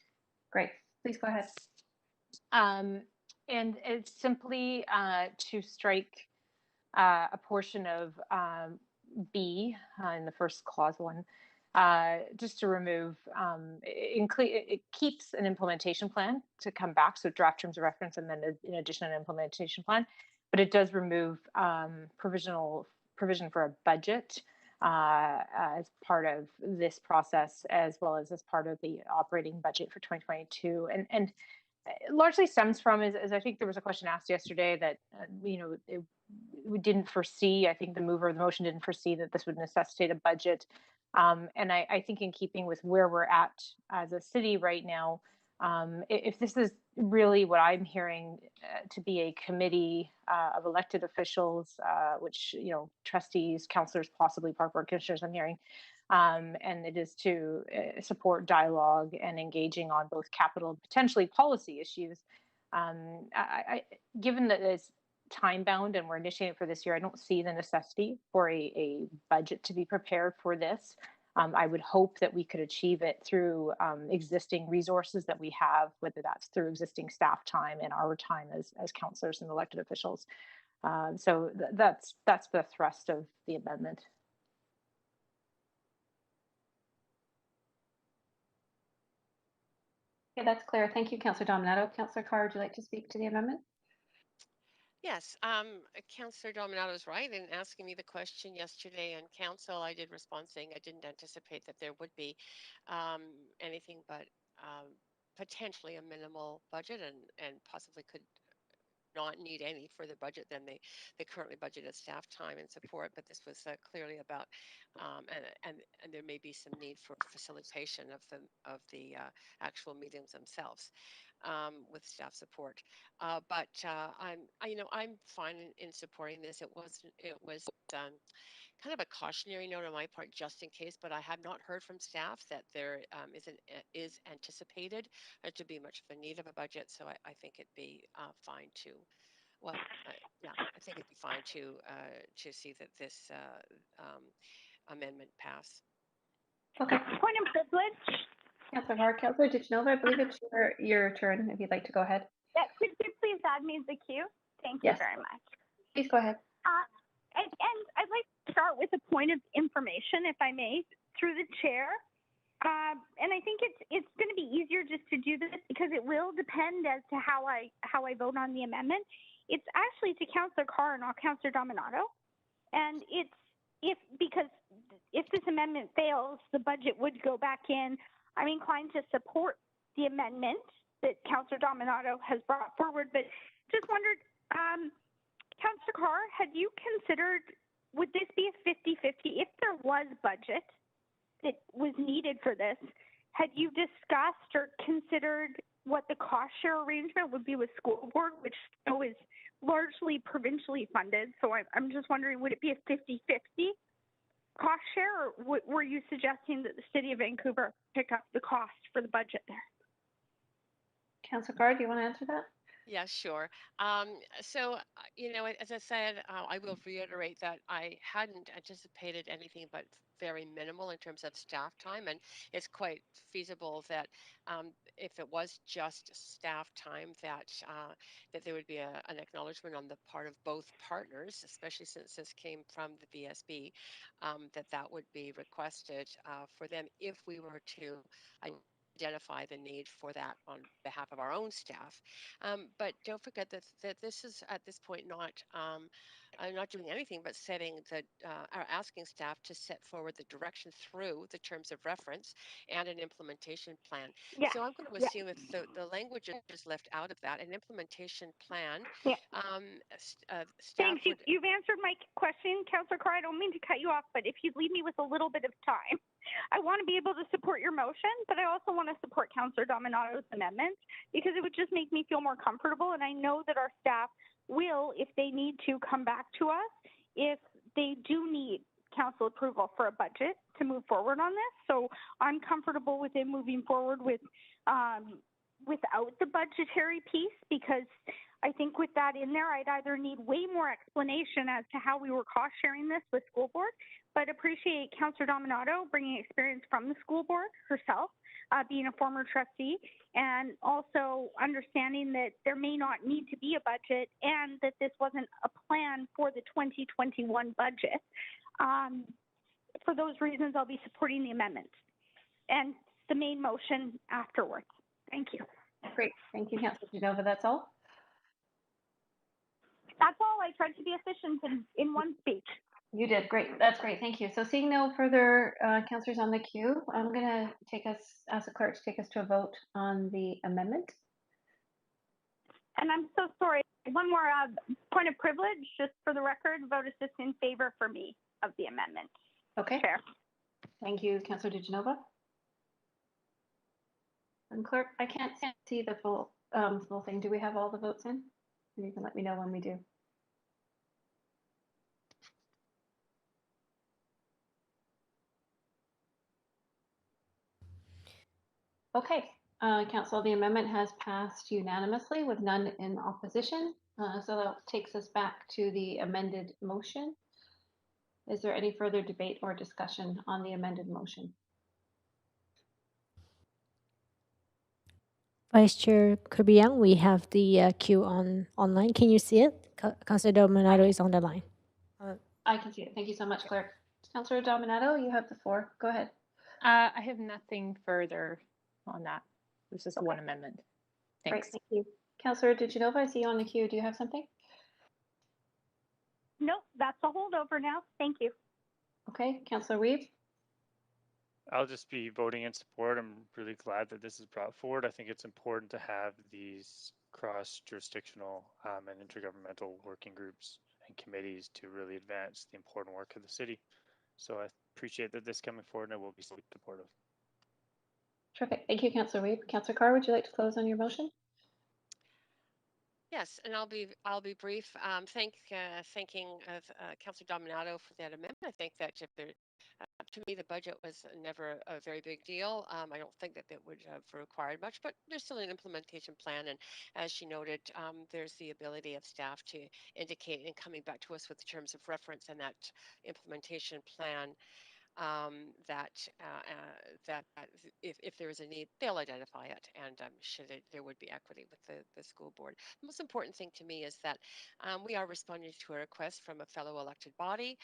Great, please go ahead. And it's simply to strike a portion of B in the first clause one, just to remove, it keeps an implementation plan to come back, so draft terms of reference and then in addition an implementation plan, but it does remove provision for a budget as part of this process, as well as part of the operating budget for 2022. And largely stems from, as I think there was a question asked yesterday that, we didn't foresee, I think the mover of the motion didn't foresee that this would necessitate a budget. And I think in keeping with where we're at as a city right now, if this is really what I'm hearing to be a committee of elected officials, which, trustees, councillors, possibly park board commissioners, I'm hearing, and it is to support dialogue and engaging on both capital and potentially policy issues. Given that it's time bound and we're initiating it for this year, I don't see the necessity for a budget to be prepared for this. I would hope that we could achieve it through existing resources that we have, whether that's through existing staff time and our time as councillors and elected officials. So that's the thrust of the amendment. Okay, that's clear. Thank you, Councillor Dominato. Councillor Carr, would you like to speak to the amendment? Yes, Councillor Dominato is right in asking me the question yesterday in council. I did respond saying I didn't anticipate that there would be anything but potentially a minimal budget and possibly could not need any further budget than they currently budgeted staff time and support, but this was clearly about and there may be some need for facilitation of the actual meetings themselves with staff support. But I'm fine in supporting this. It was kind of a cautionary note on my part, just in case, but I have not heard from staff that there is anticipated to be much of a need of a budget. So I think it'd be fine to, well, yeah, I think it'd be fine to see that this amendment pass. Okay. Point of privilege. Councillor Carr, Councillor Dichinova, I believe it's your turn if you'd like to go ahead. Yeah, could you please add me to the queue? Thank you very much. Please go ahead. And I'd like to start with a point of information, if I may, through the chair. And I think it's going to be easier just to do this because it will depend as to how I vote on the amendment. It's actually to Councillor Carr and not Councillor Dominato. And because if this amendment fails, the budget would go back in. I'm inclined to support the amendment that Councillor Dominato has brought forward, but just wondered, Councillor Carr, had you considered, would this be a 50-50 if there was budget that was needed for this? Had you discussed or considered what the cost share arrangement would be with school board, which I know is largely provincially funded? So I'm just wondering, would it be a 50-50 cost share, or were you suggesting that the City of Vancouver pick up the cost for the budget there? Councillor Carr, do you want to answer that? Yeah, sure. So, as I said, I will reiterate that I hadn't anticipated anything but very minimal in terms of staff time. And it's quite feasible that if it was just staff time, that there would be an acknowledgement on the part of both partners, especially since this came from the VSB, that would be requested for them if we were to identify the need for that on behalf of our own staff. But don't forget that this is at this point not doing anything but setting or asking staff to set forward the direction through the terms of reference and an implementation plan. Yeah. So I'm going to assume if the language is left out of that, an implementation plan. Yeah. Staff Thanks. You've answered my question, Councillor Carr. I don't mean to cut you off, but if you'd leave me with a little bit of time. I want to be able to support your motion, but I also want to support Councillor Dominato's amendment because it would just make me feel more comfortable. And I know that our staff will, if they need to, come back to us if they do need council approval for a budget to move forward on this. So I'm comfortable with it moving forward with without the budgetary piece, because I think with that in there, I'd either need way more explanation as to how we were cost sharing this with school board, but appreciate Councillor Dominato bringing experience from the school board herself, being a former trustee, and also understanding that there may not need to be a budget and that this wasn't a plan for the 2021 budget. For those reasons, I'll be supporting the amendment and the main motion afterwards. Thank you. Great. Thank you, Councillor Genova. That's all? That's all. I tried to be efficient in one speech. You did great. That's great. Thank you. So seeing no further councillors on the queue, I'm going to ask the clerk to take us to a vote on the amendment. And I'm so sorry. One more point of privilege, just for the record, vote is just in favor for me of the amendment. Okay. Chair. Thank you, Councillor DeGenova. And clerk, I can't see the full thing. Do we have all the votes in? You can let me know when we do. Okay, Council, the amendment has passed unanimously with none in opposition. So that takes us back to the amended motion. Is there any further debate or discussion on the amended motion? Vice Chair Kirby Young, we have the queue online. Can you see it? Councillor Dominato is on the line. I can see it. Thank you so much, Clerk. Councillor Dominato, you have the floor. Go ahead. I have nothing further on that. This is one amendment. Great, Thanks. thank you. Councillor DeGenova, I see you on the queue. Do you have something? Nope, that's a holdover now. Thank you. Okay, Councillor Weave. I'll just be voting in support. I'm really glad that this is brought forward. I think it's important to have these cross-jurisdictional and intergovernmental working groups and committees to really advance the important work of the city. So I appreciate that this is coming forward, and I will be supportive. Terrific. Thank you, Councillor Weave. Councillor Carr, would you like to close on your motion? Yes, and I'll be brief. Thanking Councillor Dominato for that amendment. I think that if there, to me, the budget was never a very big deal. I don't think that would have required much, but there's still an implementation plan. And as she noted, there's the ability of staff to indicate and coming back to us with the terms of reference and that implementation plan. That if there is a need, they'll identify it, and there would be equity with the school board. The most important thing to me is that we are responding to a request from a fellow elected body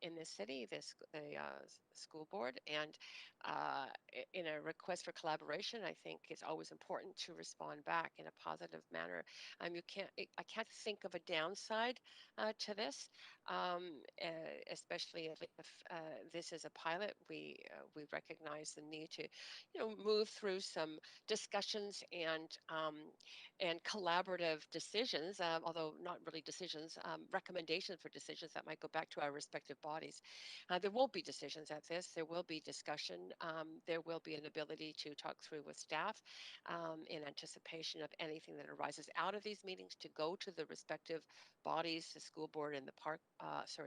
in this city, the school board, and in a request for collaboration, I think it's always important to respond back in a positive manner. I can't think of a downside to this, especially if this is a pilot. We recognize the need to, move through some discussions and collaborative decisions, although not really decisions, recommendations for decisions that might go back to our respective bodies. There won't be decisions at this. There will be discussion. There will be an ability to talk through with staff in anticipation of anything that arises out of these meetings to go to the respective bodies, the school board and the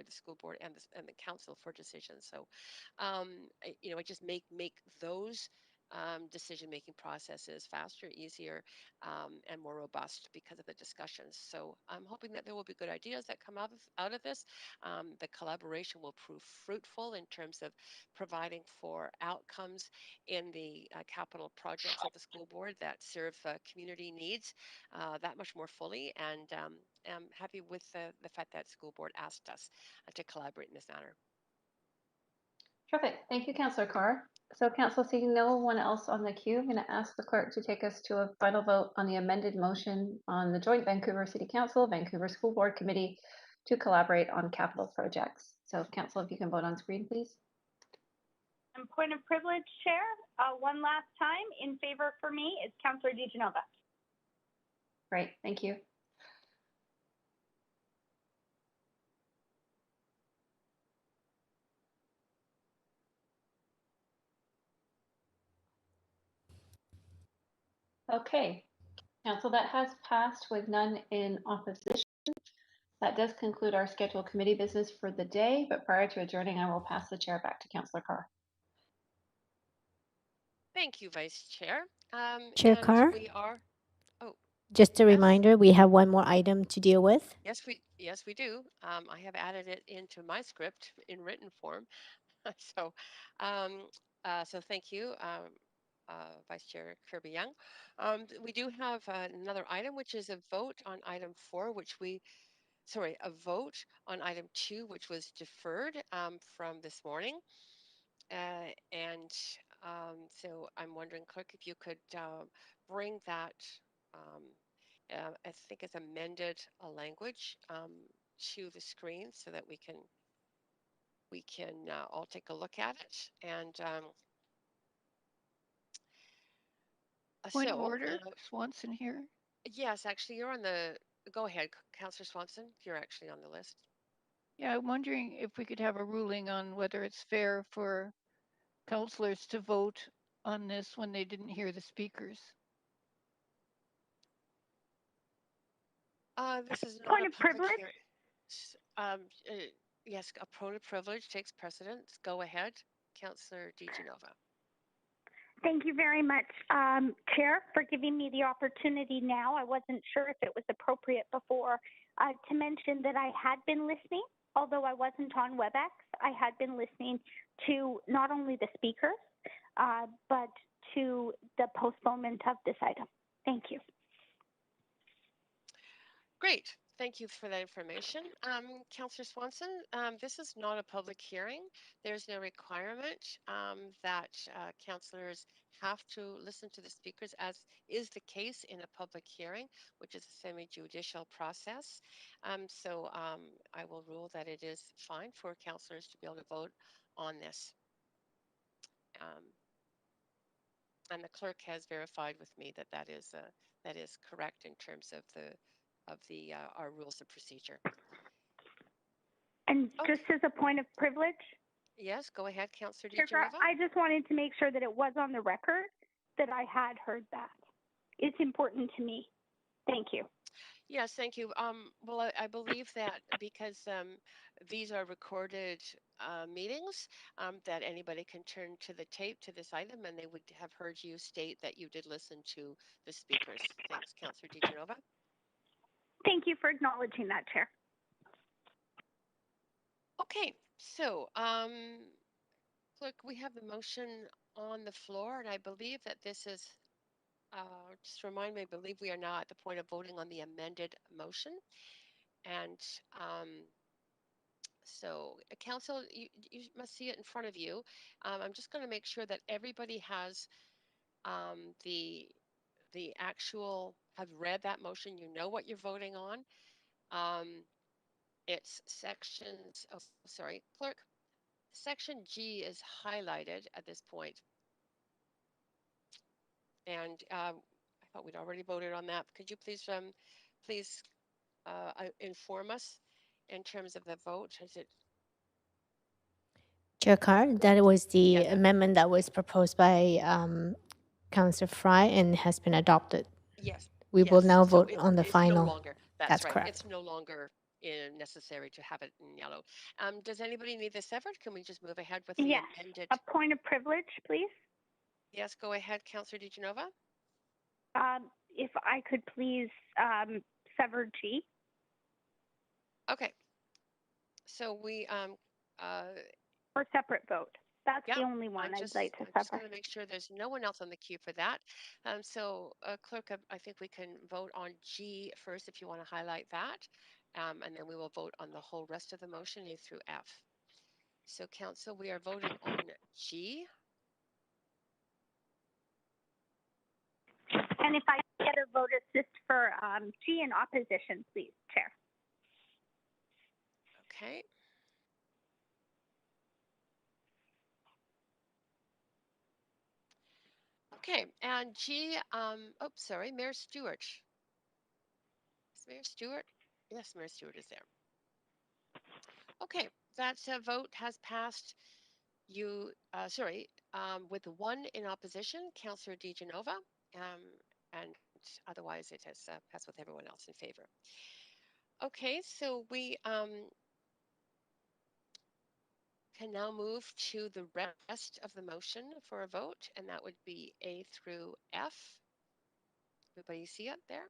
school board and the council for decisions. So, I just make those decision-making processes faster, easier, and more robust because of the discussions. So I'm hoping that there will be good ideas that come out of this. The collaboration will prove fruitful in terms of providing for outcomes in the capital projects of the school board that serve community needs that much more fully. And I'm happy with the fact that school board asked us to collaborate in this manner. Terrific. Thank you, Councillor Carr. So Council, seeing no one else on the queue, I'm going to ask the clerk to take us to a final vote on the amended motion on the joint Vancouver City Council, Vancouver School Board Committee to collaborate on capital projects. So Council, if you can vote on screen, please. And point of privilege, Chair, one last time, in favor for me is Councillor DeGenova. Great, thank you. Okay, Council, that has passed with none in opposition. That does conclude our scheduled committee business for the day, but prior to adjourning, I will pass the chair back to Councillor Carr. Thank you, Vice Chair. Chair And Carr? we are, Just a reminder, we have one more item to deal with. yes, we do. I have added it into my script in written form. So, so thank you, Vice Chair Kirby Young. We do have another item, which is a vote on item 4, a vote on item 2, which was deferred from this morning. And so I'm wondering, Clerk, if you could bring that, I think it's amended language to the screen so that we can we can all take a look at it. And Point of order, Swanson here. Yes, actually, you're on the. Go ahead, Councillor Swanson. You're actually on the list. Yeah, I'm wondering if we could have a ruling on whether it's fair for councillors to vote on this when they didn't hear the speakers. This is not Point a of public privilege. hearing. Yes, a point of privilege takes precedence. Go ahead, Councillor DiGenova. Thank you very much, Chair, for giving me the opportunity now. I wasn't sure if it was appropriate before to mention that I had been listening, although I wasn't on WebEx. I had been listening to not only the speakers, but to the postponement of this item. Thank you. Great. Thank you for that information. Councillor Swanson, this is not a public hearing. There's no requirement that councillors have to listen to the speakers, as is the case in a public hearing, which is a semi-judicial process. So I will rule that it is fine for councillors to be able to vote on this. And the clerk has verified with me that that is correct in terms of the our rules of procedure. And just as a point of privilege, yes, go ahead, Councillor DiGenova. I just wanted to make sure that it was on the record that I had heard that. It's important to me. Thank you. Yes, thank you. Well, I believe that because these are recorded meetings, that anybody can turn to the tape to this item and they would have heard you state that you did listen to the speakers. Thanks, Councillor DiGenova. Thank you for acknowledging that, Chair. Okay, so clerk, we have the motion on the floor, and I believe that this is, just remind me, I believe we are now at the point of voting on the amended motion. And so, Council, you must see it in front of you. I'm just going to make sure that everybody has the actual, have read that motion. You know what you're voting on. It's sections, oh, sorry, clerk. Section G is highlighted at this point. And I thought we'd already voted on that. Could you please inform us in terms of the vote? Is it? Chair Carr, that was the amendment that was proposed by Councillor Fry and has been adopted. Yes. We will now So vote on the it's final. no longer. That's right. correct. It's no longer necessary to have it in yellow. Does anybody need this severed? Can we just move ahead with the amended? A point of privilege, please. Yes, go ahead, Councillor DiGenova. If I could please sever G. Okay. So we or separate vote. That's the only one I'd like to sever. I'm just going to make sure there's no one else on the queue for that. So, Clerk, I think we can vote on G first if you want to highlight that. And then we will vote on the whole rest of the motion A through F. So, Council, we are voting on G. And if I get a vote assist for G in opposition, please, Chair. Okay. Okay, and G, oh, sorry, Mayor Stewart. Is Mayor Stewart? Yes, Mayor Stewart is there. Okay, that vote has passed. You, with one in opposition, Councillor DiGenova, and otherwise it has passed with everyone else in favor. Okay, so we can now move to the rest of the motion for a vote, and that would be A through F. Everybody see it there?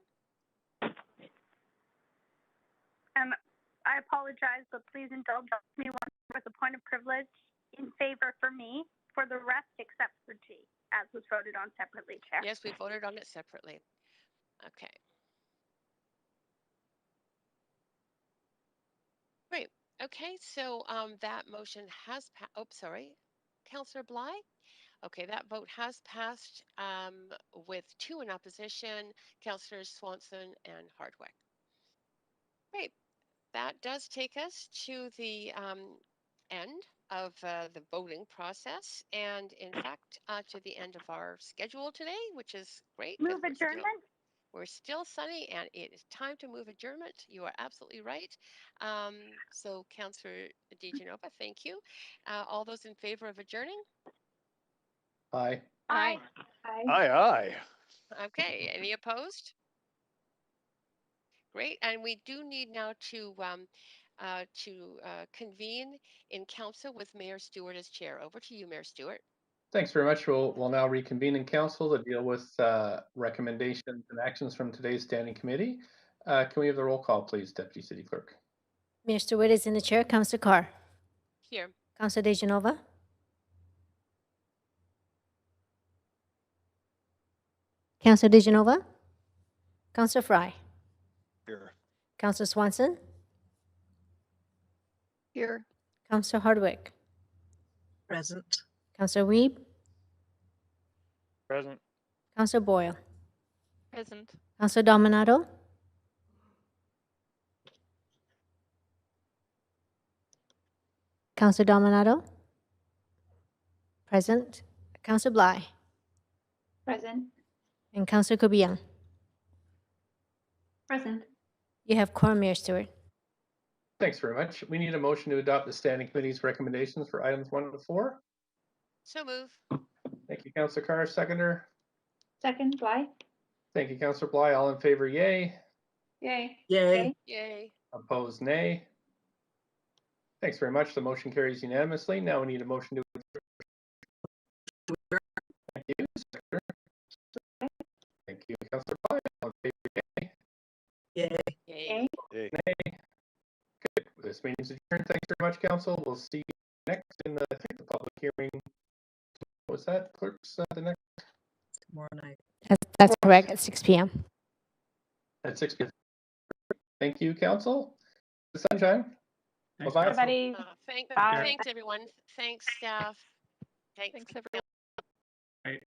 I apologize, but please indulge me once with a point of privilege in favor for me for the rest except for G, as was voted on separately, Chair. Yes, we voted on it separately. Okay. Great. Okay, so that motion has passed. Oh, sorry, Councillor Bligh. Okay, that vote has passed with 2 in opposition, Councillors Swanson and Hardwick. Great. That does take us to the end of the voting process, and in fact, to the end of our schedule today, which is great. Move adjournment. We're still sunny, and it is time to move adjournment. You are absolutely right. So, Councillor DeGenova, thank you. All those in favor of adjourning? Aye. Aye. Aye, aye. Okay. Any opposed? Great. And we do need now to convene in council with Mayor Stewart as chair. Over to you, Mayor Stewart. Thanks very much. We'll now reconvene in council to deal with recommendations and actions from today's standing committee. Can we have the roll call, please, Deputy City Clerk? Mayor Stewart is in the chair. Councillor Carr. Here. Councillor DeGenova. Councillor DeGenova. Councillor Fry. Here. Councillor Swanson. Here. Councillor Hardwick. Present. Councillor Wiebe. Present. Councillor Boyle. Present. Councillor Dominato. Councillor Dominato. Present. Councillor Bligh. Present. And Councillor Kirby. Present. You have quorum, Mayor Stewart. Thanks very much. We need a motion to adopt the standing committee's recommendations for items 1 to 4. So move. Thank you, Councillor Carr. Seconder. Second, Bligh. Thank you, Councillor Bligh. All in favor, yay. Yay. Yay. Yay. Opposed, nay. Thanks very much. The motion carries unanimously. Now we need a motion to adjourn. Thank you, Seconder. Thank you, Councillor Bligh. All in favor, yay. Yay. Yay. Nay. Good. This meeting's adjourned. Thanks very much, Council. We'll see you next in the public hearing. Was that, clerks, the next? Tomorrow night. That's correct, at 6 p.m. At 6 p.m. Thank you, Council. The sunshine. Thanks, Bye-bye. Everybody. Thanks, Bye. everyone. Thanks, staff. Thanks, Thanks, everyone. Right.